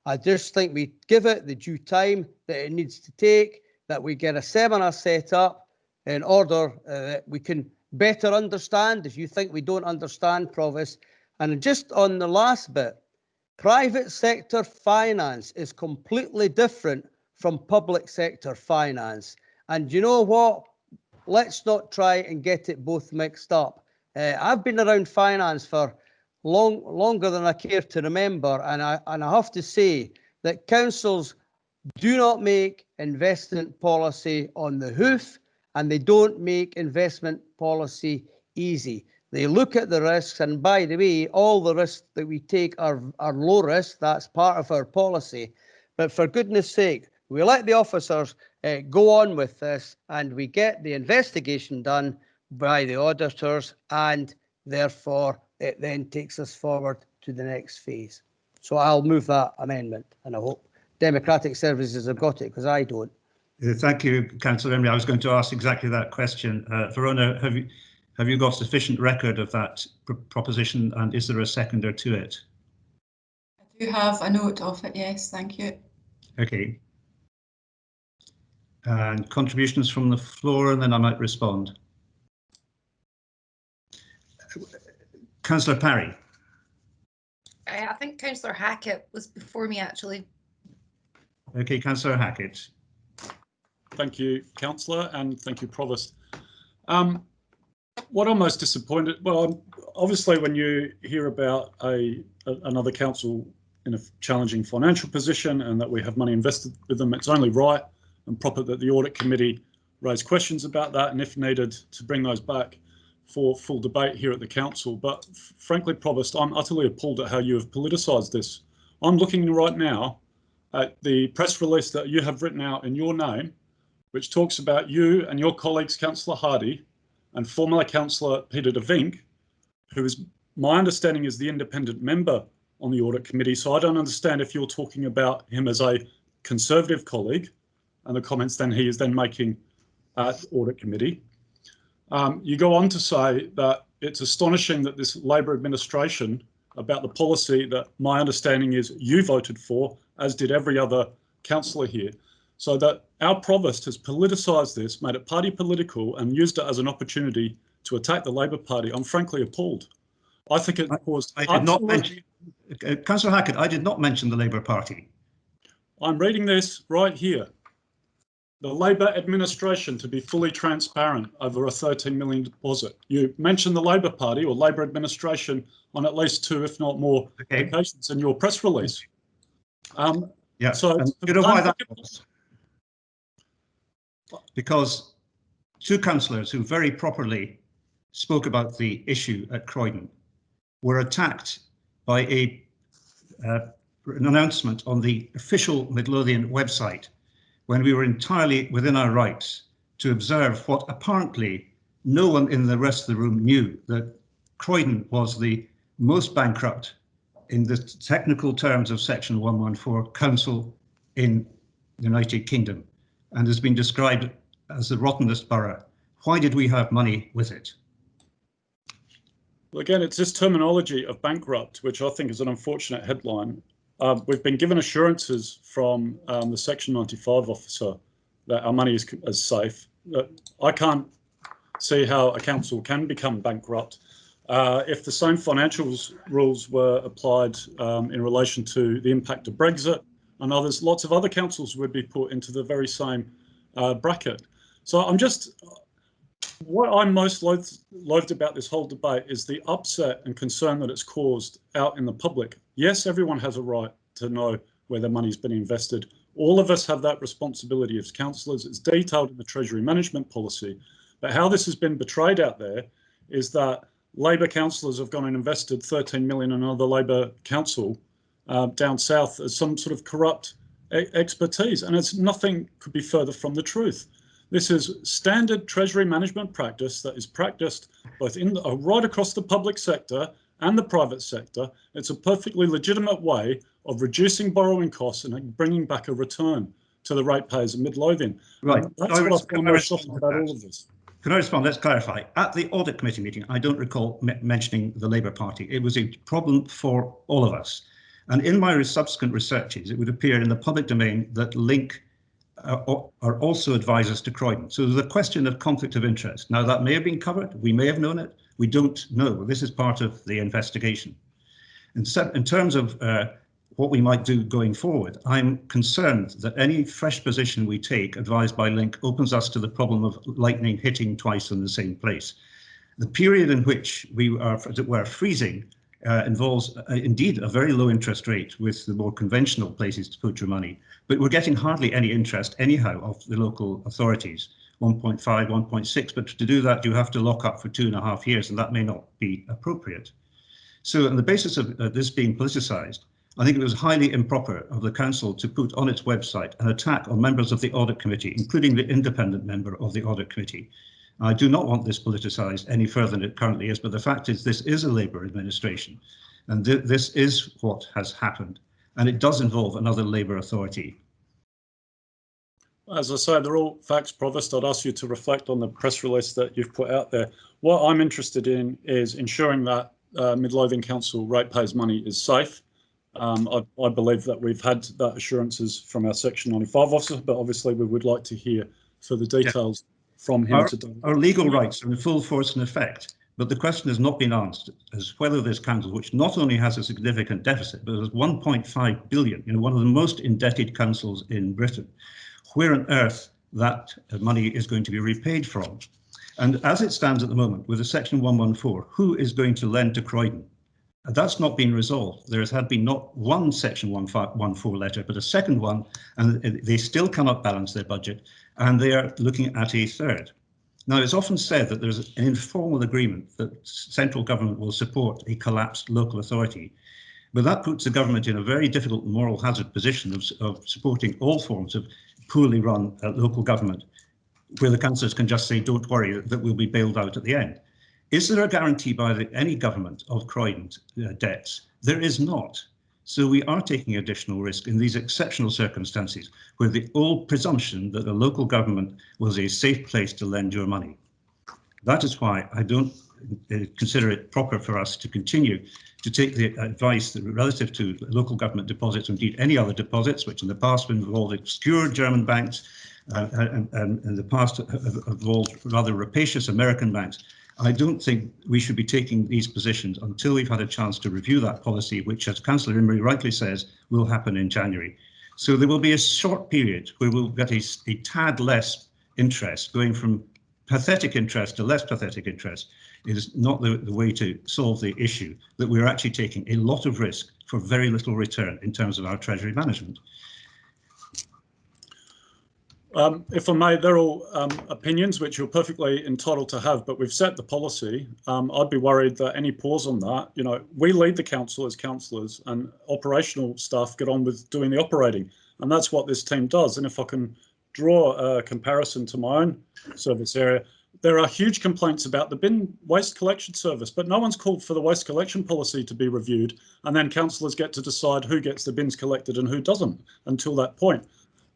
I just think we give it the due time that it needs to take, that we get a seminar set up in order that we can better understand if you think we don't understand, Provost. And just on the last bit, private sector finance is completely different from public sector finance. And you know what? Let's not try and get it both mixed up. I've been around finance for longer than I care to remember, and I have to say that councils do not make investment policy on the hoof, and they don't make investment policy easy. They look at the risks, and by the way, all the risks that we take are low risk. That's part of our policy. But for goodness sake, we let the officers go on with this, and we get the investigation done by the auditors, and therefore it then takes us forward to the next phase. So I'll move that amendment, and I hope Democratic Services have got it, because I don't. Thank you, Councillor Emery. I was going to ask exactly that question. Verona, have you got sufficient record of that proposition, and is there a seconder to it? I do have a note of it, yes, thank you. Okay. And contributions from the floor, and then I might respond. Councillor Parry. I think Councillor Hackett was before me, actually. Okay, Councillor Hackett. Thank you, Councillor, and thank you, Provost. What I'm most disappointed, well, obviously when you hear about another council in a challenging financial position and that we have money invested with them, it's only right and proper that the Audit Committee raise questions about that, and if needed, to bring those back for full debate here at the council. But frankly, Provost, I'm utterly appalled at how you have politicised this. I'm looking right now at the press release that you have written out in your name, which talks about you and your colleagues, Councillor Hardy and former Councillor Peter de Vink, who is, my understanding, is the independent member on the Audit Committee. So I don't understand if you're talking about him as a Conservative colleague and the comments then he is then making at Audit Committee. You go on to say that it's astonishing that this Labor administration, about the policy that my understanding is you voted for, as did every other councillor here, so that our Provost has politicised this, made it party political and used it as an opportunity to attack the Labor Party. I'm frankly appalled. I think it caused... I did not mention, Councillor Hackett, I did not mention the Labour Party. I'm reading this right here. The Labor administration to be fully transparent over a 13 million deposit. You mentioned the Labor Party or Labor administration on at least 2, if not more, occasions in your press release. Yeah, so you know why that was? Because 2 councillors who very properly spoke about the issue at Croydon were attacked by an announcement on the official Midlothian website when we were entirely within our rights to observe what apparently no one in the rest of the room knew, that Croydon was the most bankrupt in the technical terms of Section 114 council in the United Kingdom, and has been described as the rottenest borough. Why did we have money with it? Well, again, it's this terminology of bankrupt, which I think is an unfortunate headline. We've been given assurances from the Section 95 officer that our money is safe. I can't see how a council can become bankrupt if the same financial rules were applied in relation to the impact of Brexit and others. Lots of other councils would be put into the very same bracket. So what I'm most loathed about this whole debate is the upset and concern that it's caused out in the public. Yes, everyone has a right to know where their money's been invested. All of us have that responsibility as councillors. It's detailed in the Treasury management policy. But how this has been betrayed out there is that Labor councillors have gone and invested 13 million in another Labor council down south as some sort of corrupt expertise. And it's nothing could be further from the truth. This is standard Treasury management practice that is practiced both right across the public sector and the private sector. It's a perfectly legitimate way of reducing borrowing costs and bringing back a return to the ratepayers of Midlothian. Right. That's what I find most shocking about all of this. Can I respond? Let's clarify. At the Audit Committee meeting, I don't recall mentioning the Labour Party. It was a problem for all of us. And in my subsequent researches, it would appear in the public domain that Link are also advisors to Croydon. So there's a question of conflict of interest. Now, that may have been covered. We may have known it. We don't know. This is part of the investigation. In terms of what we might do going forward, I'm concerned that any fresh position we take, advised by Link, opens us to the problem of lightning hitting twice in the same place. The period in which we are, as it were, freezing involves indeed a very low interest rate with the more conventional places to put your money, but we're getting hardly any interest anyhow of the local authorities, 1.5, 1.6, but to do that you have to lock up for 2.5 years, and that may not be appropriate. So on the basis of this being politicised, I think it was highly improper of the Council to put on its website an attack on members of the Audit Committee, including the independent member of the Audit Committee. I do not want this politicised any further than it currently is, but the fact is this is a Labour administration, and this is what has happened, and it does involve another Labour authority. As I say, they're all facts, Provost. I'd ask you to reflect on the press release that you've put out there. What I'm interested in is ensuring that Midlothian Council ratepayers' money is safe. I believe that we've had that assurances from our Section 95 officer, but obviously we would like to hear further details from him today. Our legal rights are in full force and effect, but the question has not been answered as whether this council, which not only has a significant deficit, but has 1.5 billion, one of the most indebted councils in Britain, where on earth that money is going to be repaid from. And as it stands at the moment with the Section 114, who is going to lend to Croydon? That's not been resolved. There has been not one Section 114 letter, but a second one, and they still cannot balance their budget, and they are looking at a third. Now, it's often said that there's an informal agreement that central government will support a collapsed local authority, but that puts the government in a very difficult moral hazard position of supporting all forms of poorly run local government, where the councillors can just say, don't worry, that we'll be bailed out at the end. Is there a guarantee by any government of Croydon's debts? There is not. So we are taking additional risk in these exceptional circumstances where the old presumption that a local government was a safe place to lend your money. That is why I don't consider it proper for us to continue to take the advice that relative to local government deposits, indeed any other deposits, which in the past have involved obscure German banks and in the past have involved rather rapacious American banks. I don't think we should be taking these positions until we've had a chance to review that policy, which, as Councillor Imrie rightly says, will happen in January. So there will be a short period where we'll get a tad less interest, going from pathetic interest to less pathetic interest. It is not the way to solve the issue, that we're actually taking a lot of risk for very little return in terms of our Treasury management. If I may, they're all opinions which you're perfectly entitled to have, but we've set the policy. I'd be worried that any pause on that, we lead the council as councillors and operational staff get on with doing the operating. And that's what this team does. And if I can draw a comparison to my own service area, there are huge complaints about the bin waste collection service, but no one's called for the waste collection policy to be reviewed. And then councillors get to decide who gets the bins collected and who doesn't until that point.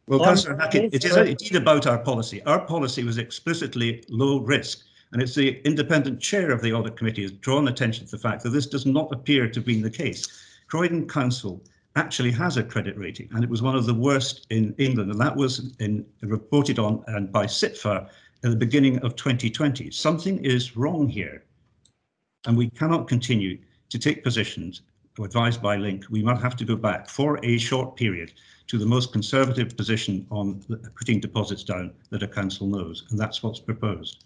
Well, Councillor Hackett, it is indeed about our policy. Our policy was explicitly low risk, and it's the independent chair of the Audit Committee has drawn attention to the fact that this does not appear to be the case. Croydon Council actually has a credit rating, and it was one of the worst in England, and that was reported on and by SITFA at the beginning of 2020. Something is wrong here, and we cannot continue to take positions advised by Link. We might have to go back for a short period to the most conservative position on putting deposits down that a council knows, and that's what's proposed.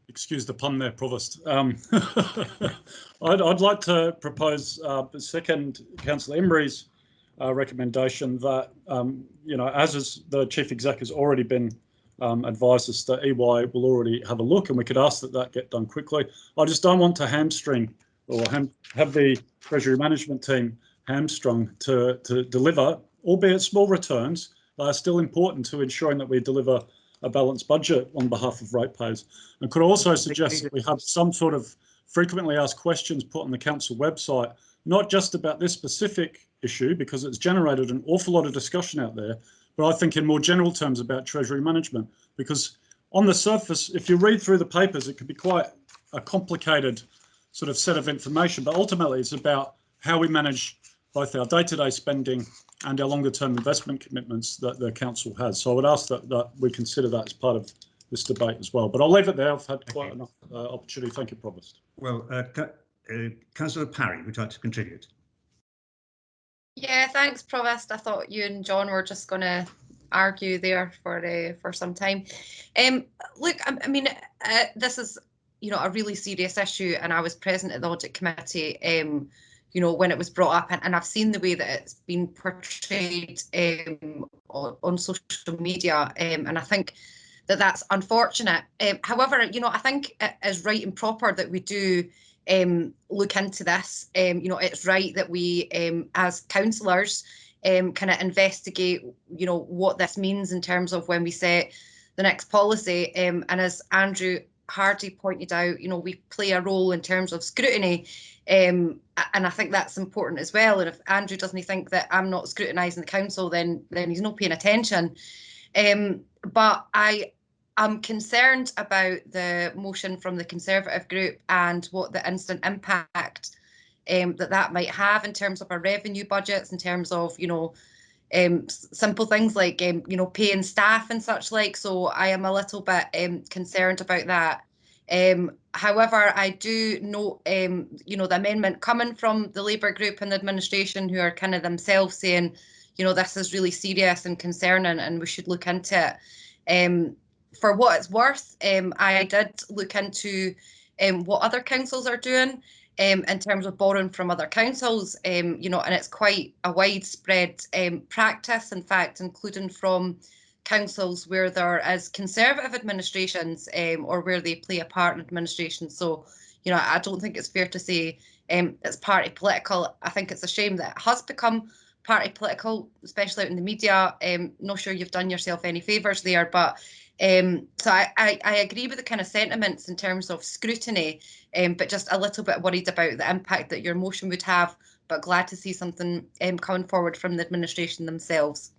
Excuse the pun there, Provost. I'd like to propose second Councillor Imrie's recommendation that, as is the Chief Exec has already been advised us that EY will already have a look, and we could ask that get done quickly. I just don't want to hamstring or have the Treasury Management team hamstrung to deliver, albeit small returns, are still important to ensuring that we deliver a balanced budget on behalf of ratepayers. And could I also suggest that we have some sort of frequently asked questions put on the council website, not just about this specific issue, because it's generated an awful lot of discussion out there, but I think in more general terms about Treasury management, because on the surface, if you read through the papers, it could be quite a complicated sort of set of information, but ultimately it's about how we manage both our day-to-day spending and our longer-term investment commitments that the council has. So I would ask that we consider that as part of this debate as well. But I'll leave it there. I've had quite enough opportunity. Thank you, Provost. Well, Councillor Parry, would you like to contribute? Yeah, thanks, Provost. I thought you and John were just going to argue there for some time. Look, I mean, this is, you know, a really serious issue, and I was present at the audit committee, you know, when it was brought up, and I've seen the way that it's been portrayed on social media, and I think that that's unfortunate. However, you know, I think it is right and proper that we do look into this. You know, it's right that we, as councillors, kind of investigate, you know, what this means in terms of when we set the next policy. And as Andrew Hardy pointed out, you know, we play a role in terms of scrutiny, and I think that's important as well. And if Andrew doesn't think that I'm not scrutinising the council, then he's not paying attention. But I'm concerned about the motion from the Conservative group and what the instant impact that might have in terms of our revenue budgets, in terms of, you know, simple things like, you know, paying staff and such like. So I am a little bit concerned about that. However, I do note, you know, the amendment coming from the Labour group and the administration, who are kind of themselves saying, you know, this is really serious and concerning and we should look into it. For what it's worth, I did look into what other councils are doing in terms of borrowing from other councils, you know, and it's quite a widespread practice, in fact, including from councils where there is Conservative administrations or where they play a part in administration. So, you know, I don't think it's fair to say it's party political. I think it's a shame that it has become party political, especially out in the media. Not sure you've done yourself any favours there, but so I agree with the kind of sentiments in terms of scrutiny, but just a little bit worried about the impact that your motion would have, but glad to see something coming forward from the administration themselves.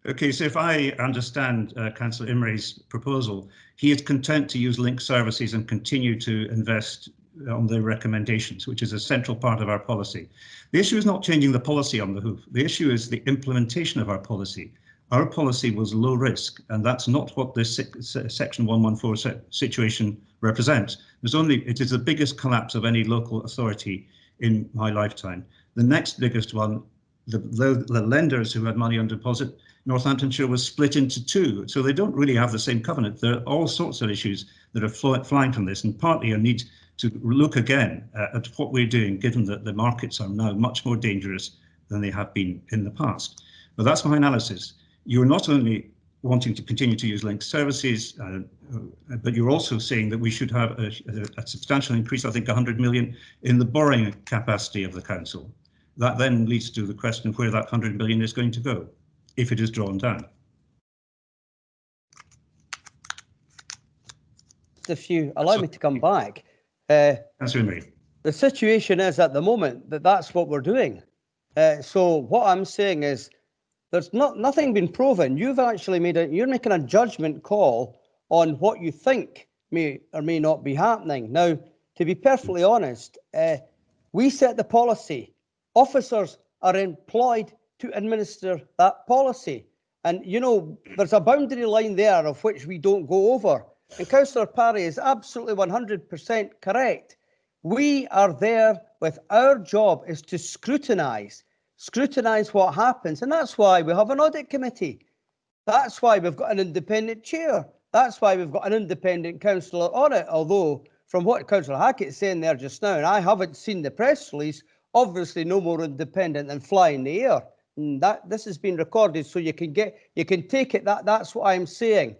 Okay, so if I understand Councillor Imray's proposal, he is content to use linked services and continue to invest on their recommendations, which is a central part of our policy. The issue is not changing the policy on the hoof. The issue is the implementation of our policy. Our policy was low risk, and that's not what this Section 114 situation represents. It is the biggest collapse of any local authority in my lifetime. The next biggest one, the lenders who had money on deposit, Northamptonshire was split into two, so they don't really have the same covenant. There are all sorts of issues that are flying from this, and partly a need to look again at what we're doing, given that the markets are now much more dangerous than they have been in the past. But that's my analysis. You're not only wanting to continue to use linked services, but you're also saying that we should have a substantial increase, I think 100 million, in the borrowing capacity of the council. That then leads to the question of where that 100 million is going to go, if it is drawn down. If you allow me to come back, the situation is at the moment that that's what we're doing. So what I'm saying is there's nothing been proven. You've actually you're making a judgment call on what you think may or may not be happening. Now, to be perfectly honest, we set the policy. Officers are employed to administer that policy. And, you know, there's a boundary line there of which we don't go over. And Councillor Parry is absolutely 100% correct. We are there with our job is to scrutinise what happens. And that's why we have an audit committee. That's why we've got an independent chair. That's why we've got an independent councillor on it. Although, from what Councillor Hackett's saying there just now, and I haven't seen the press release, obviously no more independent than fly in the air. And this has been recorded, so you can take it. That's what I'm saying.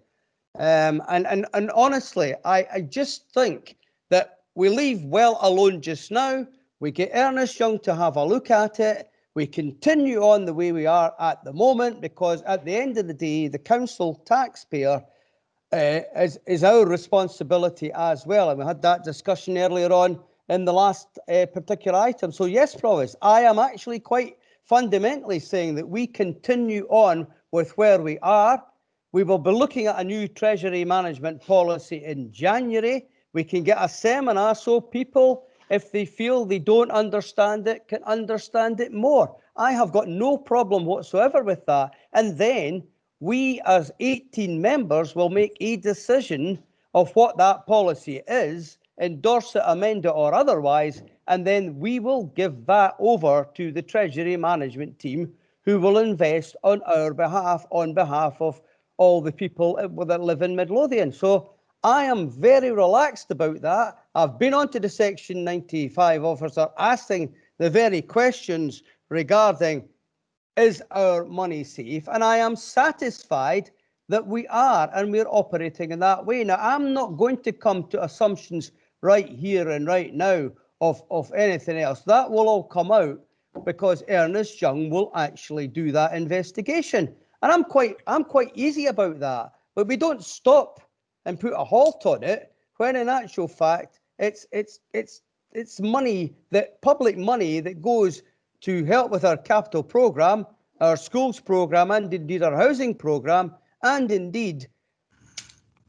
And honestly, I just think that we leave well alone just now. We get Ernest Young to have a look at it. we continue on the way we are at the moment, because at the end of the day, the council taxpayer is our responsibility as well. And we had that discussion earlier on in the last particular item. So yes, Provost, I am actually quite fundamentally saying that we continue on with where we are. We will be looking at a new Treasury management policy in January. We can get a seminar so people, if they feel they don't understand it, can understand it more. I have got no problem whatsoever with that. And then we as 18 members will make a decision of what that policy is, endorse it, amend it or otherwise, and then we will give that over to the Treasury management team, who will invest on our behalf, on behalf of all the people that live in Midlothian. So I am very relaxed about that. I've been on to the Section 95 officer asking the very questions regarding, is our money safe? And I am satisfied that we are, and we're operating in that way. Now, I'm not going to come to assumptions right here and right now of anything else. That will all come out because Ernest Young will actually do that investigation. And I'm quite easy about that. But we don't stop and put a halt on it, when in actual fact it's money, that public money that goes to help with our capital programme, our schools programme, and indeed our housing programme, and indeed,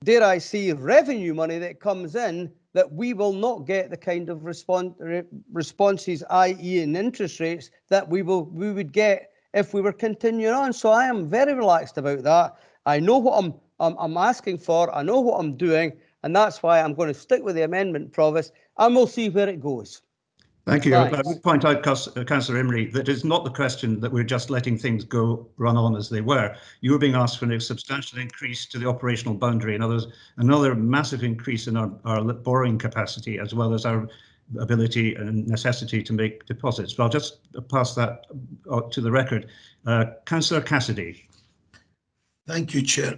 dare I say, revenue money that comes in, that we will not get the kind of responses, i.e. in interest rates, that we would get if we were continuing on. So I am very relaxed about that. I know what I'm asking for, I know what I'm doing, and that's why I'm going to stick with the amendment, Provost, and we'll see where it goes. Thank you. Thanks. I would point out, Councillor Emery, that it's not the question that we're just letting things run on as they were. You were being asked for a substantial increase to the operational boundary, and another massive increase in our borrowing capacity, as well as our ability and necessity to make deposits. But I'll just pass that to the record. Councillor Cassidy. Thank you, Chair.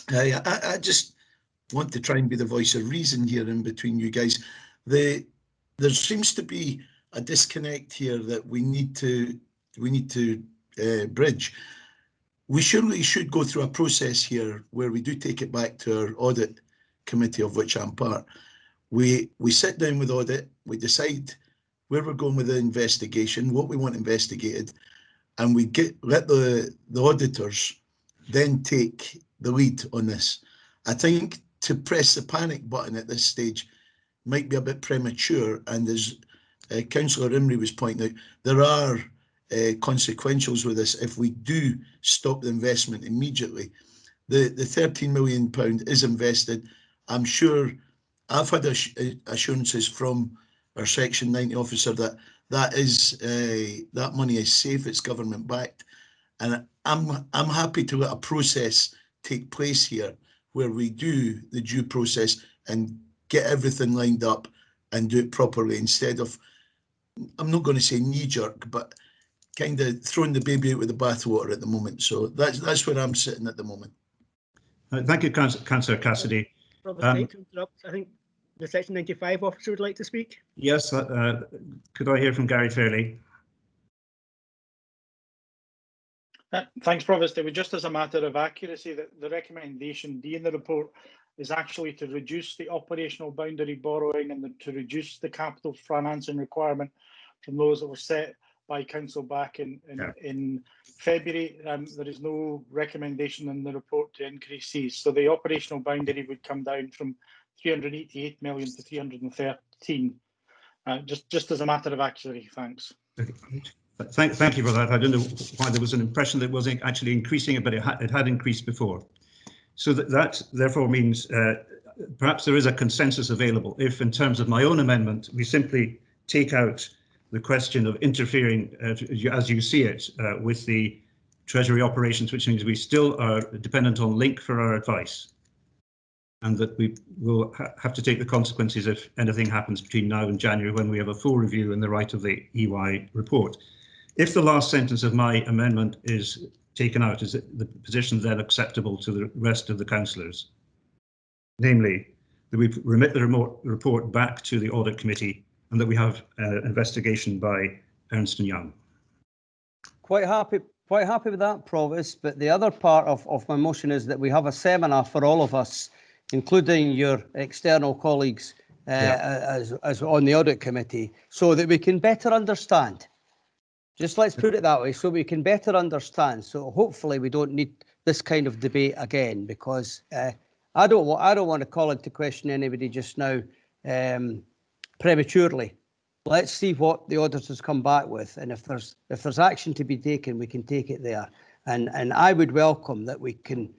I just want to try and be the voice of reason here in between you guys. There seems to be a disconnect here that we need to bridge. We surely should go through a process here where we do take it back to our audit committee, of which I'm part. We sit down with audit, we decide where we're going with the investigation, what we want investigated, and we let the auditors then take the lead on this. I think to press the panic button at this stage might be a bit premature, and as Councillor Emery was pointing out, there are consequentials with this if we do stop the investment immediately. The £13 million is invested. I'm sure I've had assurances from our Section 90 officer that that money is safe, it's government backed, and I'm happy to let a process take place here where we do the due process and get everything lined up and do it properly, instead of, I'm not going to say knee-jerk, but kind of throwing the baby out with the bathwater at the moment. So that's where I'm sitting at the moment. Thank you, Councillor Cassidy. Robert, to interrupt, I think the Section 95 officer would like to speak. Yes, could I hear from Gary Fairley? Thanks, Provost. It was just as a matter of accuracy that the recommendation D in the report is actually to reduce the operational boundary borrowing and to reduce the capital financing requirement from those that were set by Council back in February. There is no recommendation in the report to increase these. So the operational boundary would come down from 388 million to 313. Just as a matter of accuracy, thanks. Thank you for that. I don't know why there was an impression that it wasn't actually increasing it, but it had increased before. So that therefore means perhaps there is a consensus available if, in terms of my own amendment, we simply take out the question of interfering, as you see it, with the Treasury operations, which means we still are dependent on Link for our advice, and that we will have to take the consequences if anything happens between now and January, when we have a full review and the right of the EY report. If the last sentence of my amendment is taken out, is the position then acceptable to the rest of the councillors? Namely, that we remit the report back to the audit committee and that we have an investigation by Ernst & Young. quite happy with that, Provost. But the other part of my motion is that we have a seminar for all of us, including your external colleagues as on the audit committee, so that we can better understand. Just let's put it that way, so we can better understand. So hopefully we don't need this kind of debate again, because I don't want to call into question anybody just now prematurely. Let's see what the auditors come back with, and if there's action to be taken, we can take it there. And I would welcome that we can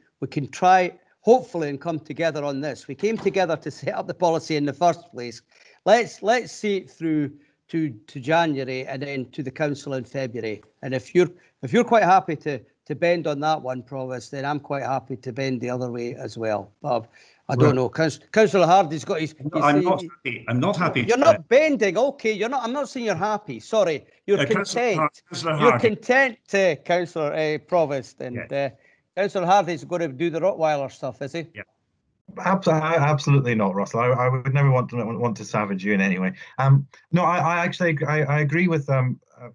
try hopefully and come together on this. We came together to set up the policy in the first place. Let's see it through to January and then to the council in February. And if you're quite happy to bend on that one, Provost, then I'm quite happy to bend the other way as well. Bob, I don't know. Councillor Hardy's got his. I'm not happy. I'm not happy. You're not bending. Okay, you're not. I'm not saying you're happy. Sorry, you're content. You're content, Councillor Provost, and Councillor Hardy's going to do the Rottweiler stuff, is he? Yeah. Absolutely not, Russell. I would never want to savage you in any way. No, I actually agree with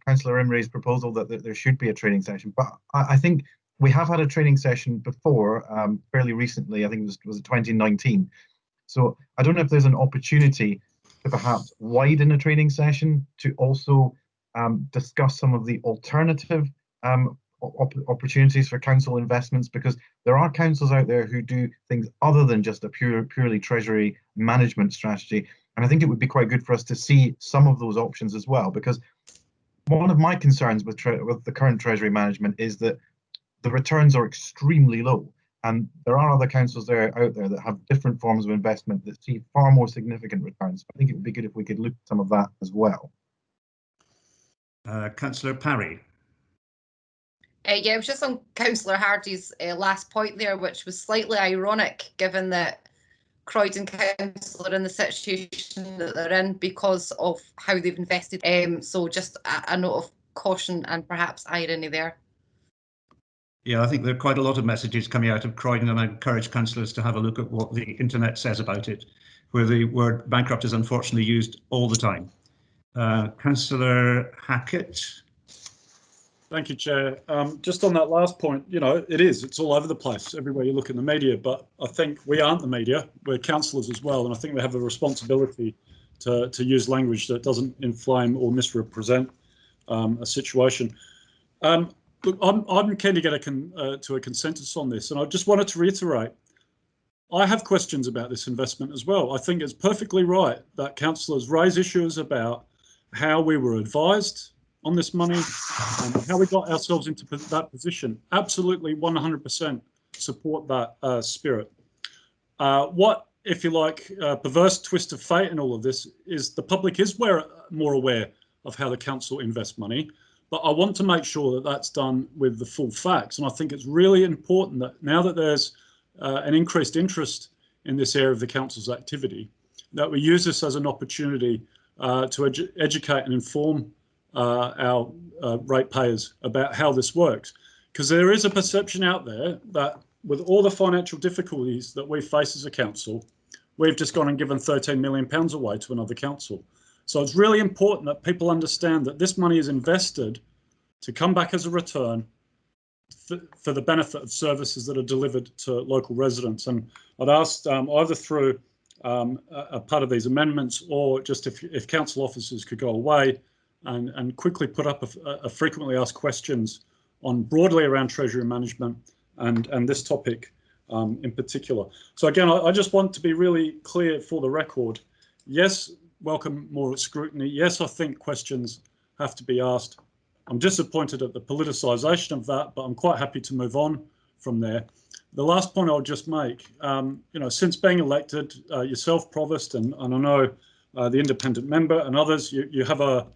Councillor Imray's proposal that there should be a training session, but I think we have had a training session before, fairly recently. I think it was 2019. So I don't know if there's an opportunity to perhaps widen a training session to also discuss some of the alternative opportunities for council investments, because there are councils out there who do things other than just a purely treasury management strategy. And I think it would be quite good for us to see some of those options as well, because one of my concerns with the current treasury management is that the returns are extremely low. And there are other councils out there that have different forms of investment that see far more significant returns. I think it would be good if we could look at some of that as well. Councillor Parry. Yeah, it was just on Councillor Hardy's last point there, which was slightly ironic, given that Croydon Council are in the situation that they're in because of how they've invested. So just a note of caution and perhaps irony there. Yeah, I think there are quite a lot of messages coming out of Croydon, and I encourage councillors to have a look at what the internet says about it, where the word bankrupt is unfortunately used all the time. Councillor Hackett. Thank you, Chair. Just on that last point, it's all over the place, everywhere you look in the media, but I think we aren't the media, we're councillors as well, and I think we have a responsibility to use language that doesn't inflame or misrepresent a situation. Look, I'm keen to get to a consensus on this, and I just wanted to reiterate, I have questions about this investment as well. I think it's perfectly right that councillors raise issues about how we were advised on this money and how we got ourselves into that position. Absolutely 100% support that spirit. What, if you like, perverse twist of fate in all of this is the public is more aware of how the council invests money, but I want to make sure that that's done with the full facts. And I think it's really important that now that there's an increased interest in this area of the council's activity, that we use this as an opportunity to educate and inform our ratepayers about how this works. Because there is a perception out there that with all the financial difficulties that we face as a council, we've just gone and given £13 million away to another council. So it's really important that people understand that this money is invested to come back as a return for the benefit of services that are delivered to local residents. And I'd asked either through a part of these amendments or just if council officers could go away and quickly put up a frequently asked questions on broadly around treasury management and this topic in particular. So again, I just want to be really clear for the record. Yes, welcome more scrutiny. Yes, I think questions have to be asked. I'm disappointed at the politicisation of that, but I'm quite happy to move on from there. The last point I'll just make, since being elected, yourself, Provost, and I know the independent member and others, you have a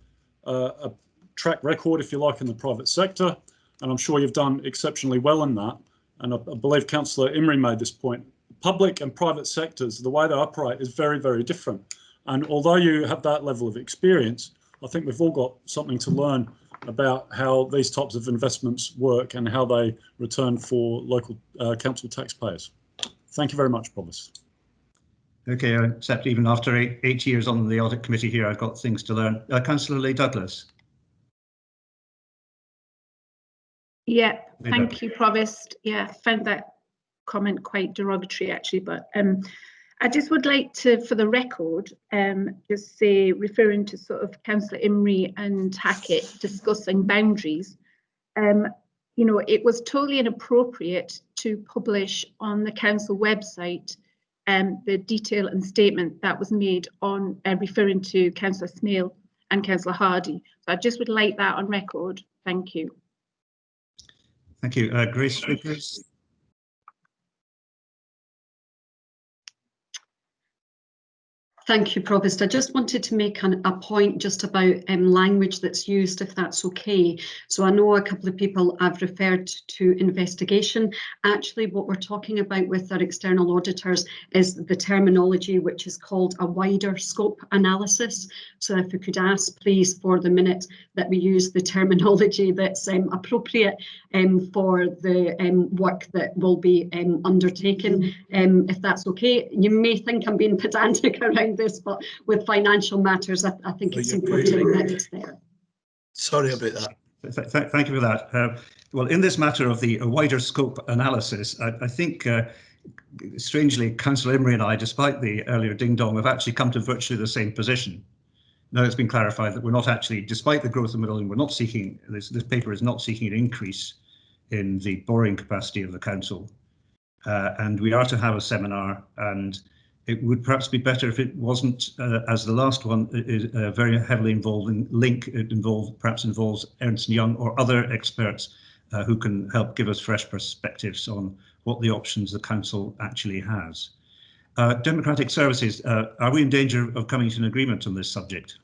track record, if you like, in the private sector, and I'm sure you've done exceptionally well in that. And I believe Councillor Imray made this point. Public and private sectors, the way they operate is very, very different. And although you have that level of experience, I think we've all got something to learn about how these types of investments work and how they return for local council taxpayers. Thank you very much, Provost. Okay, I accept even after eight years on the audit committee here, I've got things to learn. Councillor Lee Douglas. Yeah, thank you, Provost. Yeah, I found that comment quite derogatory actually, but I just would like to, for the record, just say, referring to sort of Councillor Imrie and Hackett discussing boundaries, you know, it was totally inappropriate to publish on the council website the detail and statement that was made on referring to Councillor Smale and Councillor Hardy. So I just would like that on record. Thank you. Thank you. Grace Vickers. Thank you, Provost. I just wanted to make a point just about language that's used, if that's okay. So I know a couple of people have referred to investigation. Actually, what we're talking about with our external auditors is the terminology which is called a wider scope analysis. So if we could ask, please, for the minute that we use the terminology that's appropriate for the work that will be undertaken, if that's okay. You may think I'm being pedantic around this, but with financial matters, I think it's important that it's there. Sorry about that. Thank you for that. Well, in this matter of the wider scope analysis, I think, strangely, Councillor Imrie and I, despite the earlier ding-dong, have actually come to virtually the same position. Now it's been clarified that we're not actually, despite the growth of Midlothian, we're not seeking, this paper is not seeking an increase in the borrowing capacity of the council. And we are to have a seminar, and it would perhaps be better if it wasn't, as the last one is very heavily involved in link. It perhaps involves Ernst & Young or other experts who can help give us fresh perspectives on what the options the council actually has. Democratic Services, are we in danger of coming to an agreement on this subject?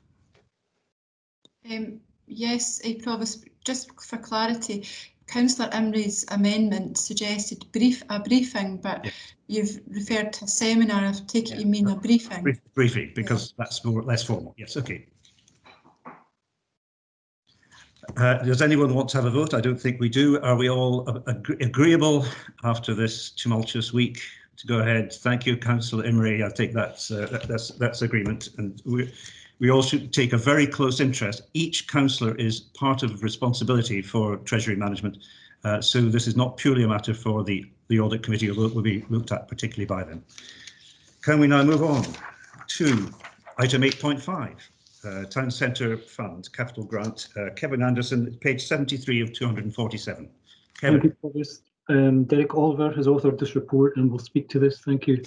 Yes, Provost, just for clarity, Councillor Imrie's amendment suggested a briefing, but yes, you've referred to a seminar. I take it you mean a briefing. Briefing, because that's less formal. Yes, okay. Does anyone want to have a vote? I don't think we do. Are we all agreeable after this tumultuous week to go ahead? Thank you, Councillor Imrie. I think that's agreement, and we all should take a very close interest. Each councillor is part of responsibility for Treasury management, so this is not purely a matter for the Audit Committee, although it will be looked at particularly by them. Can we now move on to item 8.5, Town Centre Fund Capital Grant? Kevin Anderson, page 73 of 247. Kevin. Thank you, Provost. Derek Oliver has authored this report and will speak to this. Thank you.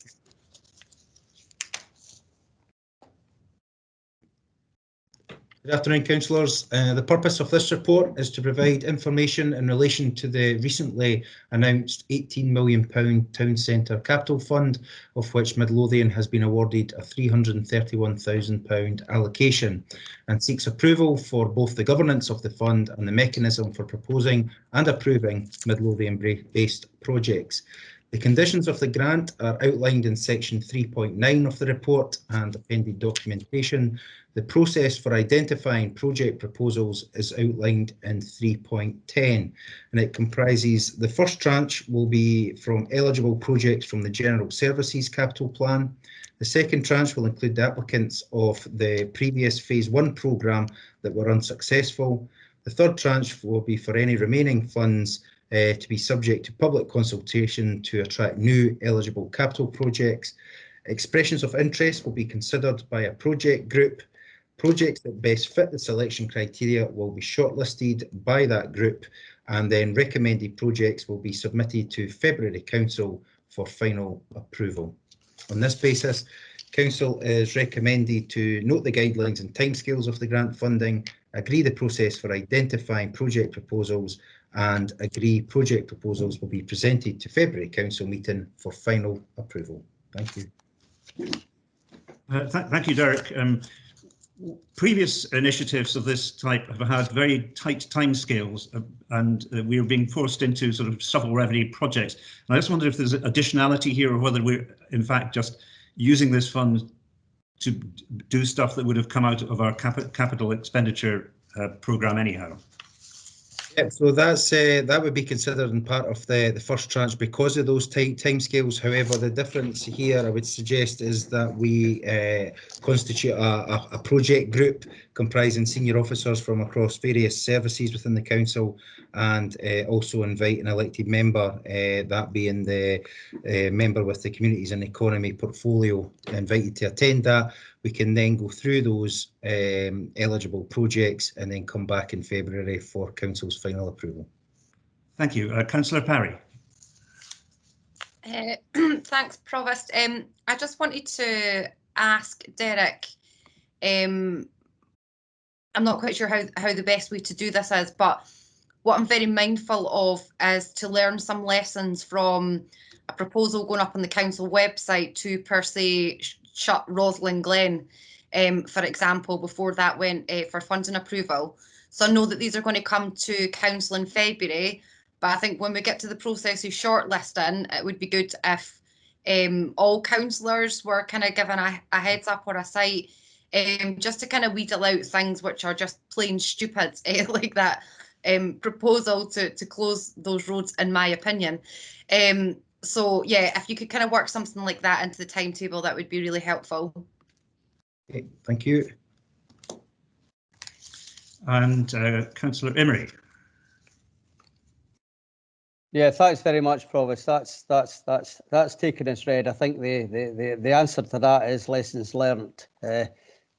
Good afternoon, councillors. The purpose of this report is to provide information in relation to the recently announced £18 million Town Centre Capital Fund, of which Midlothian has been awarded a £331,000 allocation, and seeks approval for both the governance of the fund and the mechanism for proposing and approving Midlothian-based projects. The conditions of the grant are outlined in section 3.9 of the report and appended documentation. The process for identifying project proposals is outlined in 3.10, and it comprises the first tranche will be from eligible projects from the General Services Capital Plan. The second tranche will include the applicants of the previous Phase 1 programme that were unsuccessful. The third tranche will be for any remaining funds to be subject to public consultation to attract new eligible capital projects. Expressions of interest will be considered by a project group. Projects that best fit the selection criteria will be shortlisted by that group, and then recommended projects will be submitted to February Council for final approval. On this basis, Council is recommended to note the guidelines and timescales of the grant funding, agree the process for identifying project proposals, and agree project proposals will be presented to February Council meeting for final approval. Thank you. Thank you, Derek. Previous initiatives of this type have had very tight timescales, and we are being forced into sort of shovel-ready projects. And I just wonder if there's additionality here, or whether we're in fact just using this fund to do stuff that would have come out of our capital expenditure programme anyhow. Yep, so that's that would be considered in part of the first tranche because of those timescales. However, the difference here I would suggest is that we constitute a project group comprising senior officers from across various services within the council, and also invite an elected member, that being the member with the Communities and Economy portfolio, invited to attend that. We can then go through those eligible projects and then come back in February for Council's final approval. Thank you. Councillor Parry. Thanks, Provost. I just wanted to ask Derek, I'm not quite sure how the best way to do this is, but what I'm very mindful of is to learn some lessons from a proposal going up on the council website to per se shut Roslin Glen, for example, before that went for funding approval. So I know that these are going to come to council in February, but I think when we get to the process of shortlisting, it would be good if all councillors were kind of given a heads up or a sight, just to kind of weedle out things which are just plain stupid, like that proposal to close those roads, in my opinion. So yeah, if you could kind of work something like that into the timetable, that would be really helpful. Okay, thank you. And Councillor Emery. Yeah, thanks very much, Provost. That's taken as read. I think the answer to that is lessons learned.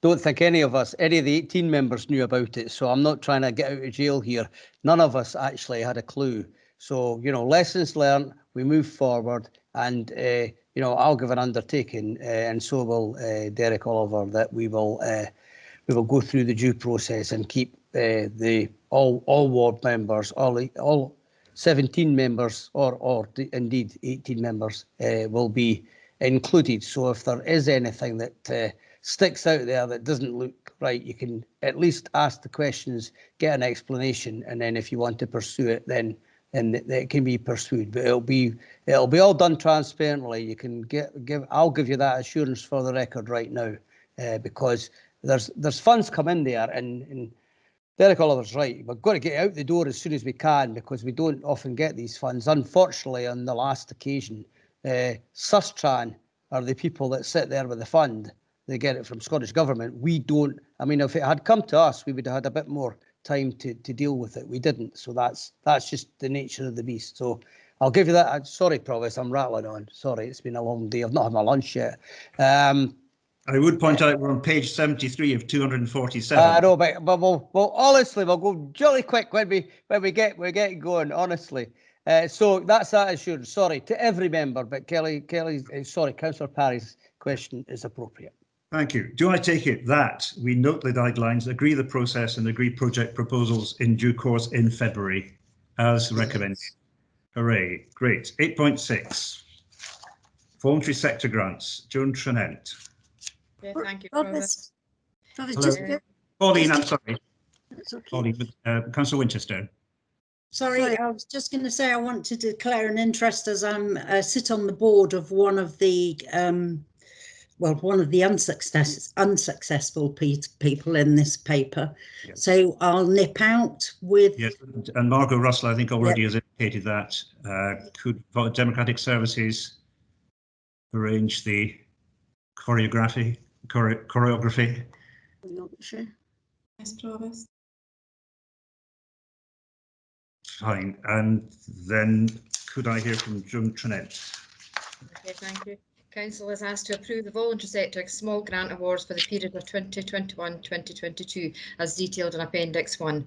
Don't think any of the 18 members knew about it, so I'm not trying to get out of jail here. None of us actually had a clue. So, you know, lessons learned, we move forward, and, you know, I'll give an undertaking, and so will Derek Oliver, that we will go through the due process and keep all ward members, all 17 members, or indeed 18 members will be included. So if there is anything that sticks out there that doesn't look right, you can at least ask the questions, get an explanation, and then if you want to pursue it, then it can be pursued. But it'll be all done transparently. You can I'll give you that assurance for the record right now, because there's funds come in there, and Derek Oliver's right. We've got to get out the door as soon as we can, because we don't often get these funds. Unfortunately, on the last occasion, Sustran are the people that sit there with the fund. They get it from Scottish Government. We don't. I mean, if it had come to us, we would have had a bit more time to deal with it. We didn't. So that's just the nature of the beast. So I'll give you that. Sorry, Provost, I'm rattling on. Sorry, it's been a long day. I've not had my lunch yet. I would point out we're on page 73 of 247. I know, but well, honestly, we'll go jolly quick when we get going. Honestly, so that's that assurance. Sorry to every member, but sorry, Councillor Parry's question is appropriate. Thank you. Do I take it that we note the guidelines, agree the process, and agree project proposals in due course in February, as recommended? Hooray! Great. 8.6. Voluntary sector grants. Joan Trinent. Yeah, thank you, Provost. Pauline, I'm sorry. That's okay. Pauline, Councillor Winchester. Sorry, I was just going to say I want to declare an interest, as I'm sit on the board of one of the unsuccessful people in this paper. Yes. So I'll nip out with. Yes, and Margot Russell, I think, already has indicated that. Could Democratic Services arrange the choreography? Yes, Provost. Fine, and then could I hear from Joan Trinent? Okay, thank you. Council is asked to approve the voluntary sector small grant awards for the period of 2021-2022 as detailed in Appendix 1.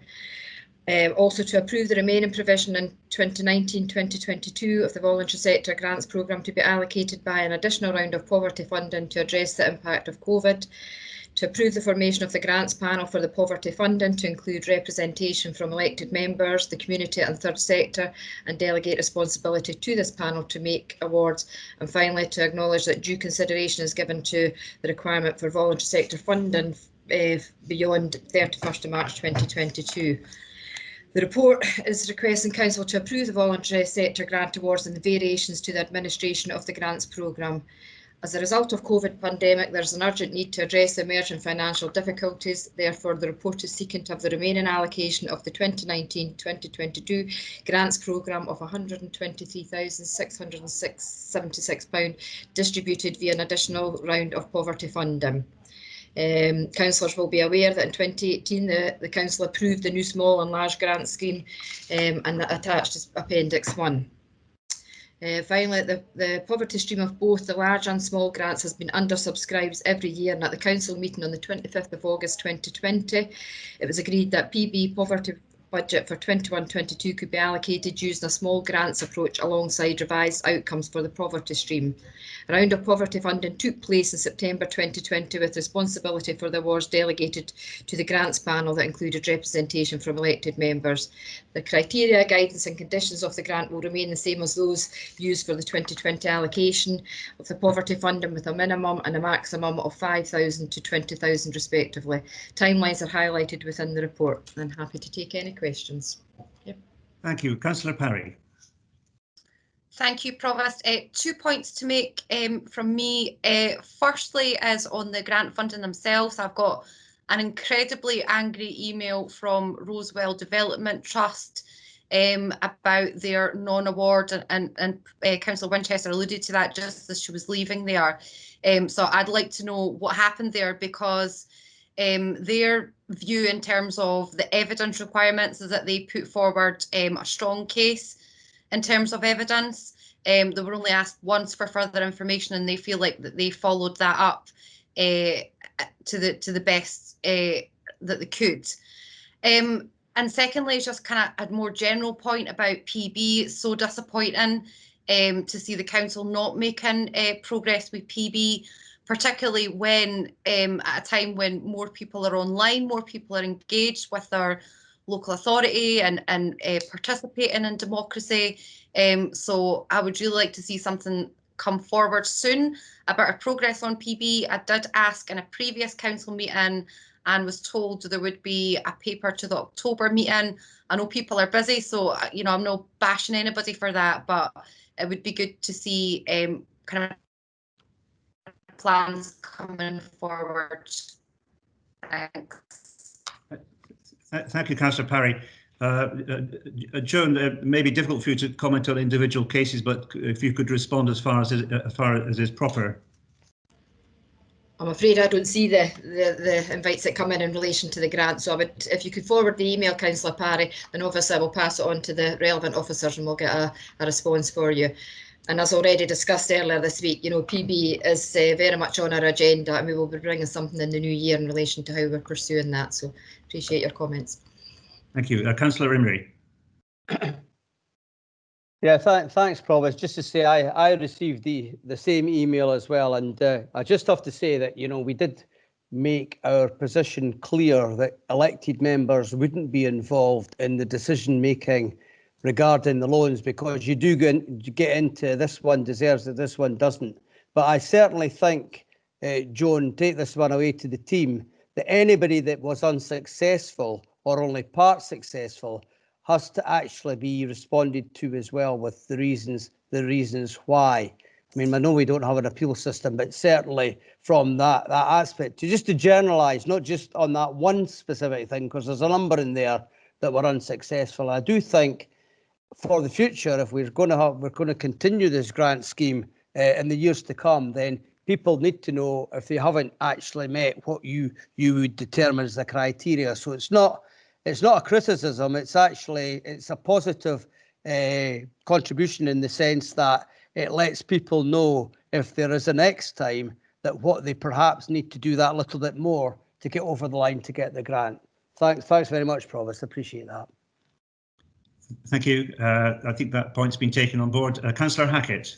Also to approve the remaining provision in 2019-2022 of the voluntary sector grants programme to be allocated by an additional round of poverty funding to address the impact of COVID. To approve the formation of the grants panel for the poverty funding to include representation from elected members, the community and third sector, and delegate responsibility to this panel to make awards. And finally, to acknowledge that due consideration is given to the requirement for voluntary sector funding beyond 31st of March 2022. The report is requesting Council to approve the voluntary sector grant awards and the variations to the administration of the grants programme. As a result of COVID pandemic, there's an urgent need to address the emerging financial difficulties. Therefore, the report is seeking to have the remaining allocation of the 2019-2022 grants programme of £123,676 distributed via an additional round of poverty funding. Councillors will be aware that in 2018 the Council approved the new small and large grant scheme, and that attached is Appendix 1. Finally, the poverty stream of both the large and small grants has been undersubscribed every year, and at the Council meeting on the 25th of August 2020 it was agreed that PB poverty budget for 21-22 could be allocated using a small grants approach alongside revised outcomes for the poverty stream. A round of poverty funding took place in September 2020 with responsibility for the awards delegated to the grants panel that included representation from elected members. The criteria, guidance and conditions of the grant will remain the same as those used for the 2020 allocation of the poverty funding, with a minimum and a maximum of 5,000 to 20,000 respectively. Timelines are highlighted within the report. I'm happy to take any questions. Yep. Thank you. Councillor Parry. Thank you, Provost. 2 points to make from me. Firstly, is on the grant funding themselves. I've got an incredibly angry email from Rosewell Development Trust about their non-award, and Councillor Winchester alluded to that just as she was leaving there. So I'd like to know what happened there, because their view in terms of the evidence requirements is that they put forward a strong case in terms of evidence. They were only asked once for further information, and they feel like that they followed that up to the best that they could. And secondly, just kind of a more general point about PB. It's so disappointing to see the council not making progress with PB, particularly when at a time when more people are online, more people are engaged with their local authority and participating in democracy. So I would really like to see something come forward soon about our progress on PB. I did ask in a previous council meeting and was told there would be a paper to the October meeting. I know people are busy, so you know, I'm not bashing anybody for that, but it would be good to see kind of plans coming forward. Thanks. Thank you, Councillor Parry. Joan, it may be difficult for you to comment on individual cases, but if you could respond as far as is proper. I'm afraid I don't see the invites that come in relation to the grant, so I would, if you could forward the email, Councillor Parry, then obviously I will pass it on to the relevant officers and we'll get a response for you. And as already discussed earlier this week, you know, PB is very much on our agenda, and we will be bringing something in the new year in relation to how we're pursuing that. So appreciate your comments. Thank you. Councillor Imrie. Yeah, thanks, Provost. Just to say, I received the same email as well, and I just have to say that, you know, we did make our position clear that elected members wouldn't be involved in the decision making regarding the loans, because you do get into this one deserves it, this one doesn't. But I certainly think, Joan, take this one away to the team, that anybody that was unsuccessful or only part successful has to actually be responded to as well with the reasons why. I mean, I know we don't have an appeal system, but certainly from that aspect, just to generalise, not just on that one specific thing, because there's a number in there that were unsuccessful. I do think for the future, if we're going to continue this grant scheme in the years to come, then people need to know if they haven't actually met what you would determine as the criteria. So it's not a criticism. It's a positive contribution in the sense that it lets people know if there is a next time that what they perhaps need to do that little bit more to get over the line to get the grant. Thanks very much, Provost. Appreciate that. Thank you. I think that point's been taken on board. Councillor Hackett.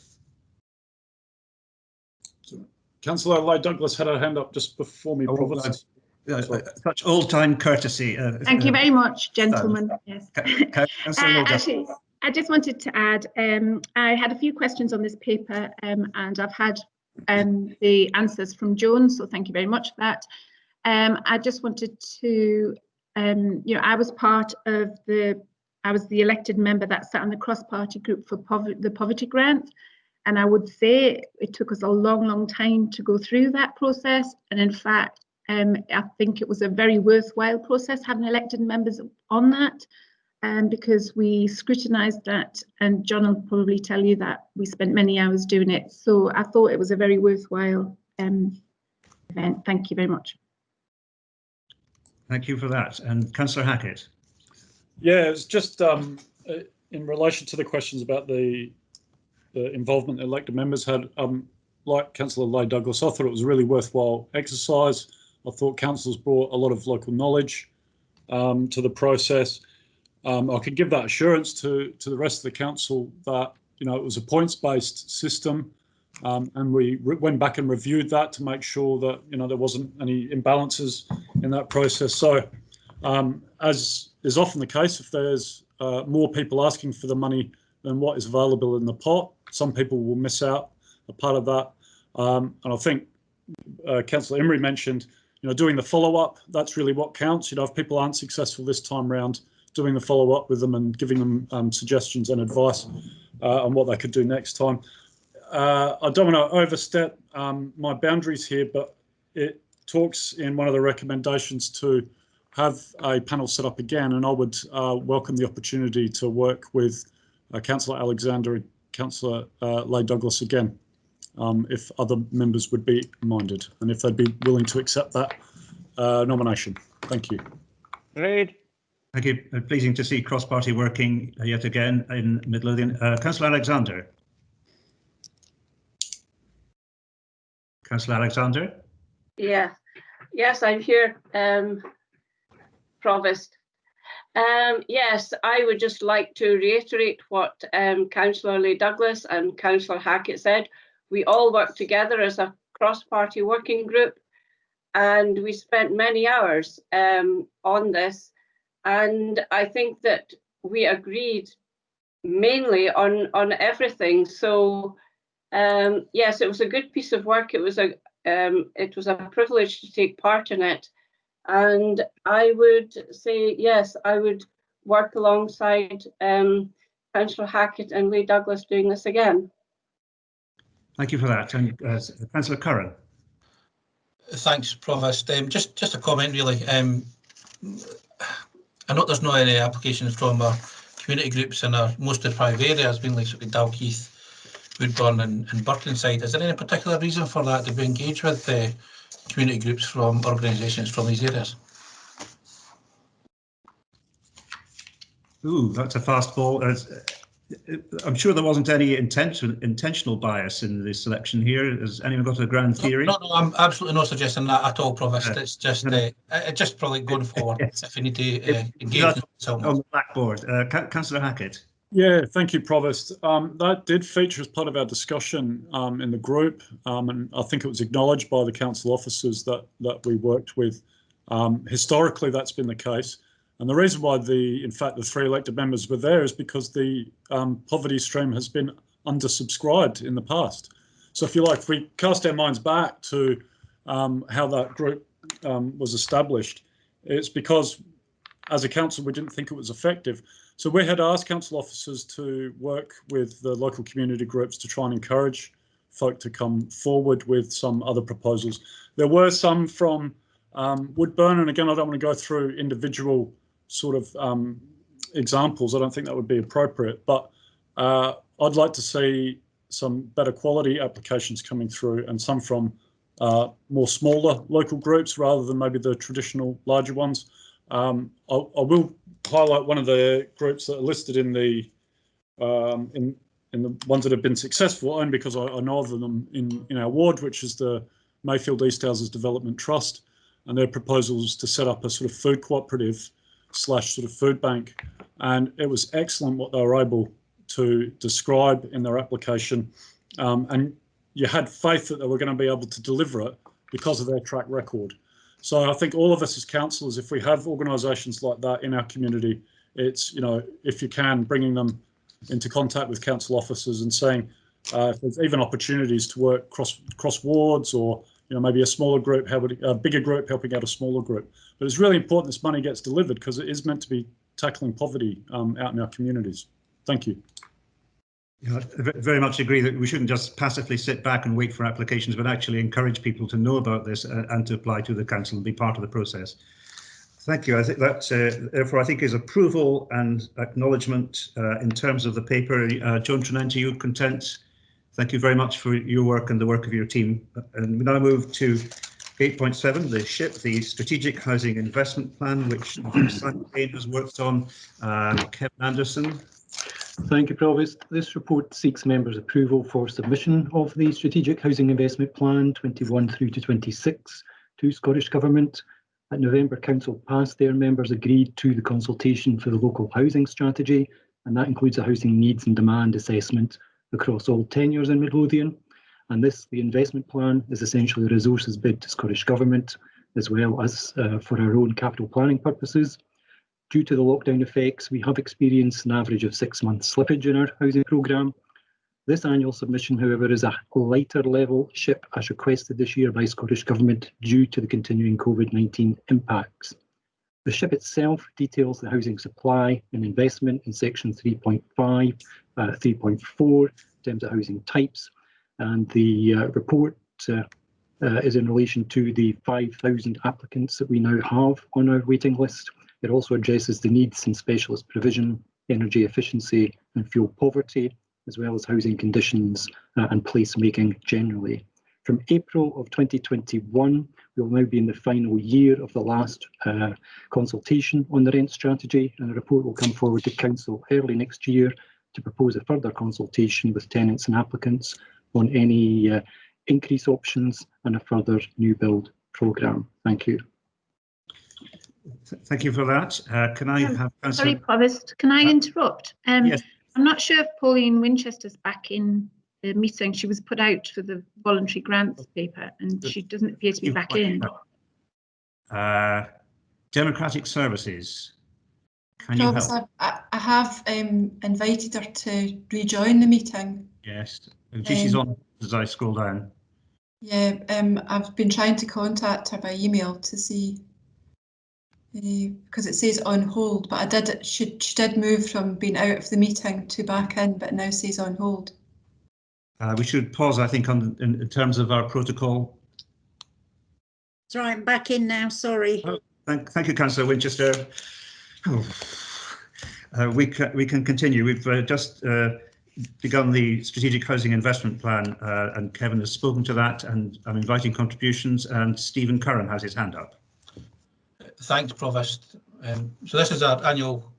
Councillor Lloyd Douglas had her hand up just before me, Provost. Such old-time courtesy. Thank you very much, gentlemen. Yes. Actually, I just wanted to add, I had a few questions on this paper, and I've had the answers from Joan, so thank you very much for that. I just wanted to, you know, I was the elected member that sat on the cross-party group for the poverty grant, And I would say it took us a long time to go through that process. And in fact, I think it was a very worthwhile process having elected members on that, because we scrutinised that, and John will probably tell you that we spent many hours doing it. So I thought it was a very worthwhile event. Thank you very much. Thank you for that. And Councillor Hackett. Yeah, it's just in relation to the questions about the involvement elected members had, like Councillor Leigh Douglas, I thought it was a really worthwhile exercise. I thought councillors brought a lot of local knowledge to the process. I could give that assurance to the rest of the council that, you know, it was a points-based system, and we went back and reviewed that to make sure that, you know, there wasn't any imbalances in that process. So, as is often the case, if there's more people asking for the money than what is available in the pot, some people will miss out a part of that. And I think Councillor Emery mentioned, you know, doing the follow-up, that's really what counts. You know, if people aren't successful this time round, doing the follow-up with them and giving them suggestions and advice on what they could do next time. I don't want to overstep my boundaries here, but it talks in one of the recommendations to have a panel set up again, and I would welcome the opportunity to work with Councillor Alexander and Councillor Leigh Douglas again, if other members would be minded and if they'd be willing to accept that nomination. Thank you. Great. Thank you. Pleasing to see cross-party working yet again in Midlothian. Councillor Alexander. Councillor Alexander. Yeah. Yes, I'm here, Provost. Yes, I would just like to reiterate what Councillor Leigh Douglas and Councillor Hackett said. We all worked together as a cross-party working group, and we spent many hours on this. And I think that we agreed mainly on everything. So yes, it was a good piece of work. It was a privilege to take part in it. And I would say, yes, I would work alongside Councillor Hackett and Leigh Douglas doing this again. Thank you for that. And Councillor Curran. Thanks, Provost. Just a comment, really. I know there's not any applications from our community groups in our most deprived areas, being like sort of Dalkeith, Woodburn and Birkenside. Is there any particular reason for that? Do we engage with community groups from organisations from these areas? Ooh, that's a fast ball. I'm sure there wasn't any intentional bias in the selection here. Has anyone got a grand theory? No, I'm absolutely not suggesting that at all, Provost. It's just just probably going forward. Yes. If we need to engage on the blackboard. Councillor Hackett. Yeah, thank you, Provost. That did feature as part of our discussion in the group, and I think it was acknowledged by the council officers that we worked with. Historically, that's been the case. And the reason why in fact, the 3 elected members were there is because the poverty stream has been undersubscribed in the past. So if you like, if we cast our minds back to how that group was established, it's because as a council, we didn't think it was effective. So we had asked council officers to work with the local community groups to try and encourage folk to come forward with some other proposals. There were some from Woodburn, and again, I don't want to go through individual sort of examples. I don't think that would be appropriate, but I'd like to see some better quality applications coming through, and some from more smaller local groups rather than maybe the traditional larger ones. I will highlight one of the groups that are listed in the ones that have been successful, only because I know of them in our ward, which is the Mayfield East Houses Development Trust, and their proposals to set up a sort of food cooperative / sort of food bank. And it was excellent what they were able to describe in their application. And you had faith that they were going to be able to deliver it because of their track record. So I think all of us as councillors, if we have organisations like that in our community, it's, you know, if you can, bringing them into contact with council officers and saying if there's even opportunities to work cross wards, or you know, maybe a smaller group, a bigger group helping out a smaller group. But it's really important this money gets delivered, because it is meant to be tackling poverty out in our communities. Thank you. Yeah, I very much agree that we shouldn't just passively sit back and wait for applications, but actually encourage people to know about this and to apply to the council and be part of the process. Thank you. I think that therefore I think is approval and acknowledgement in terms of the paper. John Trinenti, you content? Thank you very much for your work and the work of your team. And we now move to 8.7, the SHIP, the Strategic Housing Investment Plan, which Simon Payne has worked on. Kevin Anderson. Thank you, Provost. This report seeks members' approval for submission of the Strategic Housing Investment Plan 21 through to 26 to Scottish Government. At November, Council passed their members agreed to the consultation for the local housing strategy, and that includes a housing needs and demand assessment across all tenures in Midlothian. And this, the investment plan, is essentially a resources bid to Scottish Government, as well as for our own capital planning purposes. Due to the lockdown effects, we have experienced an average of 6 months slippage in our housing programme. This annual submission, however, is a lighter level SHIP as requested this year by Scottish Government due to the continuing COVID-19 impacts. The SHIP itself details the housing supply and investment in section 3.5, 3.4 in terms of housing types, and the report is in relation to the 5,000 applicants that we now have on our waiting list. It also addresses the needs in specialist provision, energy efficiency and fuel poverty, as well as housing conditions and placemaking generally. From April of 2021, we will now be in the final year of the last consultation on the rent strategy, and a report will come forward to Council early next year to propose a further consultation with tenants and applicants on any increase options and a further new build programme. Thank you. Thank you for that. Can I have... Sorry, Provost, can I interrupt? Yes. I'm not sure if Pauline Winchester's back in the meeting. She was put out for the voluntary grants paper and she doesn't appear to be back in. Democratic Services, can you help? I have invited her to rejoin the meeting. Yes, she's on as I scroll down. Yeah, I've been trying to contact her by email to see, because it says on hold, but she did move from being out of the meeting to back in, but now says on hold. We should pause, I think, in terms of our protocol. That's right, I'm back in now, sorry. Oh, thank you, Councillor Winchester. Oh. We can continue. We've just begun the Strategic Housing Investment Plan, and Kevin has spoken to that, and I'm inviting contributions, and Stephen Curran has his hand up. Thanks, Provost. So this is our annual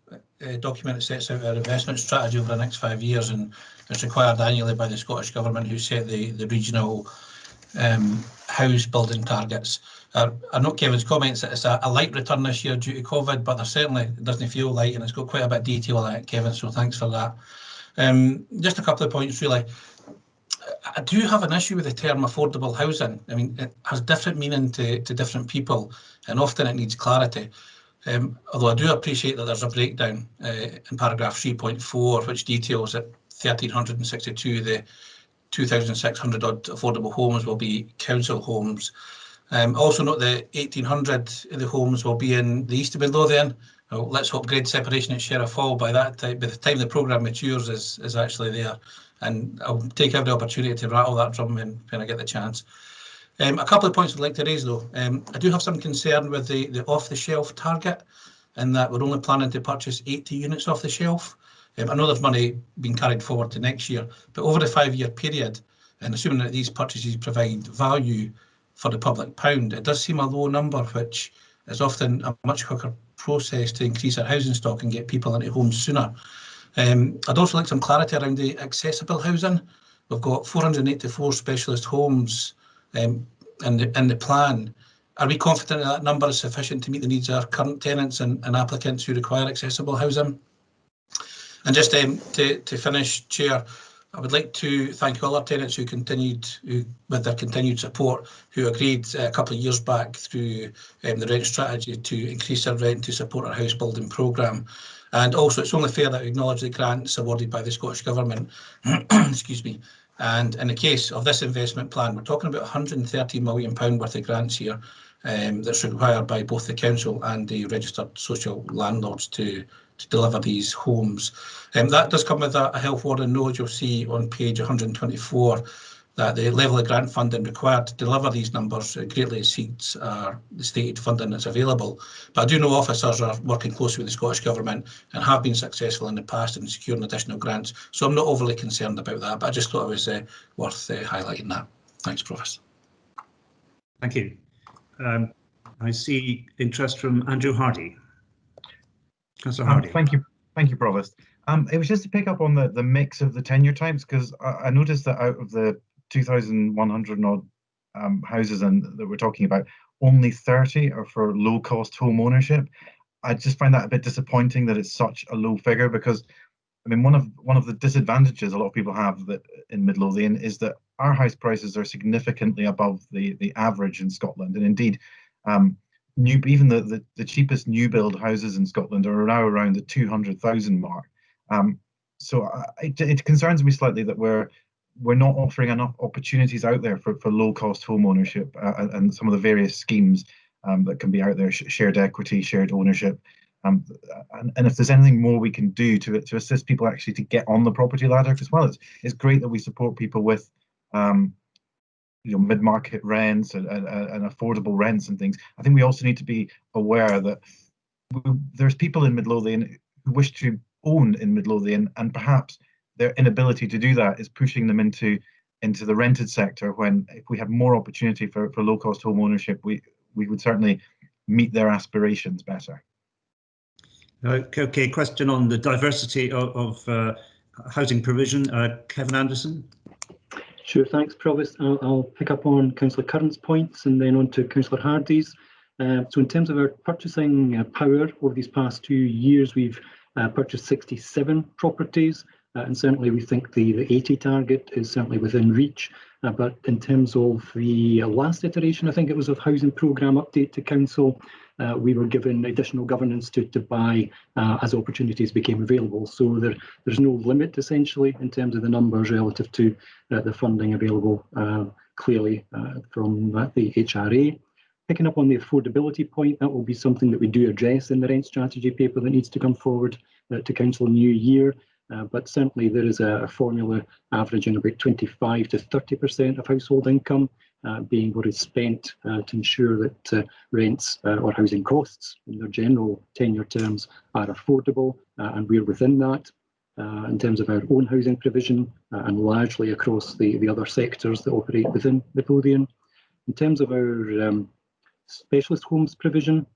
document that sets out our investment strategy over the next 5 years, and it's required annually by the Scottish Government, who set the regional house building targets. I note Kevin's comments that it's a light return this year due to COVID, but there certainly doesn't feel light, and it's got quite a bit of detail in it, Kevin, so thanks for that. Just a couple of points, really. I do have an issue with the term affordable housing. I mean, it has different meaning to different people, and often it needs clarity. Although I do appreciate that there's a breakdown in paragraph 3.4, which details that 1,362, the 2,600 odd affordable homes will be council homes. Also note that 1,800 of the homes will be in the east of Midlothian. Well, let's hope grade separation at Sheriff Hall by the time the programme matures is actually there. And I'll take every opportunity to rattle that drum when I get the chance. A couple of points I'd like to raise though. I do have some concern with the off-the-shelf target, in that we're only planning to purchase 80 units off the shelf. I know there's money being carried forward to next year, but over the 5-year period, and assuming that these purchases provide value for the public pound, it does seem a low number, which is often a much quicker process to increase our housing stock and get people into homes sooner. I'd also like some clarity around the accessible housing. We've got 484 specialist homes in the plan. Are we confident that number is sufficient to meet the needs of our current tenants and applicants who require accessible housing? And just to finish, Chair, I would like to thank all our tenants who with their continued support, who agreed a couple of years back through the rent strategy to increase their rent to support our house building programme. And also, it's only fair that we acknowledge the grants awarded by the Scottish Government. Excuse me. And in the case of this investment plan, we're talking about £130 million worth of grants here that's required by both the council and the registered social landlords to to deliver these homes. That does come with a health warning note. You'll see on page 124 that the level of grant funding required to deliver these numbers greatly exceeds the stated funding that's available. But I do know officers are working closely with the Scottish Government and have been successful in the past in securing additional grants. So I'm not overly concerned about that, but I just thought it was worth highlighting that. Thanks, Provost. Thank you. I see interest from Andrew Hardy. Councillor Hardy. Thank you, Provost. It was just to pick up on the mix of the tenure types, because I noticed that out of the 2,100 odd houses that we're talking about, only 30 are for low-cost home ownership. I just find that a bit disappointing that it's such a low figure, because I mean one of the disadvantages a lot of people have that in Midlothian is that our house prices are significantly above the average in Scotland, and indeed even the cheapest new build houses in Scotland are now around the 200,000 mark. So it concerns me slightly that we're not offering enough opportunities out there for low cost home ownership and some of the various schemes that can be out there, shared equity, shared ownership. And if there's anything more we can do to assist people actually to get on the property ladder, because while it's great that we support people with mid-market rents and affordable rents and things, I think we also need to be aware that there's people in Midlothian who wish to own in Midlothian, and perhaps their inability to do that is pushing them into the rented sector, when if we had more opportunity for low-cost home ownership, we would certainly meet their aspirations better. Okay, question on the diversity of housing provision. Kevin Anderson. Sure, thanks, Provost. I'll pick up on Councillor Curran's points and then on to Councillor Hardy's. So in terms of our purchasing power over these past 2 years, we've purchased 67 properties, and certainly we think the 80 target is certainly within reach. But in terms of the last iteration, I think it was of housing programme update to council, we were given additional governance to buy as opportunities became available. So there's no limit essentially in terms of the numbers relative to the funding available clearly from the HRA. Picking up on the affordability point, that will be something that we do address in the rent strategy paper that needs to come forward to council new year. But certainly there is a formula averaging about 25 to 30% of household income being what is spent to ensure that rents or housing costs in their general tenure terms are affordable, and we're within that in terms of our own housing provision and largely across the other sectors that operate within Midlothian. In terms of our specialist homes provision,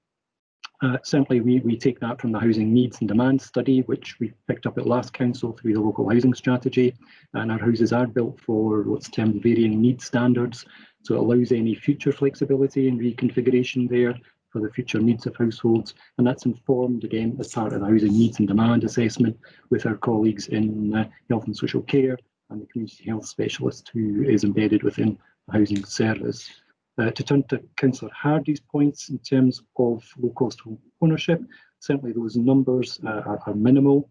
certainly we take that from the housing needs and demand study, which we picked up at last council through the local housing strategy, and our houses are built for what's termed varying needs standards, so it allows any future flexibility and reconfiguration there for the future needs of households, and that's informed again as part of the housing needs and demand assessment with our colleagues in health and social care and the community health specialist who is embedded within the housing service. To turn to Councillor Hardy's points in terms of low-cost home ownership, certainly those numbers are minimal.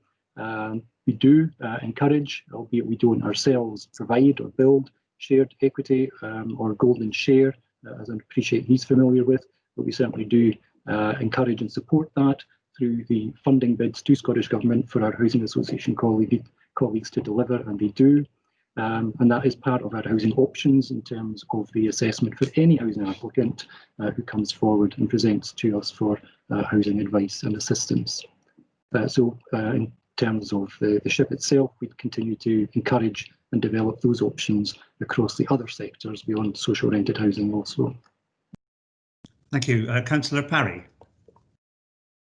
We do encourage, albeit we don't ourselves provide or build shared equity or golden share, as I appreciate he's familiar with, but we certainly do encourage and support that through the funding bids to Scottish Government for our Housing Association colleagues to deliver, and they do. And that is part of our housing options in terms of the assessment for any housing applicant who comes forward and presents to us for housing advice and assistance. So in terms of the SHIP itself, we continue to encourage and develop those options across the other sectors beyond social rented housing also. Thank you. Councillor Parry.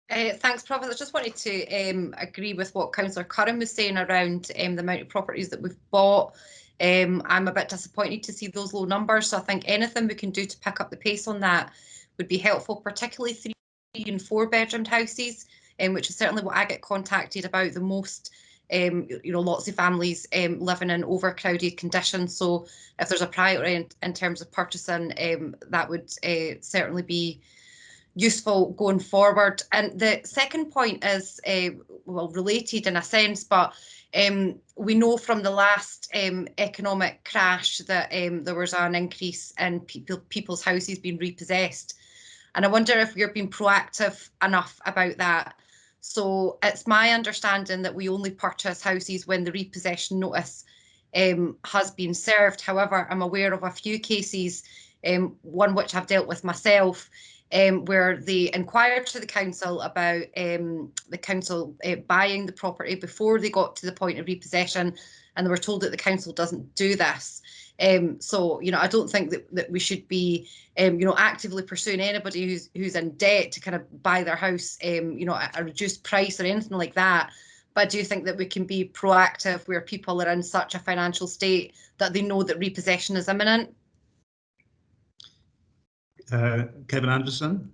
Thanks, Provost. I just wanted to agree with what Councillor Curran was saying around the amount of properties that we've bought. I'm a bit disappointed to see those low numbers, so I think anything we can do to pick up the pace on that would be helpful, particularly 3 and 4 bedroomed houses, which is certainly what I get contacted about the most. Lots of families living in overcrowded conditions, so if there's a priority in terms of purchasing, that would certainly be useful going forward. And the second point is well related in a sense, but we know from the last economic crash that there was an increase in people's houses being repossessed, and I wonder if we're being proactive enough about that. So it's my understanding that we only purchase houses when the repossession notice has been served. However, I'm aware of a few cases, one which I've dealt with myself, where they inquired to the council about the council buying the property before they got to the point of repossession, and they were told that the council doesn't do this. So, you know, I don't think that we should be, you know, actively pursuing anybody who's in debt to kind of buy their house, you know, at a reduced price or anything like that. But I do think that we can be proactive where people are in such a financial state that they know that repossession is imminent. Kevin Anderson.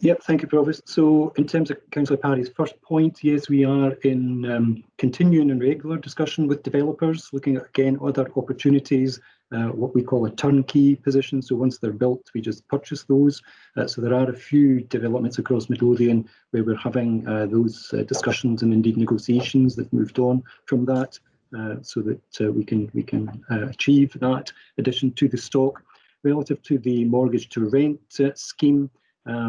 Yep, thank you, Provost. So in terms of Councillor Parry's first point, yes, we are in continuing and regular discussion with developers, looking at, again, other opportunities, what we call a turnkey position. So once they're built, we just purchase those. So there are a few developments across Midlothian where we're having those discussions and indeed negotiations that moved on from that, so that we can achieve that addition to the stock. Relative to the mortgage to rent scheme,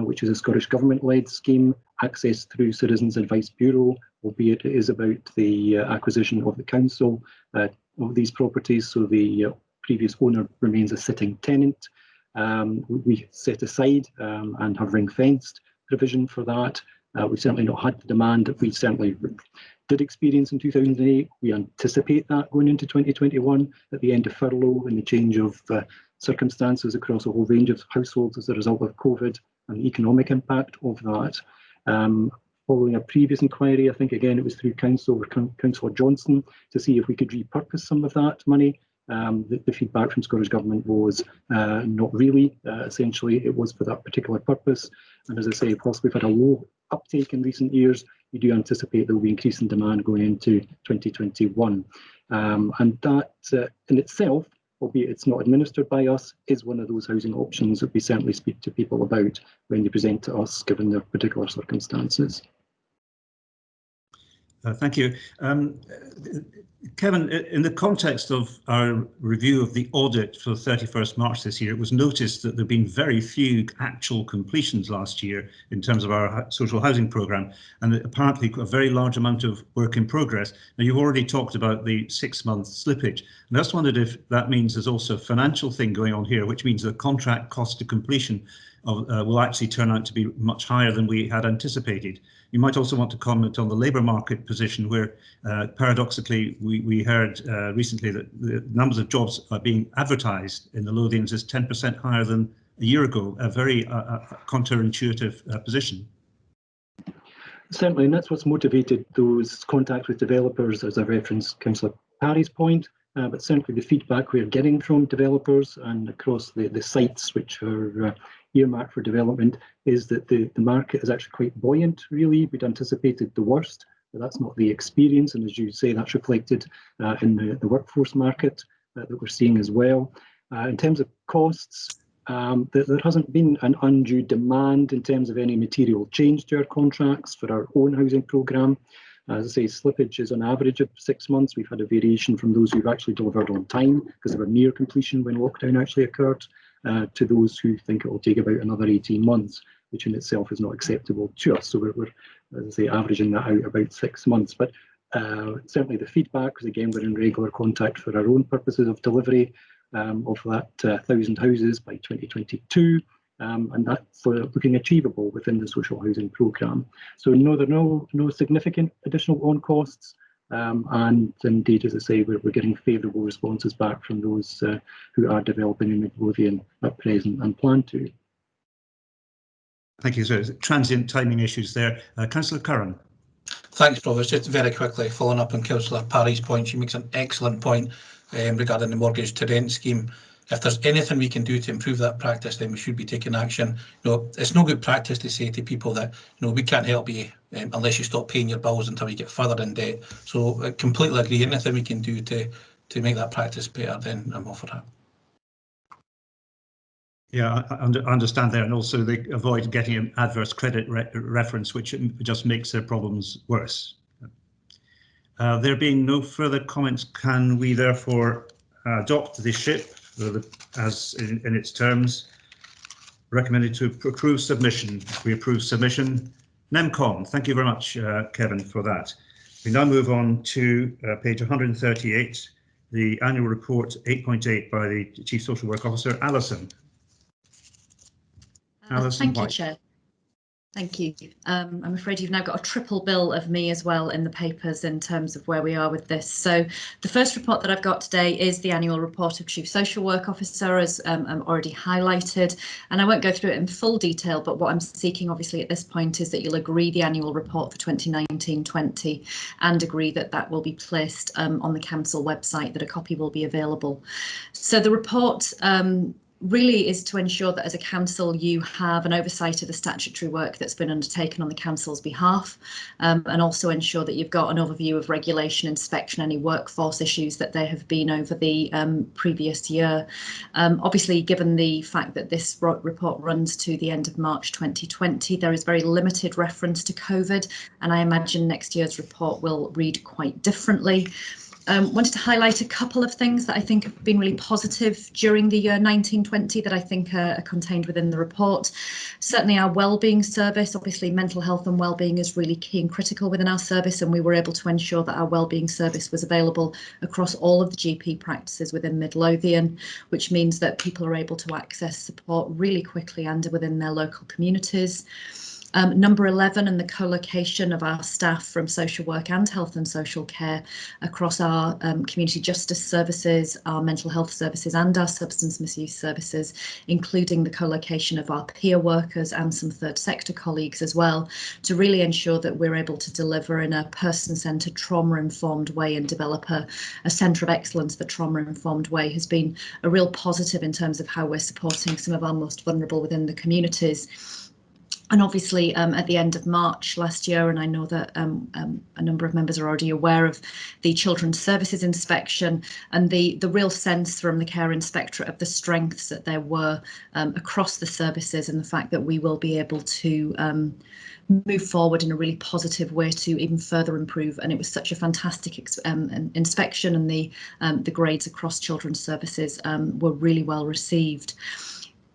which is a Scottish Government-led scheme, access through Citizens Advice Bureau, albeit it is about the acquisition of the council of these properties, so the previous owner remains a sitting tenant. We set aside and have ring-fenced provision for that. We've certainly not had the demand that we certainly did experience in 2008. We anticipate that going into 2021 at the end of furlough and the change of circumstances across a whole range of households as a result of COVID and the economic impact of that. Following a previous inquiry, I think again it was through Councillor Johnson, to see if we could repurpose some of that money. The feedback from Scottish Government was not really. Essentially, it was for that particular purpose. And as I say, whilst we've had a low uptake in recent years, we do anticipate there will be increasing demand going into 2021. And that in itself, albeit it's not administered by us, is one of those housing options that we certainly speak to people about when they present to us, given their particular circumstances. Thank you. Kevin, in the context of our review of the audit for 31st March this year, it was noticed that there have been very few actual completions last year in terms of our social housing programme, and apparently a very large amount of work in progress. Now, you've already talked about the 6-month slippage, and I just wondered if that means there's also a financial thing going on here, which means the contract cost to completion will actually turn out to be much higher than we had anticipated. You might also want to comment on the labour market position, where paradoxically we heard recently that the numbers of jobs are being advertised in the Lothians is 10% higher than a year ago, a very counterintuitive position. Certainly, and that's what's motivated those contacts with developers, as I referenced Councillor Parry's point, but certainly the feedback we're getting from developers and across the sites which are earmarked for development is that the market is actually quite buoyant, really. We'd anticipated the worst, but that's not the experience, and as you say, that's reflected in the workforce market that we're seeing as well. In terms of costs, there hasn't been an undue demand in terms of any material change to our contracts for our own housing programme. As I say, slippage is on average of 6 months. We've had a variation from those who've actually delivered on time because they were near completion when lockdown actually occurred, to those who think it will take about another 18 months, which in itself is not acceptable to us. So we're as I say, averaging that out about 6 months. But certainly the feedback, because again, we're in regular contact for our own purposes of delivery of that 1,000 houses by 2022. And that's looking achievable within the social housing programme. So no, there are no significant additional on costs. And indeed, as I say, we're getting favourable responses back from those who are developing in Midlothian at present and plan to. Thank you. So transient timing issues there. Councillor Curran. Thanks, Provost. Just very quickly, following up on Councillor Parry's point, she makes an excellent point regarding the mortgage to rent scheme. If there's anything we can do to improve that practice, then we should be taking action. You know, it's no good practice to say to people that, you know, we can't help you unless you stop paying your bills until you get further in debt. So I completely agree. Anything we can do to make that practice better, then I'm all for that. Yeah, I understand there, and also they avoid getting an adverse credit reference, which just makes their problems worse. There being no further comments, can we therefore adopt the SHIP as in its terms? Recommended to approve submission. We approve submission. NEMCOM, thank you very much, Kevin, for that. We now move on to page 138, the annual report 8.8 by the Chief Social Work Officer, Alison. Alison Thank you, White. Chair. Thank you. I'm afraid you've now got a triple bill of me as well in the papers in terms of where we are with this. So the first report that I've got today is the annual report of Chief Social Work Officer, as I'm already highlighted, and I won't go through it in full detail, but what I'm seeking obviously at this point is that you'll agree the annual report for 2019-20 and agree that that will be placed on the council website, that a copy will be available. So the report really is to ensure that as a council you have an oversight of the statutory work that's been undertaken on the council's behalf, and also ensure that you've got an overview of regulation, inspection, any workforce issues that there have been over the previous year. Obviously, given the fact that this report runs to the end of March 2020, there is very limited reference to COVID, and I imagine next year's report will read quite differently. Wanted to highlight a couple of things that I think have been really positive during the year 1920 that I think are contained within the report. Certainly our wellbeing service, obviously mental health and wellbeing is really key and critical within our service, and we were able to ensure that our wellbeing service was available across all of the GP practices within Midlothian, which means that people are able to access support really quickly and within their local communities. Number 11, and the co-location of our staff from social work and health and social care across our community justice services, our mental health services and our substance misuse services, including the co-location of our peer workers and some third sector colleagues as well, to really ensure that we're able to deliver in a person-centred, trauma-informed way and develop a centre of excellence. The trauma-informed way has been a real positive in terms of how we're supporting some of our most vulnerable within the communities. And obviously at the end of March last year, and I know that a number of members are already aware of the Children's Services inspection and the real sense from the Care Inspectorate of the strengths that there were across the services, and the fact that we will be able to move forward in a really positive way to even further improve. And it was such a fantastic inspection, and the grades across Children's Services were really well received.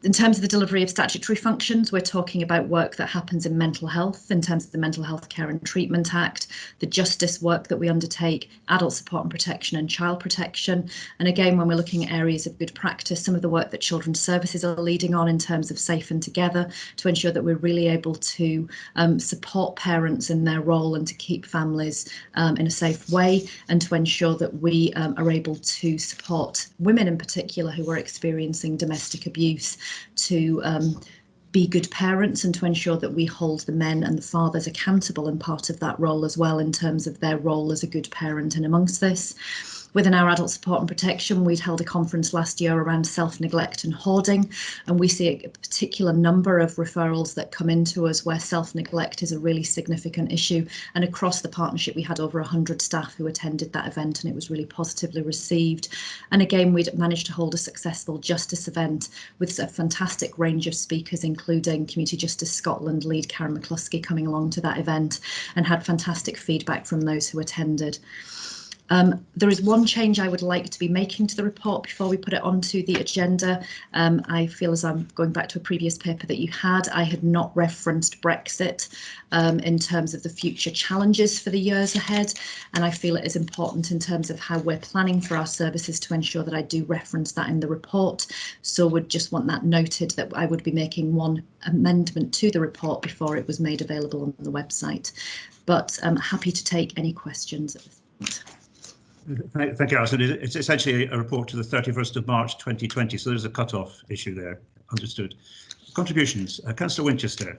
In terms of the delivery of statutory functions, we're talking about work that happens in mental health, in terms of the Mental Health Care and Treatment Act, the justice work that we undertake, adult support and protection and child protection. And again, when we're looking at areas of good practice, some of the work that Children's Services are leading on in terms of Safe and Together, to ensure that we're really able to support parents in their role and to keep families in a safe way, and to ensure that we are able to support women in particular who are experiencing domestic abuse, to be good parents, and to ensure that we hold the men and the fathers accountable in part of that role as well, in terms of their role as a good parent in amongst this. Within our adult support and protection, we'd held a conference last year around self-neglect and hoarding, and we see a particular number of referrals that come into us where self-neglect is a really significant issue. And across the partnership, we had over 100 staff who attended that event, and it was really positively received. And again, we'd managed to hold a successful justice event with a fantastic range of speakers, including Community Justice Scotland lead Karen McCluskey coming along to that event, and had fantastic feedback from those who attended. There is one change I would like to be making to the report before we put it onto the agenda. I feel, as I'm going back to a previous paper that you had, I had not referenced Brexit in terms of the future challenges for the years ahead, and I feel it is important in terms of how we're planning for our services to ensure that I do reference that in the report. So would just want that noted, that I would be making one amendment to the report before it was made available on the website. But I'm happy to take any questions at this point. Thank you, Alison. It's essentially a report to the 31st of March 2020, so there's a cut-off issue there. Understood. Contributions. Councillor Winchester.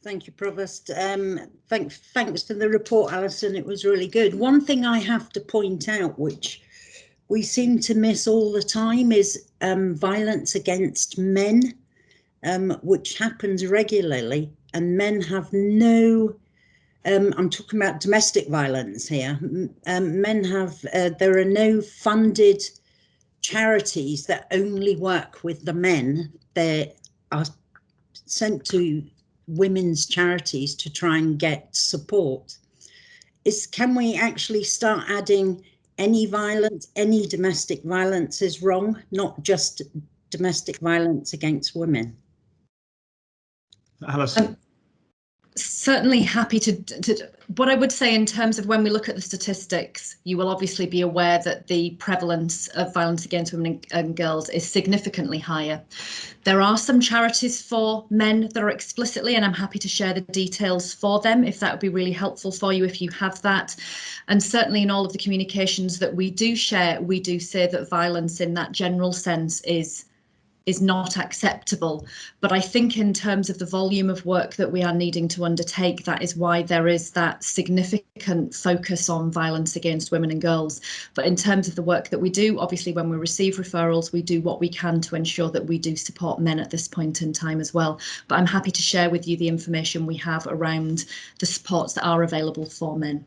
Thank you, Provost. Thanks for the report, Alison. It was really good. One thing I have to point out, which we seem to miss all the time, is violence against men, which happens regularly, and men have no... I'm talking about domestic violence here. Men have, there are no funded charities that only work with the men. They are sent to women's charities to try and get support. Can we actually start adding any violence, any domestic violence is wrong, not just domestic violence against women? Alison. Certainly happy to. What I would say in terms of when we look at the statistics, you will obviously be aware that the prevalence of violence against women and girls is significantly higher. There are some charities for men that are explicitly, and I'm happy to share the details for them if that would be really helpful for you if you have that. And certainly in all of the communications that we do share, we do say that violence in that general sense is not acceptable. But I think in terms of the volume of work that we are needing to undertake, that is why there is that significant focus on violence against women and girls. But in terms of the work that we do, obviously when we receive referrals, we do what we can to ensure that we do support men at this point in time as well. But I'm happy to share with you the information we have around the supports that are available for men.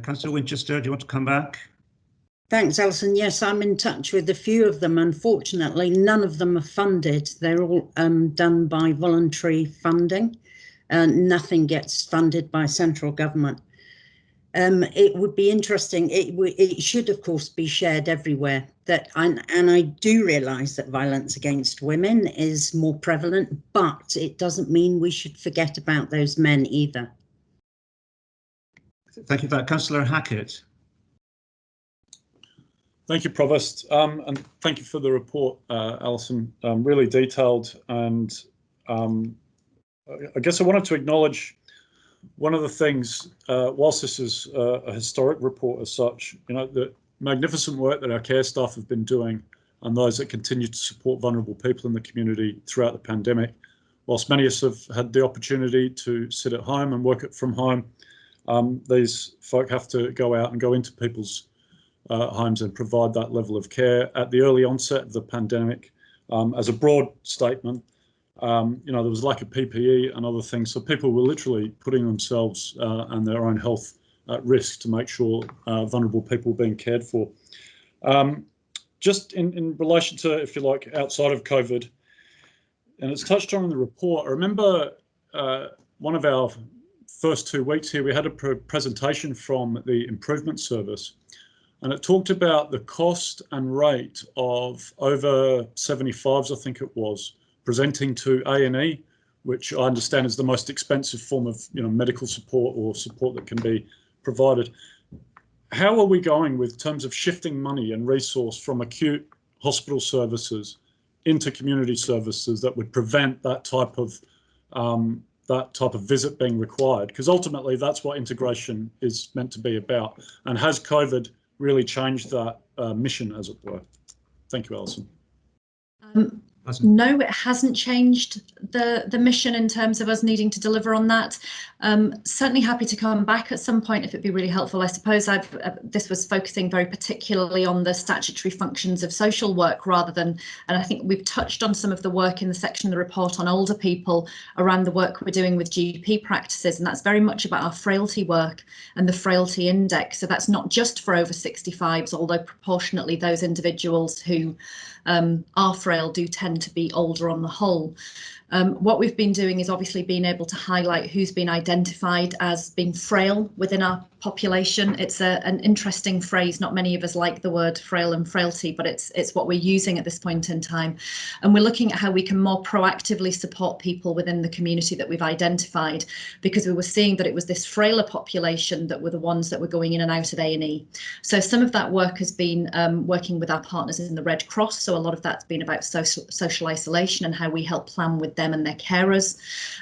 Councillor Winchester, do you want to come back? Thanks, Alison. Yes, I'm in touch with a few of them. Unfortunately, none of them are funded. They're all done by voluntary funding. Nothing gets funded by central government. It would be interesting. It should, of course, be shared everywhere. And I do realise that violence against women is more prevalent, but it doesn't mean we should forget about those men either. Thank you for that. Councillor Hackett. Thank you, Provost, and thank you for the report, Alison. Really detailed, and I guess I wanted to acknowledge one of the things, whilst this is a historic report as such, the magnificent work that our care staff have been doing and those that continue to support vulnerable people in the community throughout the pandemic. Whilst many of us have had the opportunity to sit at home and work from home, these folk have to go out and go into people's homes and provide that level of care at the early onset of the pandemic. As a broad statement, there was lack of PPE and other things, so people were literally putting themselves and their own health at risk to make sure vulnerable people were being cared for. Just in relation to, if you like, outside of COVID, and it's touched on in the report, I remember one of our first 2 weeks here, we had a presentation from the Improvement Service, and it talked about the cost and rate of over 75s, I think it was, presenting to A&E, which I understand is the most expensive form of medical support or support that can be provided. How are we going with terms of shifting money and resource from acute hospital services into community services that would prevent that type of visit being required? Because ultimately that's what integration is meant to be about. And has COVID really changed that mission, as it were? Thank you, Alison. No, it hasn't changed the mission in terms of us needing to deliver on that. Certainly happy to come back at some point if it'd be really helpful. I suppose this was focusing very particularly on the statutory functions of social work rather than, and I think we've touched on some of the work in the section of the report on older people around the work we're doing with GP practices, and that's very much about our frailty work and the frailty index. So that's not just for over 65s, although proportionately those individuals who are frail do tend to be older on the whole. What we've been doing is obviously being able to highlight who's been identified as being frail within our population. It's an interesting phrase. Not many of us like the word frail and frailty, but it's what we're using at this point in time. And we're looking at how we can more proactively support people within the community that we've identified, because we were seeing that it was this frailer population that were the ones that were going in and out of A&E. So some of that work has been working with our partners in the Red Cross. So a lot of that's been about social isolation and how we help plan with them and their carers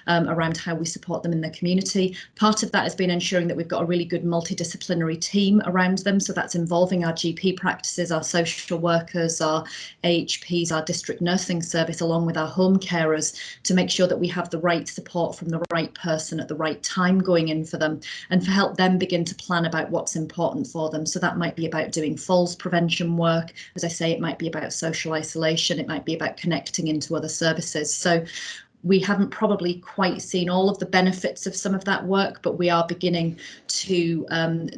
around how we support them in their community. Part of that has been ensuring that we've got a really good multidisciplinary team around them. So that's involving our GP practices, our social workers, our AHPs, our district nursing service, along with our home carers, to make sure that we have the right support from the right person at the right time going in for them, and to help them begin to plan about what's important for them. So that might be about doing falls prevention work. As I say, it might be about social isolation. It might be about connecting into other services. So we haven't probably quite seen all of the benefits of some of that work, but we are beginning to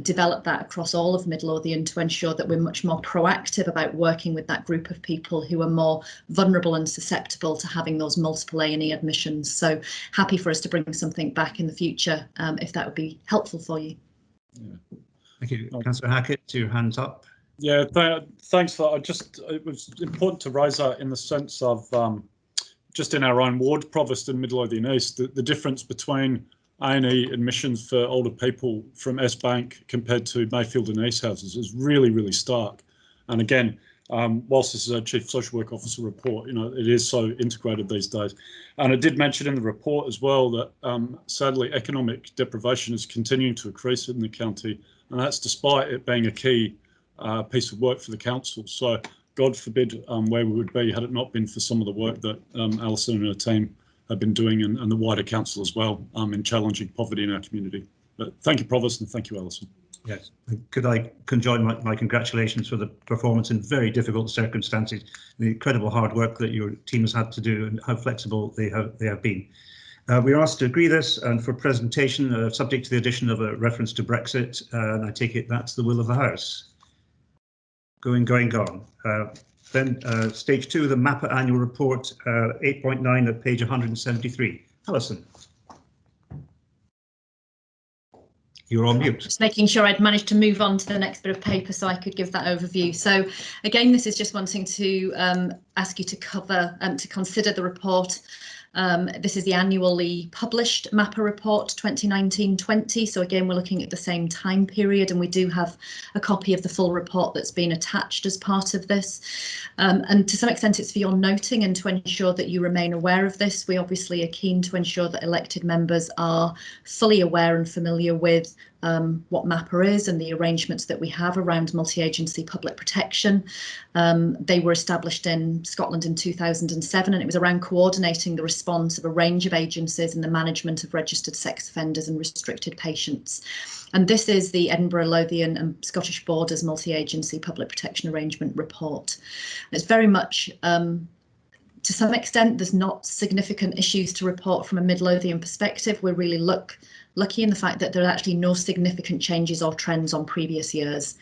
develop that across all of Midlothian to ensure that we're much more proactive about working with that group of people who are more vulnerable and susceptible to having those multiple A&E admissions. So happy for us to bring something back in the future if that would be helpful for you. Yeah. Thank you. Councillor Hackett, your hands up. Yeah, thanks for that. It was important to raise that in the sense of just in our own ward, Provost and Midlothian East, the difference between A&E admissions for older people from S Bank compared to Mayfield and East houses is really, really stark. And again, whilst this is a Chief Social Work Officer report, it is so integrated these days. And I did mention in the report as well that sadly economic deprivation is continuing to increase in the county, and that's despite it being a key piece of work for the council. So God forbid where we would be had it not been for some of the work that Alison and her team have been doing, and the wider council as well, in challenging poverty in our community. But thank you, Provost, and thank you, Alison. Yes, could I conjoin my congratulations for the performance in very difficult circumstances, the incredible hard work that your team has had to do, and how flexible they have been. We are asked to agree this, and for presentation, subject to the addition of a reference to Brexit, and I take it that's the will of the House. Going, gone. Then stage 2 of the MAPA annual report, 8.9 at page 173. Alison. You're on mute. Just making sure I'd managed to move on to the next bit of paper so I could give that overview. So again, this is just wanting to ask you to consider the report. This is the annually published MAPA report 2019-20. So again, we're looking at the same time period, and we do have a copy of the full report that's been attached as part of this. And to some extent, it's for your noting and to ensure that you remain aware of this. We obviously are keen to ensure that elected members are fully aware and familiar with what MAPA is and the arrangements that we have around multi-agency public protection. They were established in Scotland in 2007, and it was around coordinating the response of a range of agencies in the management of registered sex offenders and restricted patients. And this is the Edinburgh, Lothian and Scottish Borders multi-agency public protection arrangement report. It's very much to some extent, there's not significant issues to report from a Midlothian perspective. We're really lucky in the fact that there are actually no significant changes or trends on previous years.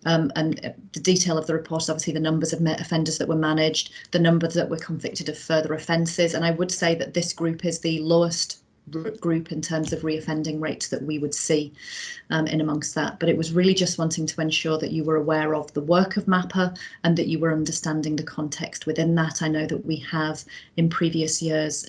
And the detail of the report is obviously the numbers of offenders that were managed, the numbers that were convicted of further offences. And I would say that this group is the lowest group in terms of reoffending rates that we would see in amongst that. But it was really just wanting to ensure that you were aware of the work of MAPA and that you were understanding the context within that. I know that we have in previous years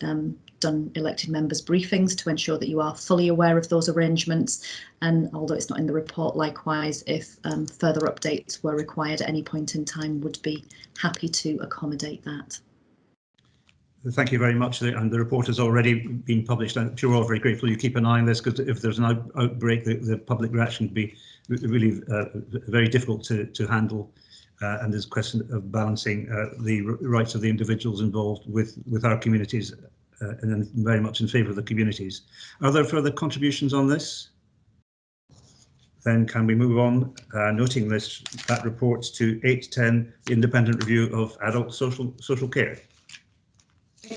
done elected members briefings to ensure that you are fully aware of those arrangements, and although it's not in the report, likewise, if further updates were required at any point in time, would be happy to accommodate that. Thank you very much, and the report has already been published. I'm sure we're all very grateful you keep an eye on this, because if there's an outbreak, the public reaction would be really very difficult to handle, and there's a question of balancing the rights of the individuals involved with our communities, and then very much in favour of the communities. Are there further contributions on this? Then can we move on, noting that report to 8.10, the independent review of adult social care.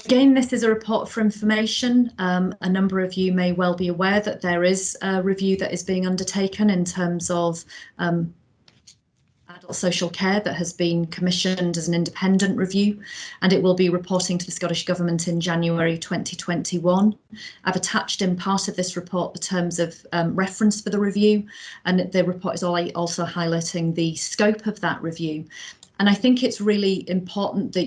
Again, this is a report for information. A number of you may well be aware that there is a review that is being undertaken in terms of adult social care that has been commissioned as an independent review, and it will be reporting to the Scottish Government in January 2021. I've attached in part of this report the terms of reference for the review, and the report is also highlighting the scope of that review. And I think it's really important that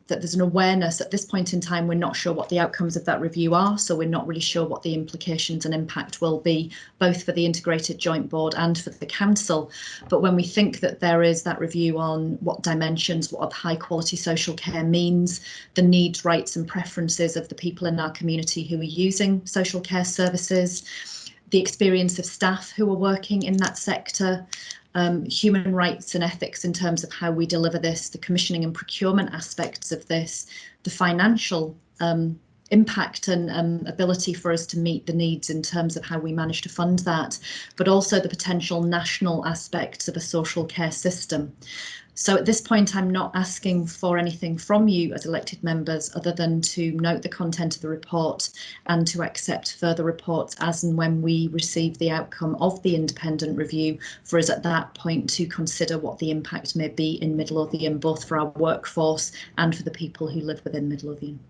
there's an awareness at this point in time. We're not sure what the outcomes of that review are, so we're not really sure what the implications and impact will be, both for the Integrated Joint Board and for the Council. But when we think that there is that review on what dimensions, what high quality social care means, the needs, rights and preferences of the people in our community who are using social care services, the experience of staff who are working in that sector, human rights and ethics in terms of how we deliver this, the commissioning and procurement aspects of this, the financial impact and ability for us to meet the needs in terms of how we manage to fund that, but also the potential national aspects of a social care system. So at this point, I'm not asking for anything from you as elected members other than to note the content of the report and to accept further reports as and when we receive the outcome of the independent review, for us at that point to consider what the impact may be in Midlothian, both for our workforce and for the people who live within Midlothian.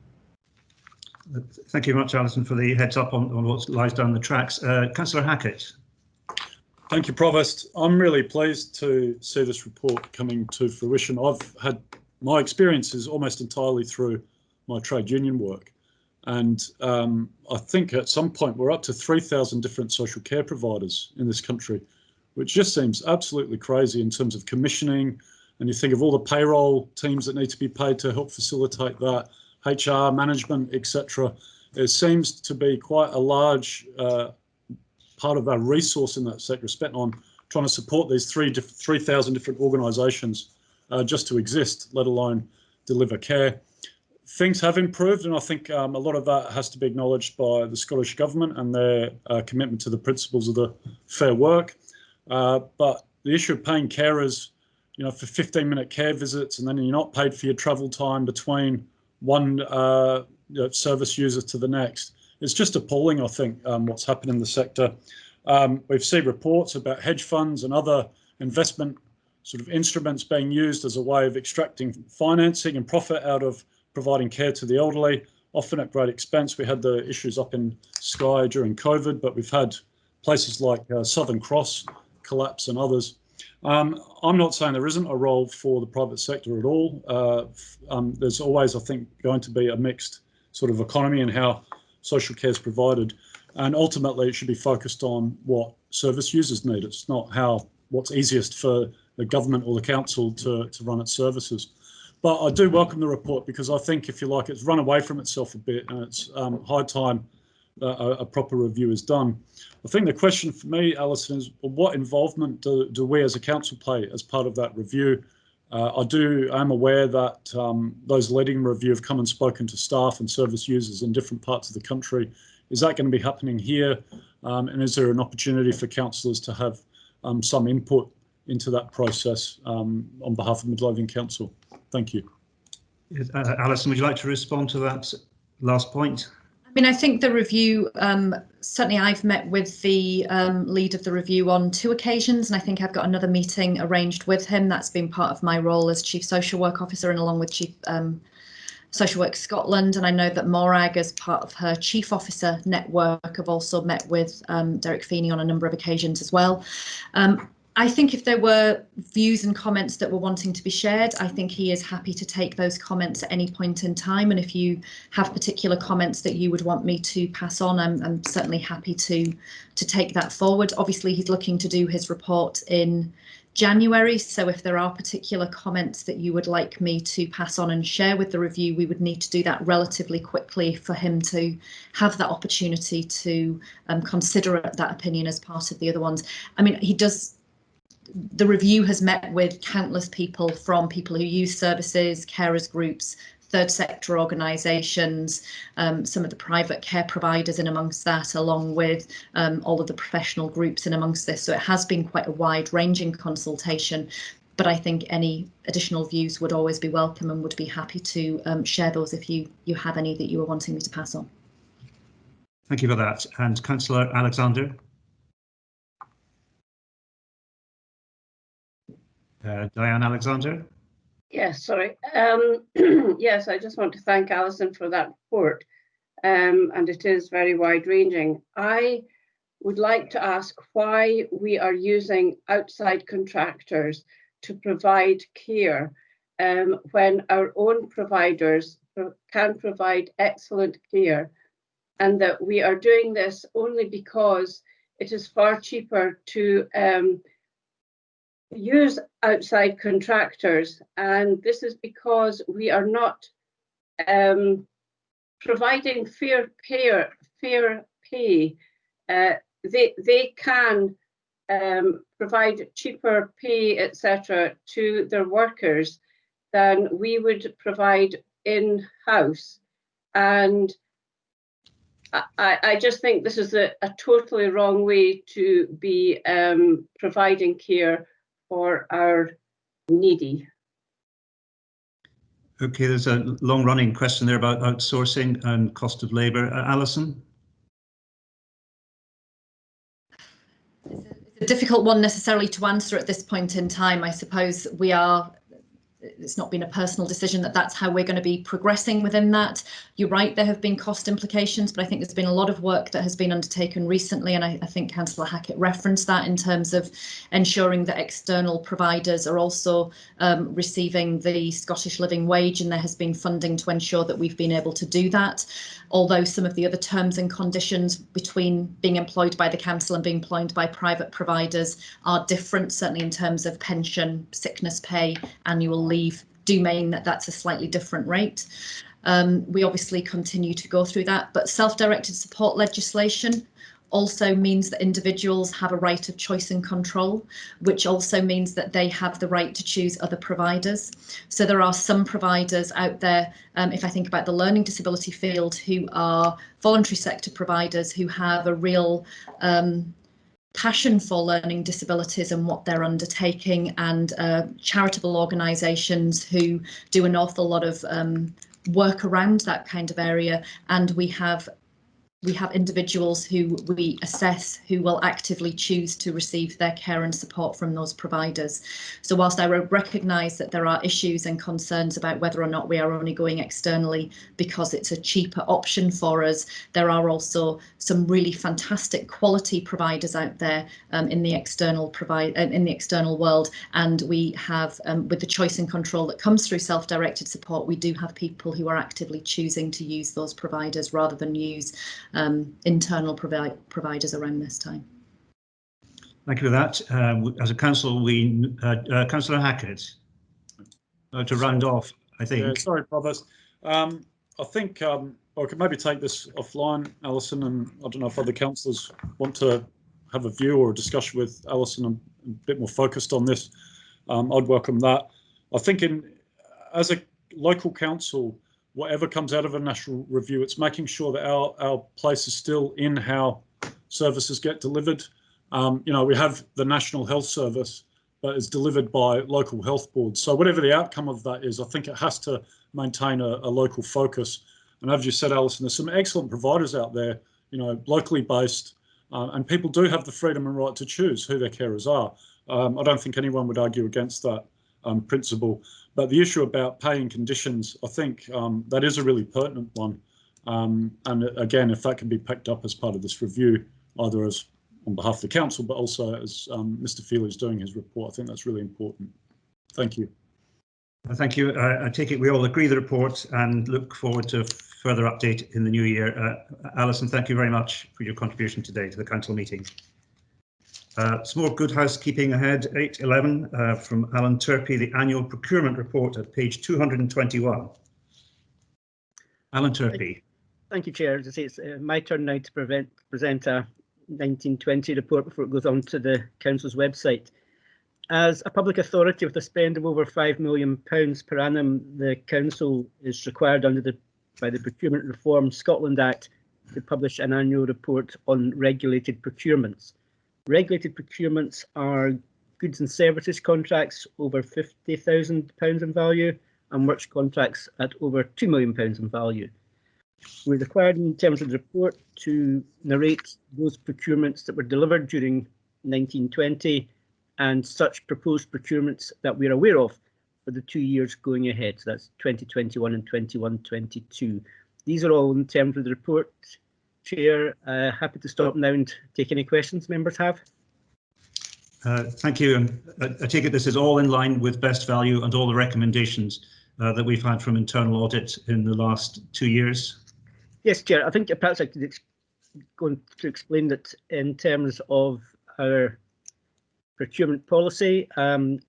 Thank you very much, Alison, for the heads up on what lies down the tracks. Councillor Hackett. Thank you, Provost. I'm really pleased to see this report coming to fruition. I've had my experiences almost entirely through my trade union work. And I think at some point we're up to 3,000 different social care providers in this country, which just seems absolutely crazy in terms of commissioning. And you think of all the payroll teams that need to be paid to help facilitate that, HR, management, etc. It seems to be quite a large part of our resource in that sector spent on trying to support these 3,000 different organisations just to exist, let alone deliver care. Things have improved, and I think a lot of that has to be acknowledged by the Scottish Government and their commitment to the principles of the Fair Work. But the issue of paying carers, you know, for 15-minute care visits, and then you're not paid for your travel time between one service user to the next, it's just appalling, I think, what's happened in the sector. We've seen reports about hedge funds and other investment sort of instruments being used as a way of extracting financing and profit out of providing care to the elderly, often at great expense. We had the issues up in Skye during COVID, but we've had places like Southern Cross collapse and others. I'm not saying there isn't a role for the private sector at all. There's always, I think, going to be a mixed sort of economy in how social care is provided. And ultimately, it should be focused on what service users need. It's not what's easiest for the government or the council to run its services. But I do welcome the report because I think, if you like, it's run away from itself a bit, and it's high time a proper review is done. I think the question for me, Alison, is what involvement do we as a council play as part of that review? I'm aware that those leading the review have come and spoken to staff and service users in different parts of the country. Is that going to be happening here? And is there an opportunity for councillors to have some input into that process on behalf of Midlothian Council? Thank you. Alison, would you like to respond to that last point? I mean, I think the review, certainly I've met with the lead of the review on 2 occasions, and I think I've got another meeting arranged with him. That's been part of my role as Chief Social Work Officer and along with Chief Social Work Scotland. And I know that Morag, as part of her Chief Officer network, have also met with Derek Feeney on a number of occasions as well. I think if there were views and comments that were wanting to be shared, I think he is happy to take those comments at any point in time. And if you have particular comments that you would want me to pass on, I'm certainly happy to take that forward. Obviously, he's looking to do his report in January. So if there are particular comments that you would like me to pass on and share with the review, we would need to do that relatively quickly for him to have that opportunity to consider that opinion as part of the other ones. I mean, the review has met with countless people, from people who use services, carers groups, third sector organisations, some of the private care providers in amongst that, along with all of the professional groups in amongst this. So it has been quite a wide-ranging consultation, but I think any additional views would always be welcome, and would be happy to share those if you have any that you were wanting me to pass on. Thank you for that. And Councillor Alexander? Diane Alexander? Yes, sorry. Yes, I just want to thank Alison for that report, and it is very wide-ranging. I would like to ask why we are using outside contractors to provide care when our own providers can provide excellent care, and that we are doing this only because it is far cheaper to use outside contractors, and this is because we are not providing fair pay. They can provide cheaper pay, etc., to their workers than we would provide in-house, and I just think this is a totally wrong way to be providing care for our needy. Okay, there's a long-running question there about outsourcing and cost of labour. Alison? It's a difficult one necessarily to answer at this point in time. I suppose we are it's not been a personal decision that that's how we're going to be progressing within that. You're right, there have been cost implications, but I think there's been a lot of work that has been undertaken recently, and I think Councillor Hackett referenced that in terms of ensuring that external providers are also receiving the Scottish Living Wage, and there has been funding to ensure that we've been able to do that. Although some of the other terms and conditions between being employed by the council and being employed by private providers are different, certainly in terms of pension, sickness pay, annual leave, do mean that that's a slightly different rate. We obviously continue to go through that, but self-directed support legislation also means that individuals have a right of choice and control, which also means that they have the right to choose other providers. So there are some providers out there, if I think about the learning disability field, who are voluntary sector providers who have a real passion for learning disabilities and what they're undertaking, and charitable organisations who do an awful lot of work around that kind of area. And we have individuals who we assess who will actively choose to receive their care and support from those providers. So whilst I recognise that there are issues and concerns about whether or not we are only going externally because it's a cheaper option for us, there are also some really fantastic quality providers out there in the external world, and we have, with the choice and control that comes through self-directed support, we do have people who are actively choosing to use those providers rather than use internal providers around this time. Thank you for that. As a council, Councillor Hackett, to round off, I think. Yeah, sorry, Provost. I think I could maybe take this offline, Alison, and I don't know if other councillors want to have a view or a discussion with Alison a bit more focused on this. I'd welcome that. I think as a local council, whatever comes out of a national review, it's making sure that our place is still in how services get delivered. We have the National Health Service, but it's delivered by local health boards. So whatever the outcome of that is, I think it has to maintain a local focus. And as you said, Alison, there's some excellent providers out there, locally based, and people do have the freedom and right to choose who their carers are. I don't think anyone would argue against that principle. But the issue about paying conditions, I think that is a really pertinent one. And again, if that can be picked up as part of this review, either as on behalf of the council, but also as Mr. Feely is doing his report, I think that's really important. Thank you. Thank you. I take it we all agree the report and look forward to further update in the new year. Alison, thank you very much for your contribution today to the council meeting. Some more good housekeeping ahead. 8.11 from Alan Turpey, the annual procurement report at page 221. Alan Turpey. Thank you, Chair. As I say, it's my turn now to present a 1920 report before it goes on to the council's website. As a public authority with a spend of over £5 million per annum, the council is required by the Procurement Reform Scotland Act to publish an annual report on regulated procurements. Regulated procurements are goods and services contracts over £50,000 in value and works contracts at over £2 million in value. We're required in terms of the report to narrate those procurements that were delivered during 1920 and such proposed procurements that we're aware of for the 2 years going ahead. So that's 2021 and 21-22. These are all in terms of the report. Chair, happy to stop now and take any questions members have. Thank you. And I take it this is all in line with best value and all the recommendations that we've had from internal audit in the last 2 years. Yes, Chair. I think perhaps I could go to explain that in terms of our procurement policy,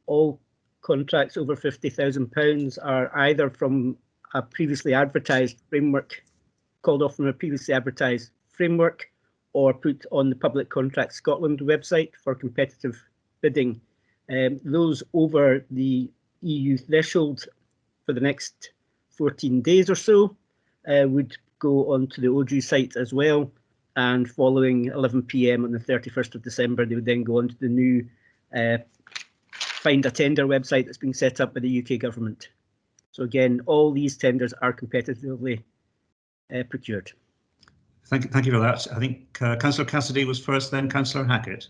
all contracts over £50,000 are either from a previously advertised framework, called off from a previously advertised framework, or put on the Public Contract Scotland website for competitive bidding. Those over the EU threshold for the next 14 days or so would go onto the ODU site as well, and following 11 PM on the 31st of December, they would then go onto the new Find a Tender website that's being set up by the UK government. So again, all these tenders are competitively procured. Thank you for that. I think Councillor Cassidy was first, then Councillor Hackett.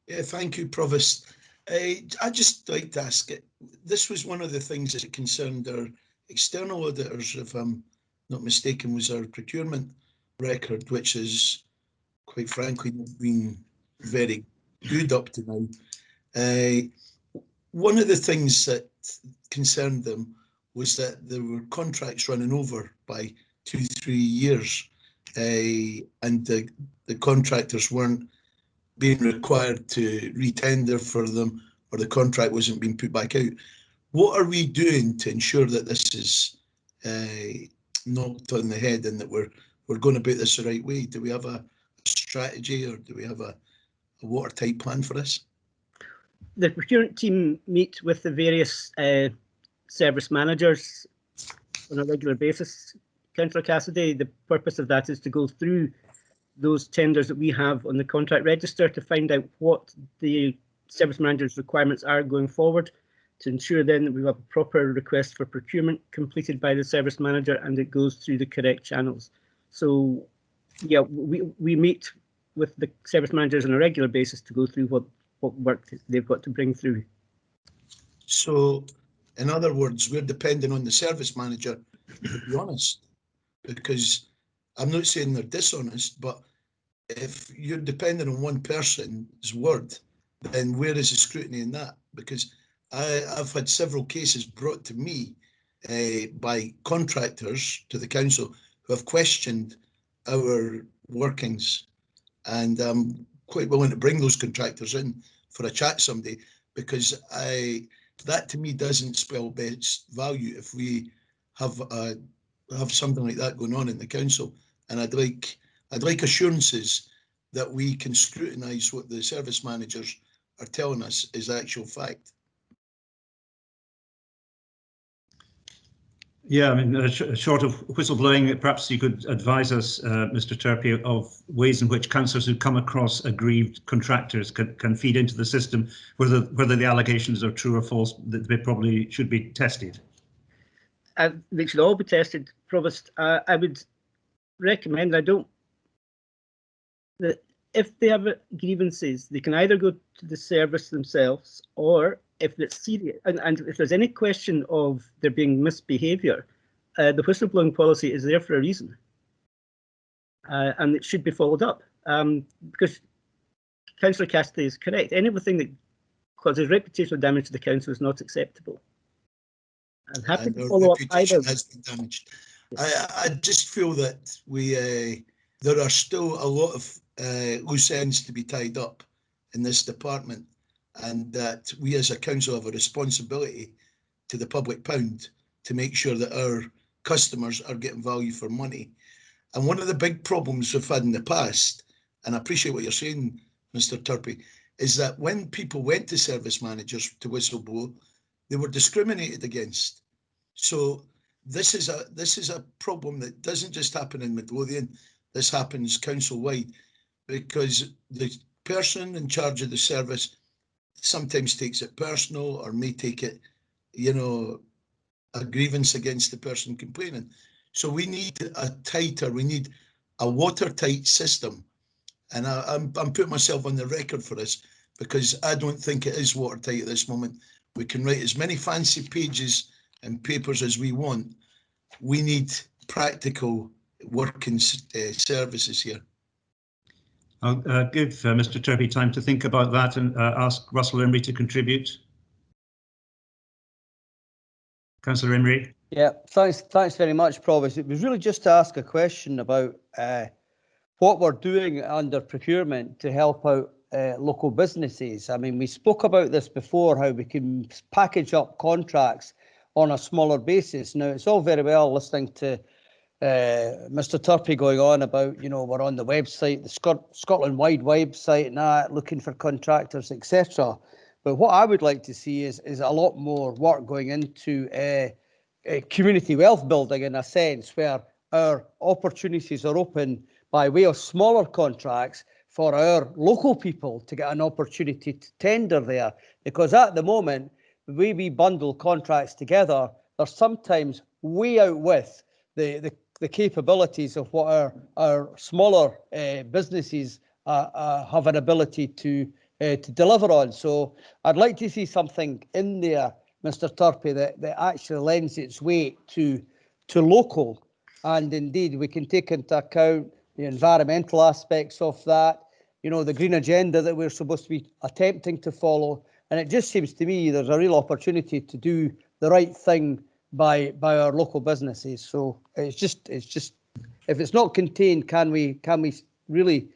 Yeah, thank you, Provost. I just like to ask it. This was one of the things that concerned our external auditors, if I'm not mistaken, was our procurement record, which has, quite frankly, not been very good up to now. One of the things that concerned them was that there were contracts running over by 2-3 years, and the contractors weren't being required to retender for them, or the contract wasn't being put back out. What are we doing to ensure that this is knocked on the head and that we're going about this the right way? Do we have a strategy, or do we have a watertight plan for this? The procurement team meet with the various service managers on a regular basis. Councillor Cassidy, the purpose of that is to go through those tenders that we have on the contract register to find out what the service manager's requirements are going forward, to ensure then that we have a proper request for procurement completed by the service manager and it goes through the correct channels. So yeah, we meet with the service managers on a regular basis to go through what work they've got to bring through. So in other words, we're depending on the service manager, to be honest, because I'm not saying they're dishonest, but if you're depending on one person's word, then where is the scrutiny in that? Because I've had several cases brought to me by contractors to the council who have questioned our workings, and I'm quite willing to bring those contractors in for a chat someday, because that to me doesn't spell best value if we have something like that going on in the council. And I'd like assurances that we can scrutinise what the service managers are telling us is actual fact. Yeah, I mean, short of whistleblowing, perhaps you could advise us, Mr. Turpie, of ways in which councillors who come across aggrieved contractors can feed into the system, whether the allegations are true or false, that they probably should be tested. They should all be tested, Provost. I would recommend, that if they have grievances, they can either go to the service themselves, or if it's serious, and if there's any question of there being misbehaviour, the whistleblowing policy is there for a reason, and it should be followed up, because Councillor Cassidy is correct. Anything that causes reputational damage to the council is not acceptable. I'm happy to follow up either. Has been damaged. I just feel that there are still a lot of loose ends to be tied up in this department, and that we as a council have a responsibility to the public pound to make sure that our customers are getting value for money. And one of the big problems we've had in the past, and I appreciate what you're saying, Mr. Turpie, is that when people went to service managers to whistleblow, they were discriminated against. So this is a problem that doesn't just happen in Midlothian. This happens council-wide, because the person in charge of the service sometimes takes it personal, or may take it, a grievance against the person complaining. So we need we need a watertight system. And I'm putting myself on the record for this, because I don't think it is watertight at this moment. We can write as many fancy pages and papers as we want. We need practical working services here. I'll give Mr. Turpie time to think about that and ask Russell Emery to contribute. Councillor Emery. Yeah, thanks very much, Provost. It was really just to ask a question about what we're doing under procurement to help out local businesses. I mean, we spoke about this before, how we can package up contracts on a smaller basis. Now, it's all very well listening to Mr. Turpie going on about, we're on the website, the Scotland-wide website and that, looking for contractors, etc. But what I would like to see is a lot more work going into community wealth building, in a sense, where our opportunities are open by way of smaller contracts for our local people to get an opportunity to tender there. Because at the moment, the way we bundle contracts together, they're sometimes way out with the capabilities of what our smaller businesses have an ability to to deliver on. So I'd like to see something in there, Mr. Turpie, that actually lends its weight to local, and indeed we can take into account the environmental aspects of that, you know, the green agenda that we're supposed to be attempting to follow. And it just seems to me there's a real opportunity to do the right thing by our local businesses. So it's just if it's not contained, can we really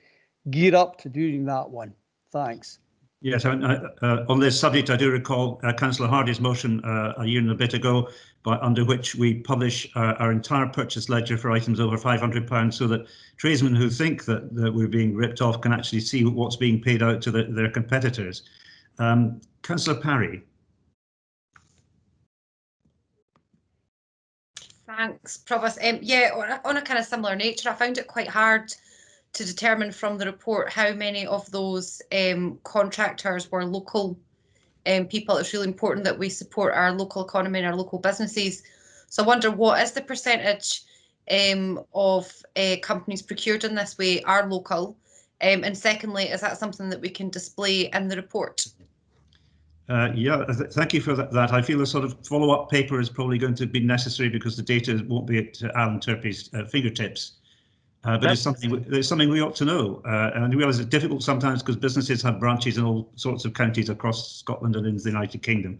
gear up to doing that one? Thanks. Yes, on this subject, I do recall Councillor Hardy's motion a year and a bit ago, under which we publish our entire purchase ledger for items over £500, so that tradesmen who think that we're being ripped off can actually see what's being paid out to their competitors. Councillor Parry. Thanks, Provost. Yeah, on a kind of similar nature, I found it quite hard to determine from the report how many of those contractors were local people. It's really important that we support our local economy and our local businesses. So I wonder, what is the percentage of companies procured in this way are local? And secondly, is that something that we can display in the report? Yeah, thank you for that. I feel a sort of follow-up paper is probably going to be necessary because the data won't be at Alan Turpie's fingertips. But it's something we ought to know. And I realise it's difficult sometimes because businesses have branches in all sorts of counties across Scotland and in the United Kingdom.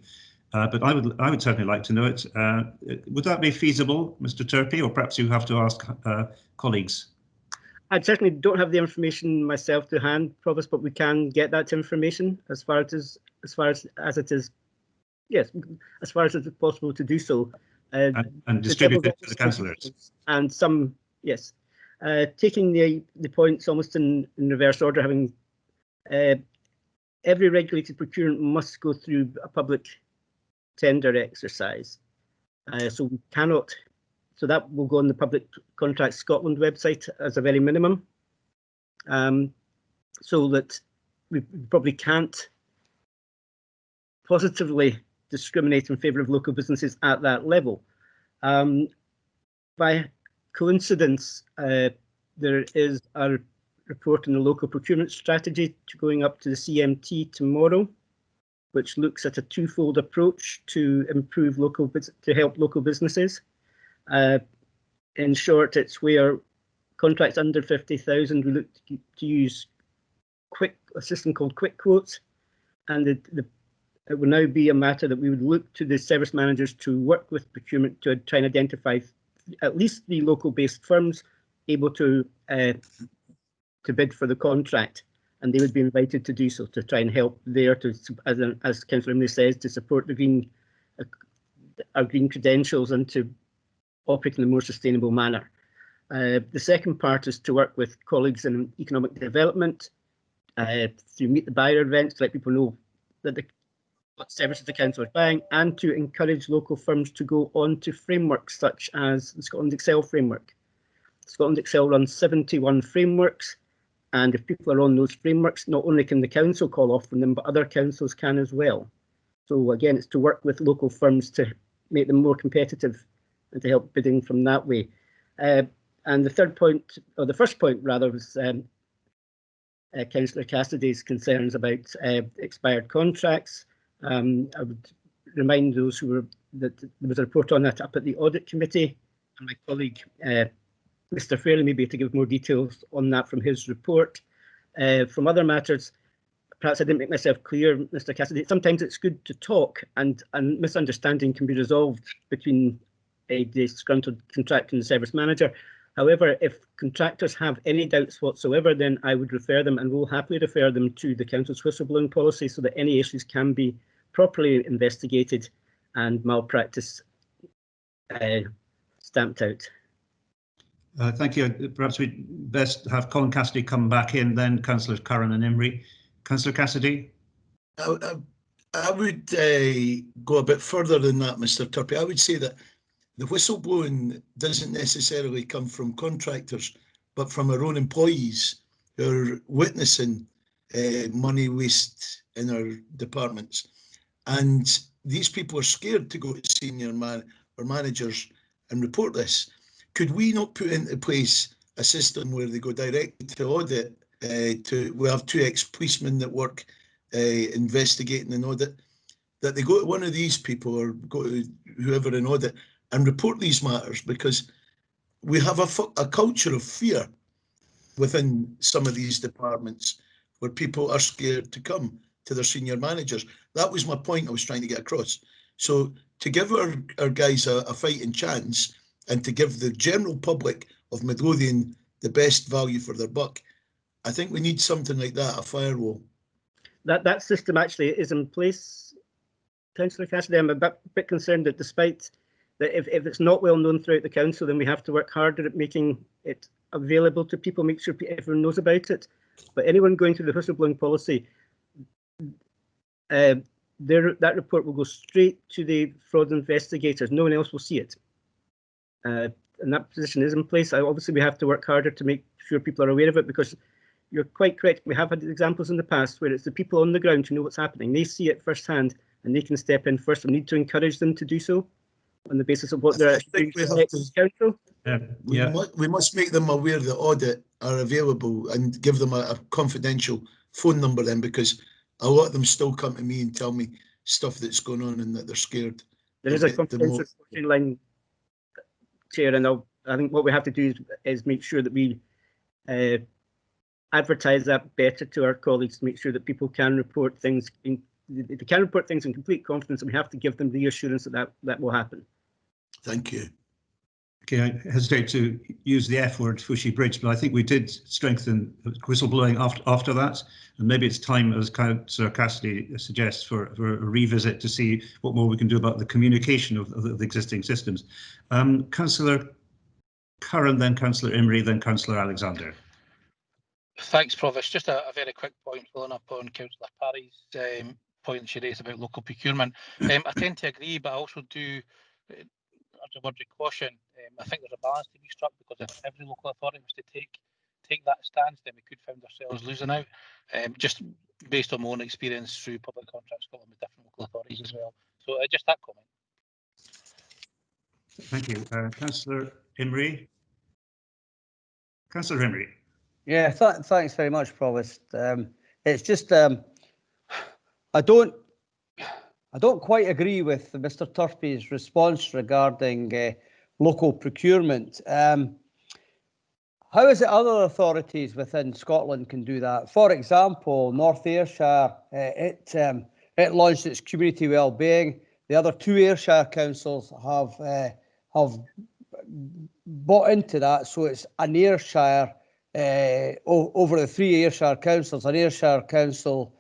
But I would certainly like to know it. Would that be feasible, Mr. Turpie, or perhaps you have to ask colleagues? I certainly don't have the information myself to hand, Provost, but we can get that information as far as it is. Yes, as far as it is possible to do so. And distribute it to the councillors. And some, yes. Taking the points almost in reverse order, having every regulated procurement must go through a public tender exercise. So we cannot. So that will go on the Public Contracts Scotland website as a very minimum, so that we probably can't positively discriminate in favour of local businesses at that level. By coincidence, there is a report on the local procurement strategy going up to the CMT tomorrow, which looks at a twofold approach to improve to help local businesses. In short, it's where contracts under 50,000 we look to use a system called quick quotes, and it will now be a matter that we would look to the service managers to work with procurement to try and identify at least 3 local-based firms able to bid for the contract, and they would be invited to do so to try and help there to, as Councillor Imlay says, to support our green credentials and to operate in a more sustainable manner. The second part is to work with colleagues in economic development through meet the buyer events to let people know that what services the council is buying, and to encourage local firms to go on to frameworks such as the Scotland Excel framework. Scotland Excel runs 71 frameworks, and if people are on those frameworks, not only can the council call off from them, but other councils can as well. So again, it's to work with local firms to make them more competitive and to help bidding from that way. And the third point, or the first point rather, was Councillor Cassidy's concerns about expired contracts. I would remind those that there was a report on that up at the Audit Committee, and my colleague Mr. Fairley may be able to give more details on that from his report. From other matters, perhaps I didn't make myself clear, Mr. Cassidy. Sometimes it's good to talk, and misunderstanding can be resolved between a disgruntled contractor and the service manager. However, if contractors have any doubts whatsoever, then I would refer them, and will happily refer them, to the council's whistleblowing policy so that any issues can be properly investigated and malpractice stamped out. Thank you. Perhaps we'd best have Colin Cassidy come back in, then Councillors Curran and Imrie. Councillor Cassidy? I would go a bit further than that, Mr. Turpie. I would say that the whistleblowing doesn't necessarily come from contractors, but from our own employees who are witnessing money waste in our departments. And these people are scared to go to senior or managers and report this. Could we not put into place a system where they go directly to audit? We have 2 ex-policemen that work investigating an audit, that they go to one of these people or go to whoever in audit and report these matters, because we have a culture of fear within some of these departments where people are scared to come to their senior managers. That was my point I was trying to get across. So to give our guys a fighting chance and to give the general public of Midlothian the best value for their buck, I think we need something like that, a firewall. That system actually is in place, Councillor Cassidy. I'm a bit concerned that despite that if it's not well known throughout the council, then we have to work harder at making it available to people, make sure everyone knows about it. But anyone going through the whistleblowing policy, that report will go straight to the fraud investigators. No one else will see it. And that position is in place. Obviously, we have to work harder to make sure people are aware of it, because you're quite correct. We have had examples in the past where it's the people on the ground who know what's happening. They see it firsthand and they can step in first. We need to encourage them to do so on the basis of what they're doing for the council. We must make them aware that audit are available and give them a confidential phone number then, because a lot of them still come to me and tell me stuff that's going on and that they're scared. There is a confidential phone line, Chair, and I think what we have to do is make sure that we advertise that better to our colleagues to make sure that people can report things in complete confidence, and we have to give them reassurance that will happen. Thank you. Okay, I hesitate to use the F word, Fushy Bridge, but I think we did strengthen whistleblowing after that, and maybe it's time, as Councillor Cassidy suggests, for a revisit to see what more we can do about the communication of the existing systems. Councillor Curran, then Councillor Imrie, then Councillor Alexander. Thanks, Provost. Just a very quick point following up on Councillor Parry's point she raised about local procurement. I tend to agree, but I also do urge a word of caution. I think there's a balance to be struck, because if every local authority was to take that stance, then we could find ourselves losing out. Just based on my own experience through public contract Scotland with different local authorities as well. So just that comment. Thank you. Councillor Imrie. Councillor Imrie. Yeah, thanks very much, Provost. It's just I don't quite agree with Mr. Turpey's response regarding local procurement. How is it other authorities within Scotland can do that? For example, North Ayrshire, it launched its community wellbeing. The other two Ayrshire councils have bought into that, so it's an Ayrshire over the three Ayrshire councils, an Ayrshire council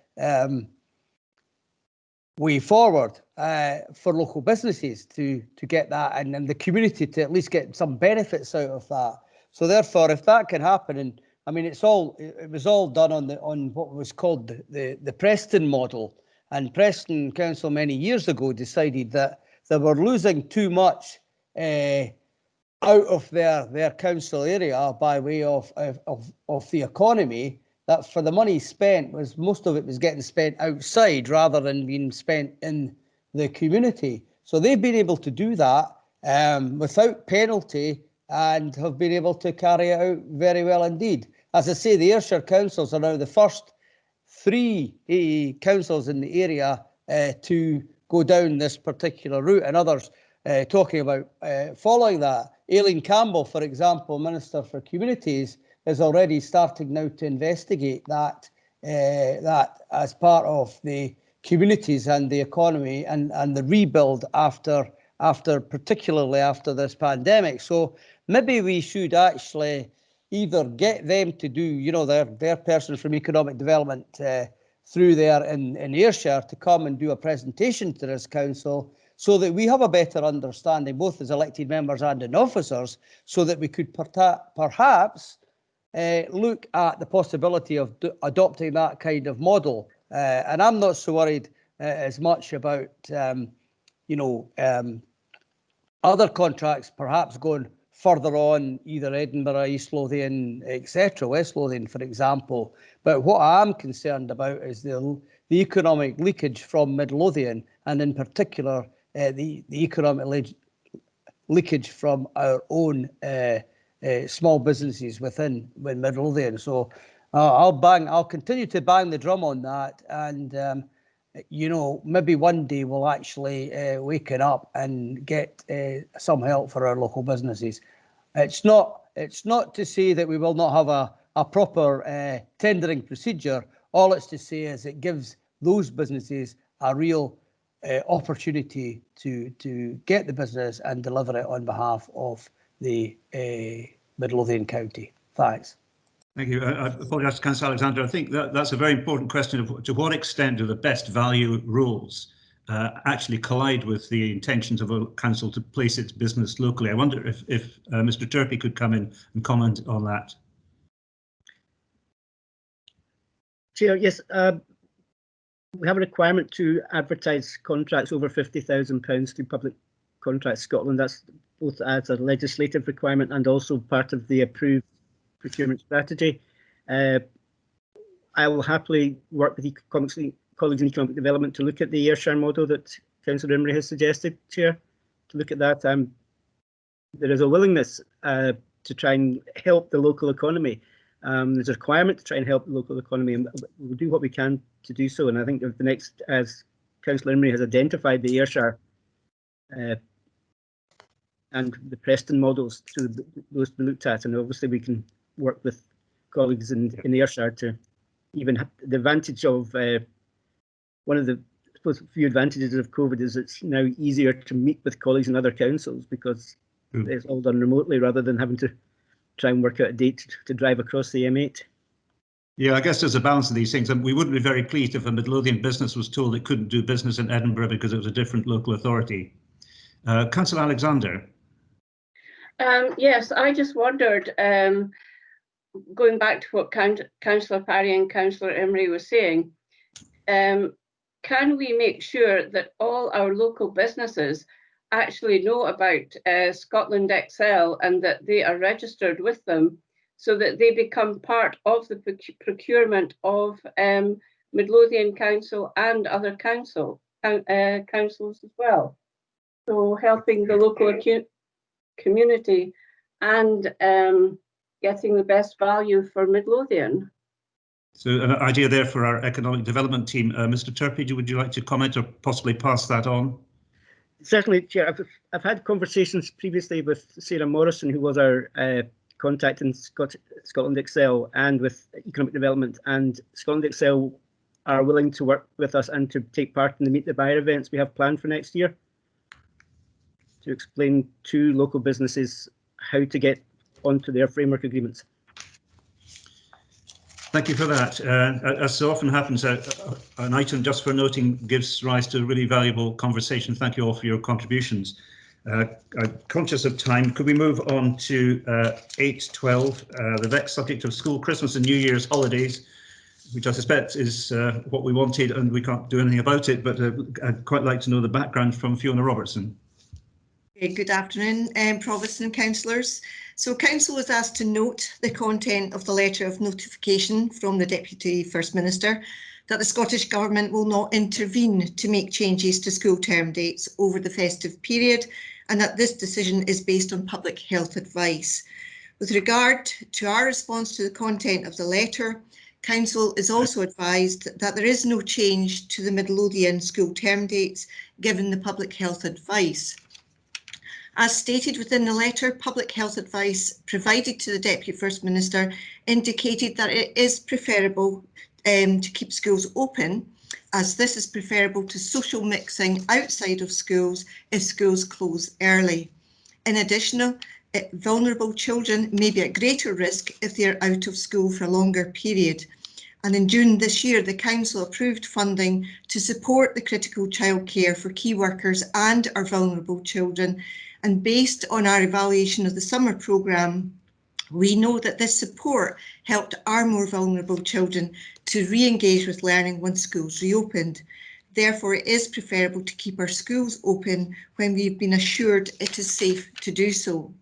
way forward for local businesses to get that, and the community to at least get some benefits out of that. So therefore, if that can happen, and I mean, it was all done on what was called the Preston model, and Preston Council many years ago decided that they were losing too much out of their council area by way of the economy, that for the money spent, most of it was getting spent outside rather than being spent in the community. So they've been able to do that without penalty and have been able to carry it out very well indeed. As I say, the Ayrshire councils are now the first three councils in the area to go down this particular route, and others talking about following that. Aileen Campbell, for example, Minister for Communities, is already starting now to investigate that as part of the communities and the economy and the rebuild particularly after this pandemic. So maybe we should actually either get them to do, their person from economic development through there in Ayrshire to come and do a presentation to this council, so that we have a better understanding, both as elected members and in officers, so that we could perhaps look at the possibility of adopting that kind of model. And I'm not so worried as much about, other contracts perhaps going further on, either Edinburgh, East Lothian, etc., West Lothian, for example. But what I'm concerned about is the economic leakage from Midlothian, and in particular, the economic leakage from our own small businesses within Midlothian. So I'll continue to bang the drum on that, and you know, maybe one day we'll actually waken up and get some help for our local businesses. It's not to say that we will not have a proper tendering procedure. All it's to say is it gives those businesses a real opportunity to get the business and deliver it on behalf of the Midlothian County. Thanks. Thank you. I apologise, Councillor Alexander. I think that's a very important question of to what extent do the best value rules actually collide with the intentions of a council to place its business locally. I wonder if Mr. Turpey could come in and comment on that. Chair, yes, we have a requirement to advertise contracts over £50,000 through Public Contracts Scotland. That's both as a legislative requirement and also part of the approved procurement strategy. I will happily work with colleagues in economic development to look at the Ayrshire model that Councillor Imrie has suggested, Chair, to look at that. There is a willingness to try and help the local economy. There's a requirement to try and help the local economy, and we'll do what we can to do so. And I think the next, as Councillor Imrie has identified, the Ayrshire and the Preston models, to those to be looked at, and obviously we can work with colleagues in Ayrshire to even have the advantage of one of the few advantages of COVID is it's now easier to meet with colleagues in other councils because it's all done remotely rather than having to try and work out a date to drive across the M8. Yeah, I guess there's a balance of these things, and we wouldn't be very pleased if a Midlothian business was told it couldn't do business in Edinburgh because it was a different local authority. Councillor Alexander. Yes, I just wondered, going back to what Councillor Parry and Councillor Imrie was saying, can we make sure that all our local businesses actually know about Scotland Excel and that they are registered with them so that they become part of the procurement of Midlothian Council and other councils as well? So helping the local community and getting the best value for Midlothian. So an idea there for our economic development team. Mr. Turpey, would you like to comment or possibly pass that on? Certainly, Chair. I've had conversations previously with Sarah Morrison, who was our contact in Scotland Excel, and with economic development, and Scotland Excel are willing to work with us and to take part in the Meet the Buyer events we have planned for next year to explain to local businesses how to get onto their framework agreements. Thank you for that. As so often happens, an item just for noting gives rise to a really valuable conversation. Thank you all for your contributions. I'm conscious of time. Could we move on to 8.12, the vexed subject of school Christmas and New Year's holidays, which I suspect is what we wanted and we can't do anything about it, but I'd quite like to know the background from Fiona Robertson. Good afternoon, Provost and councillors. So Council was asked to note the content of the letter of notification from the Deputy First Minister that the Scottish Government will not intervene to make changes to school term dates over the festive period, and that this decision is based on public health advice. With regard to our response to the content of the letter, Council is also advised that there is no change to the Midlothian school term dates given the public health advice. As stated within the letter, public health advice provided to the Deputy First Minister indicated that it is preferable to keep schools open, as this is preferable to social mixing outside of schools if schools close early. In addition, vulnerable children may be at greater risk if they are out of school for a longer period. And in June this year, the Council approved funding to support the critical childcare for key workers and our vulnerable children. And based on our evaluation of the summer programme, we know that this support helped our more vulnerable children to re-engage with learning once schools reopened. Therefore, it is preferable to keep our schools open when we've been assured it is safe to do so.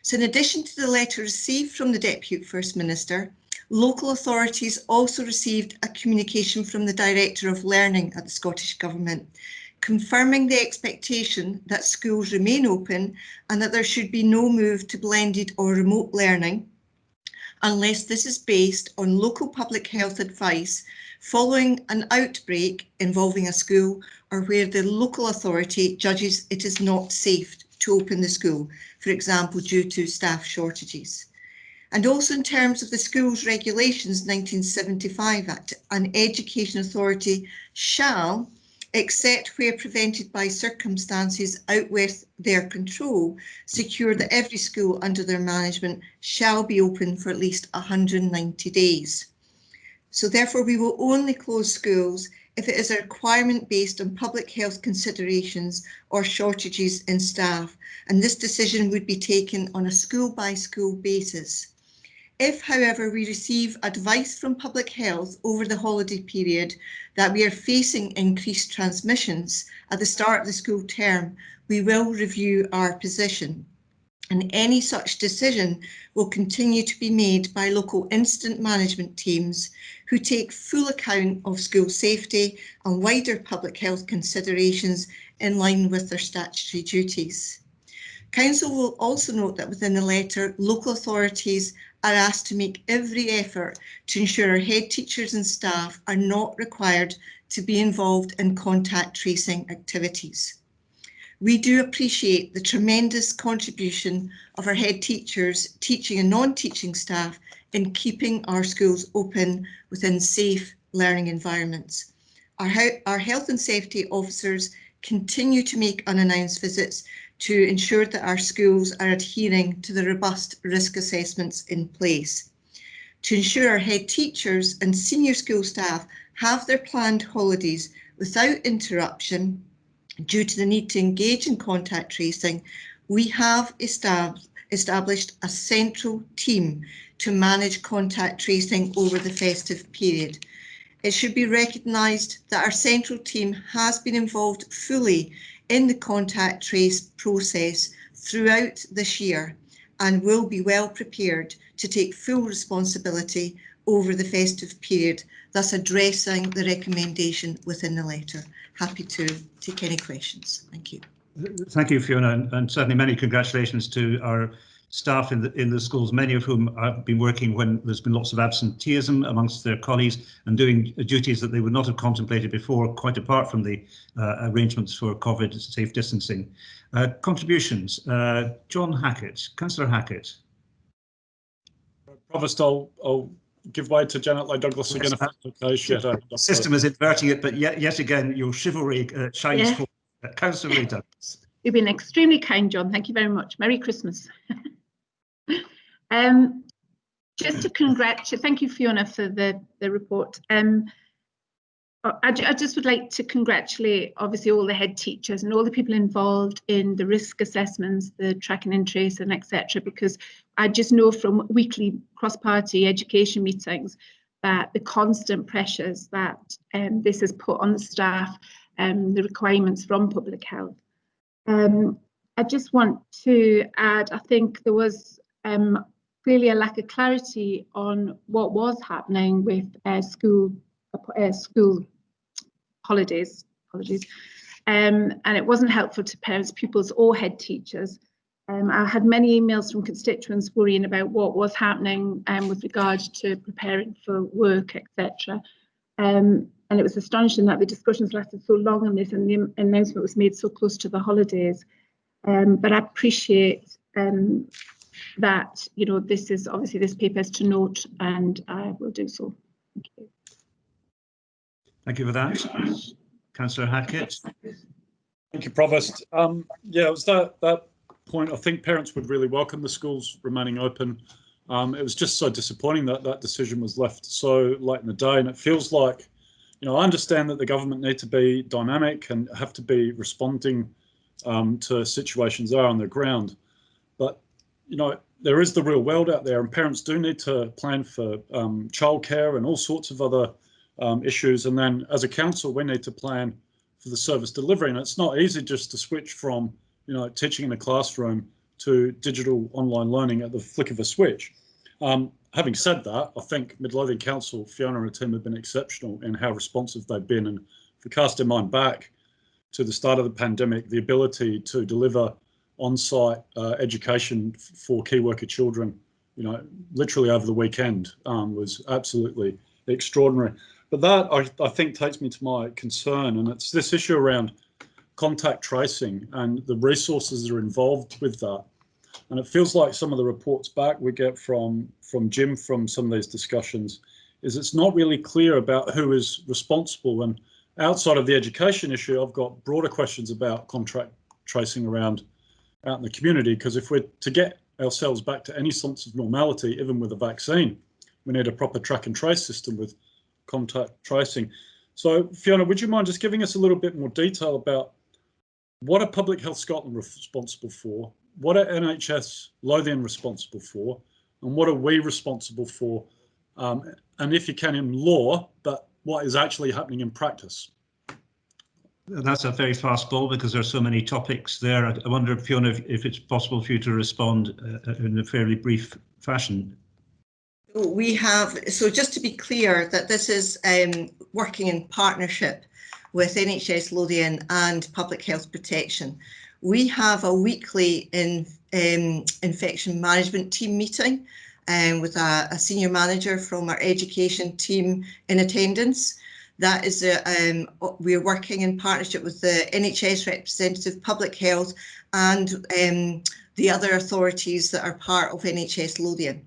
So in addition to the letter received from the Deputy First Minister, local authorities also received a communication from the Director of Learning at the Scottish Government, confirming the expectation that schools remain open and that there should be no move to blended or remote learning, unless this is based on local public health advice following an outbreak involving a school, or where the local authority judges it is not safe to open the school, for example, due to staff shortages. And also in terms of the Schools Regulations 1975 Act, an education authority shall, except where prevented by circumstances out with their control, secure that every school under their management shall be open for at least 190 days. So therefore we will only close schools if it is a requirement based on public health considerations or shortages in staff, and this decision would be taken on a school by school basis. If, however, we receive advice from public health over the holiday period that we are facing increased transmissions at the start of the school term, we will review our position. And any such decision will continue to be made by local incident management teams who take full account of school safety and wider public health considerations in line with their statutory duties. Council will also note that within the letter, local authorities are asked to make every effort to ensure our head teachers and staff are not required to be involved in contact tracing activities. We do appreciate the tremendous contribution of our head teachers, teaching and non-teaching staff in keeping our schools open within safe learning environments. Our health and safety officers continue to make unannounced visits to ensure that our schools are adhering to the robust risk assessments in place. To ensure our head teachers and senior school staff have their planned holidays without interruption due to the need to engage in contact tracing, we have established a central team to manage contact tracing over the festive period. It should be recognised that our central team has been involved fully in the contact trace process throughout this year and will be well prepared to take full responsibility over the festive period, thus addressing the recommendation within the letter. Happy to take any questions. Thank you. Thank you, Fiona, and certainly many congratulations to our staff in the schools, many of whom have been working when there's been lots of absenteeism amongst their colleagues and doing duties that they would not have contemplated before, quite apart from the arrangements for COVID safe distancing. Contributions. John Hackett, Councillor Hackett. Provost, I'll give way to Janet Leigh Douglas again. The system is inverting it, but yet again, your chivalry shines forth. Councillor Leigh Douglas. You've been extremely kind, John. Thank you very much. Merry Christmas. Just to congratulate, thank you, Fiona, for the report. I just would like to congratulate, obviously, all the head teachers and all the people involved in the risk assessments, the tracking and tracing, etc. Because I just know from weekly cross-party education meetings that the constant pressures that this has put on the staff, the requirements from public health. I just want to add, I think there was clearly a lack of clarity on what was happening with school holidays, and it wasn't helpful to parents, pupils or head teachers. I had many emails from constituents worrying about what was happening with regard to preparing for work, etc. And it was astonishing that the discussions lasted so long on this and the announcement was made so close to the holidays. But I appreciate that, you know, this is obviously, this paper is to note, and I will do so. Thank you. Thank you for that. Councillor Hackett. Thank you, Provost. Yeah, it was that point. I think parents would really welcome the schools remaining open. It was just so disappointing that that decision was left so late in the day, and it feels like, you know, I understand that the government need to be dynamic and have to be responding to situations that are on the ground, but you know, there is the real world out there, and parents do need to plan for childcare and all sorts of other issues. And then as a council, we need to plan for the service delivery, and it's not easy just to switch from, you know, teaching in a classroom to digital online learning at the flick of a switch. Having said that, I think Midlothian Council, Fiona and her team have been exceptional in how responsive they've been. And if we cast our mind back to the start of the pandemic, the ability to deliver on-site education for key worker children you know, literally over the weekend, was absolutely extraordinary. But that, I think, takes me to my concern, and it's this issue around contact tracing and the resources that are involved with that. And it feels like some of the reports back we get from Jim from some of these discussions is it's not really clear about who is responsible. And outside of the education issue, I've got broader questions about contact tracing around out in the community, because if we're to get ourselves back to any sense of normality, even with a vaccine, we need a proper track and trace system with contact tracing. So Fiona, would you mind just giving us a little bit more detail about what are Public Health Scotland responsible for? What are NHS Lothian responsible for? And what are we responsible for? And if you can, in law, but what is actually happening in practice? That's a very fast ball because there are so many topics there. I wonder, Fiona, if it's possible for you to respond in a fairly brief fashion. We have, so just to be clear, that this is working in partnership with NHS Lothian and Public Health Protection. We have a weekly infection management team meeting with a senior manager from our education team in attendance. That is, we're working in partnership with the NHS representative, Public Health, and the other authorities that are part of NHS Lothian.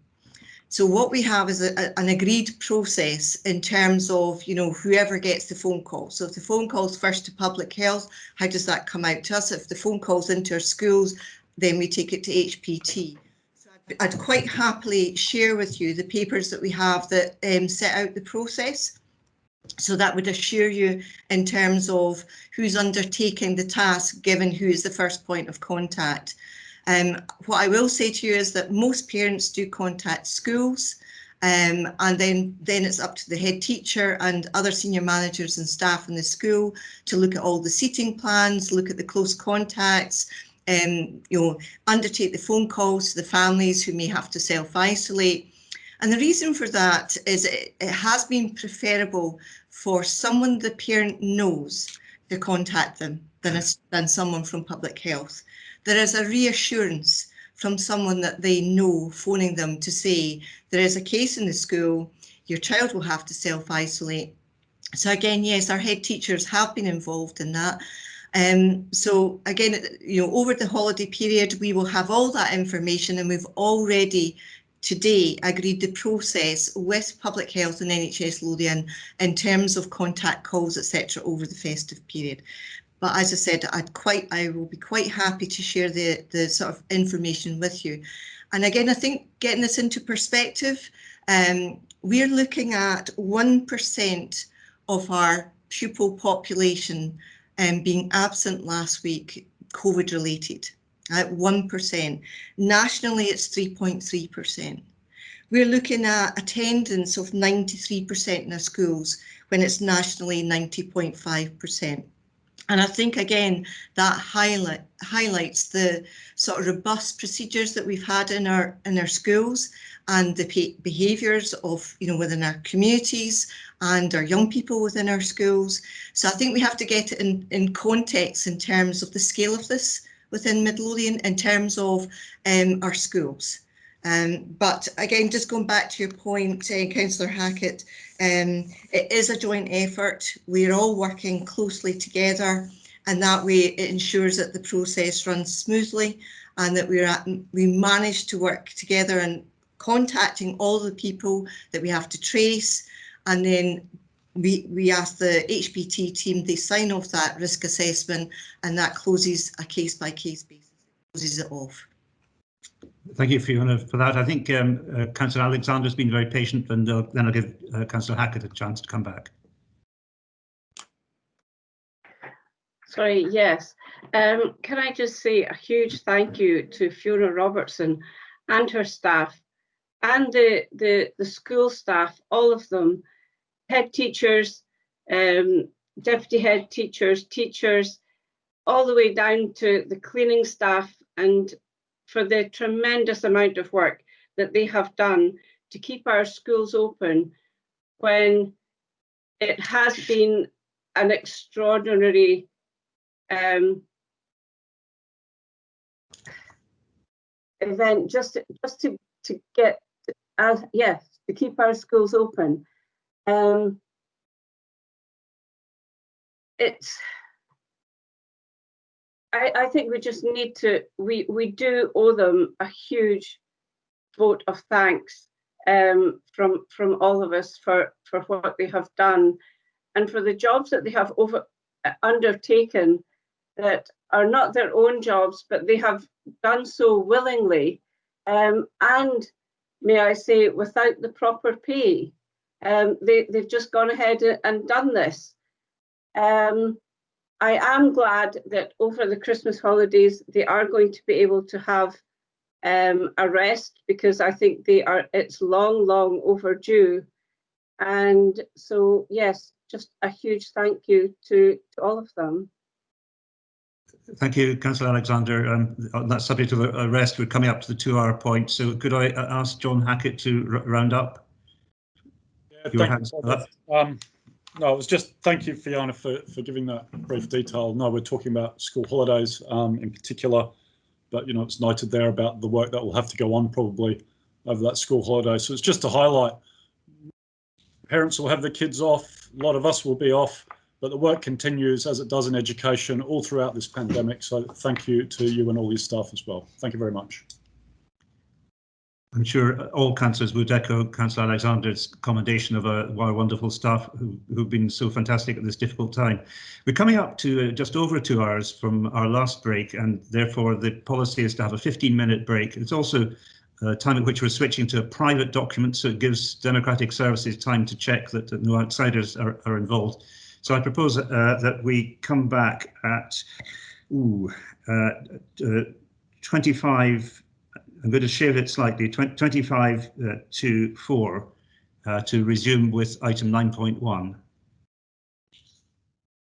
So what we have is an agreed process in terms of, you know, whoever gets the phone call. So if the phone call's first to Public Health, how does that come out to us? If the phone call's into our schools, then we take it to HPT. So I'd quite happily share with you the papers that we have that set out the process. So that would assure you in terms of who's undertaking the task, given who is the first point of contact. What I will say to you is that most parents do contact schools, and then it's up to the head teacher and other senior managers and staff in the school to look at all the seating plans, look at the close contacts, you know, undertake the phone calls to the families who may have to self-isolate. And the reason for that is it has been preferable for someone the parent knows to contact them than someone from Public Health. There is a reassurance from someone that they know phoning them to say there is a case in the school, your child will have to self-isolate. So again, yes, our head teachers have been involved in that. So again, you know, over the holiday period, we will have all that information, and we've already today agreed the process with Public Health and NHS Lothian in terms of contact calls, etc., over the festive period. But as I said, I will be quite happy to share the sort of information with you. And again, I think getting this into perspective, we're looking at 1% of our pupil population being absent last week, COVID related. At 1%. Nationally, it's 3.3%. We're looking at attendance of 93% in our schools when it's nationally 90.5%. And I think, again, that highlights the sort of robust procedures that we've had in our schools and the behaviours of, you know, within our communities and our young people within our schools. So I think we have to get it in context in terms of the scale of this within Midlothian in terms of our schools. But again, just going back to your point, Councillor Hackett, it is a joint effort. We're all working closely together, and that way it ensures that the process runs smoothly and that we manage to work together and contacting all the people that we have to trace, and then we ask the HPT team, they sign off that risk assessment, and that closes a case-by-case basis, closes it off. Thank you, Fiona, for that. I think Councillor Alexander has been very patient, and then I'll give Councillor Hackett a chance to come back. Sorry, yes. Can I just say a huge thank you to Fiona Robertson and her staff and the school staff, all of them, head teachers, deputy head teachers, teachers, all the way down to the cleaning staff, and for the tremendous amount of work that they have done to keep our schools open when it has been an extraordinary event just to to get, to keep our schools open. I think we just need to, we do owe them a huge vote of thanks from all of us for what they have done and for the jobs that they have undertaken that are not their own jobs, but they have done so willingly, and may I say, without the proper pay. They've just gone ahead and done this. I am glad that over the Christmas holidays they are going to be able to have a rest, because I think it's long overdue. And so yes, just a huge thank you to all of them. Thank you, Councillor Alexander. On that subject of a rest, we're coming up to the 2-hour point. So could I ask John Hackett to round up? Yeah, no, it was just thank you, Fiona, for giving that brief detail. No, we're talking about school holidays in particular, but it's noted there about the work that will have to go on probably over that school holiday. So it's just to highlight, parents will have their kids off, a lot of us will be off, but the work continues as it does in education all throughout this pandemic. So thank you to you and all your staff as well. Thank you very much. I'm sure all councillors would echo Councillor Alexander's commendation of our wonderful staff who've been so fantastic at this difficult time. We're coming up to just over 2 hours from our last break, and therefore the policy is to have a 15-minute break. It's also a time at which we're switching to a private document, so it gives Democratic Services time to check that no outsiders are involved. So I propose that we come back at 25. I'm going to shave it slightly, 25 to 4 to resume with item 9.1.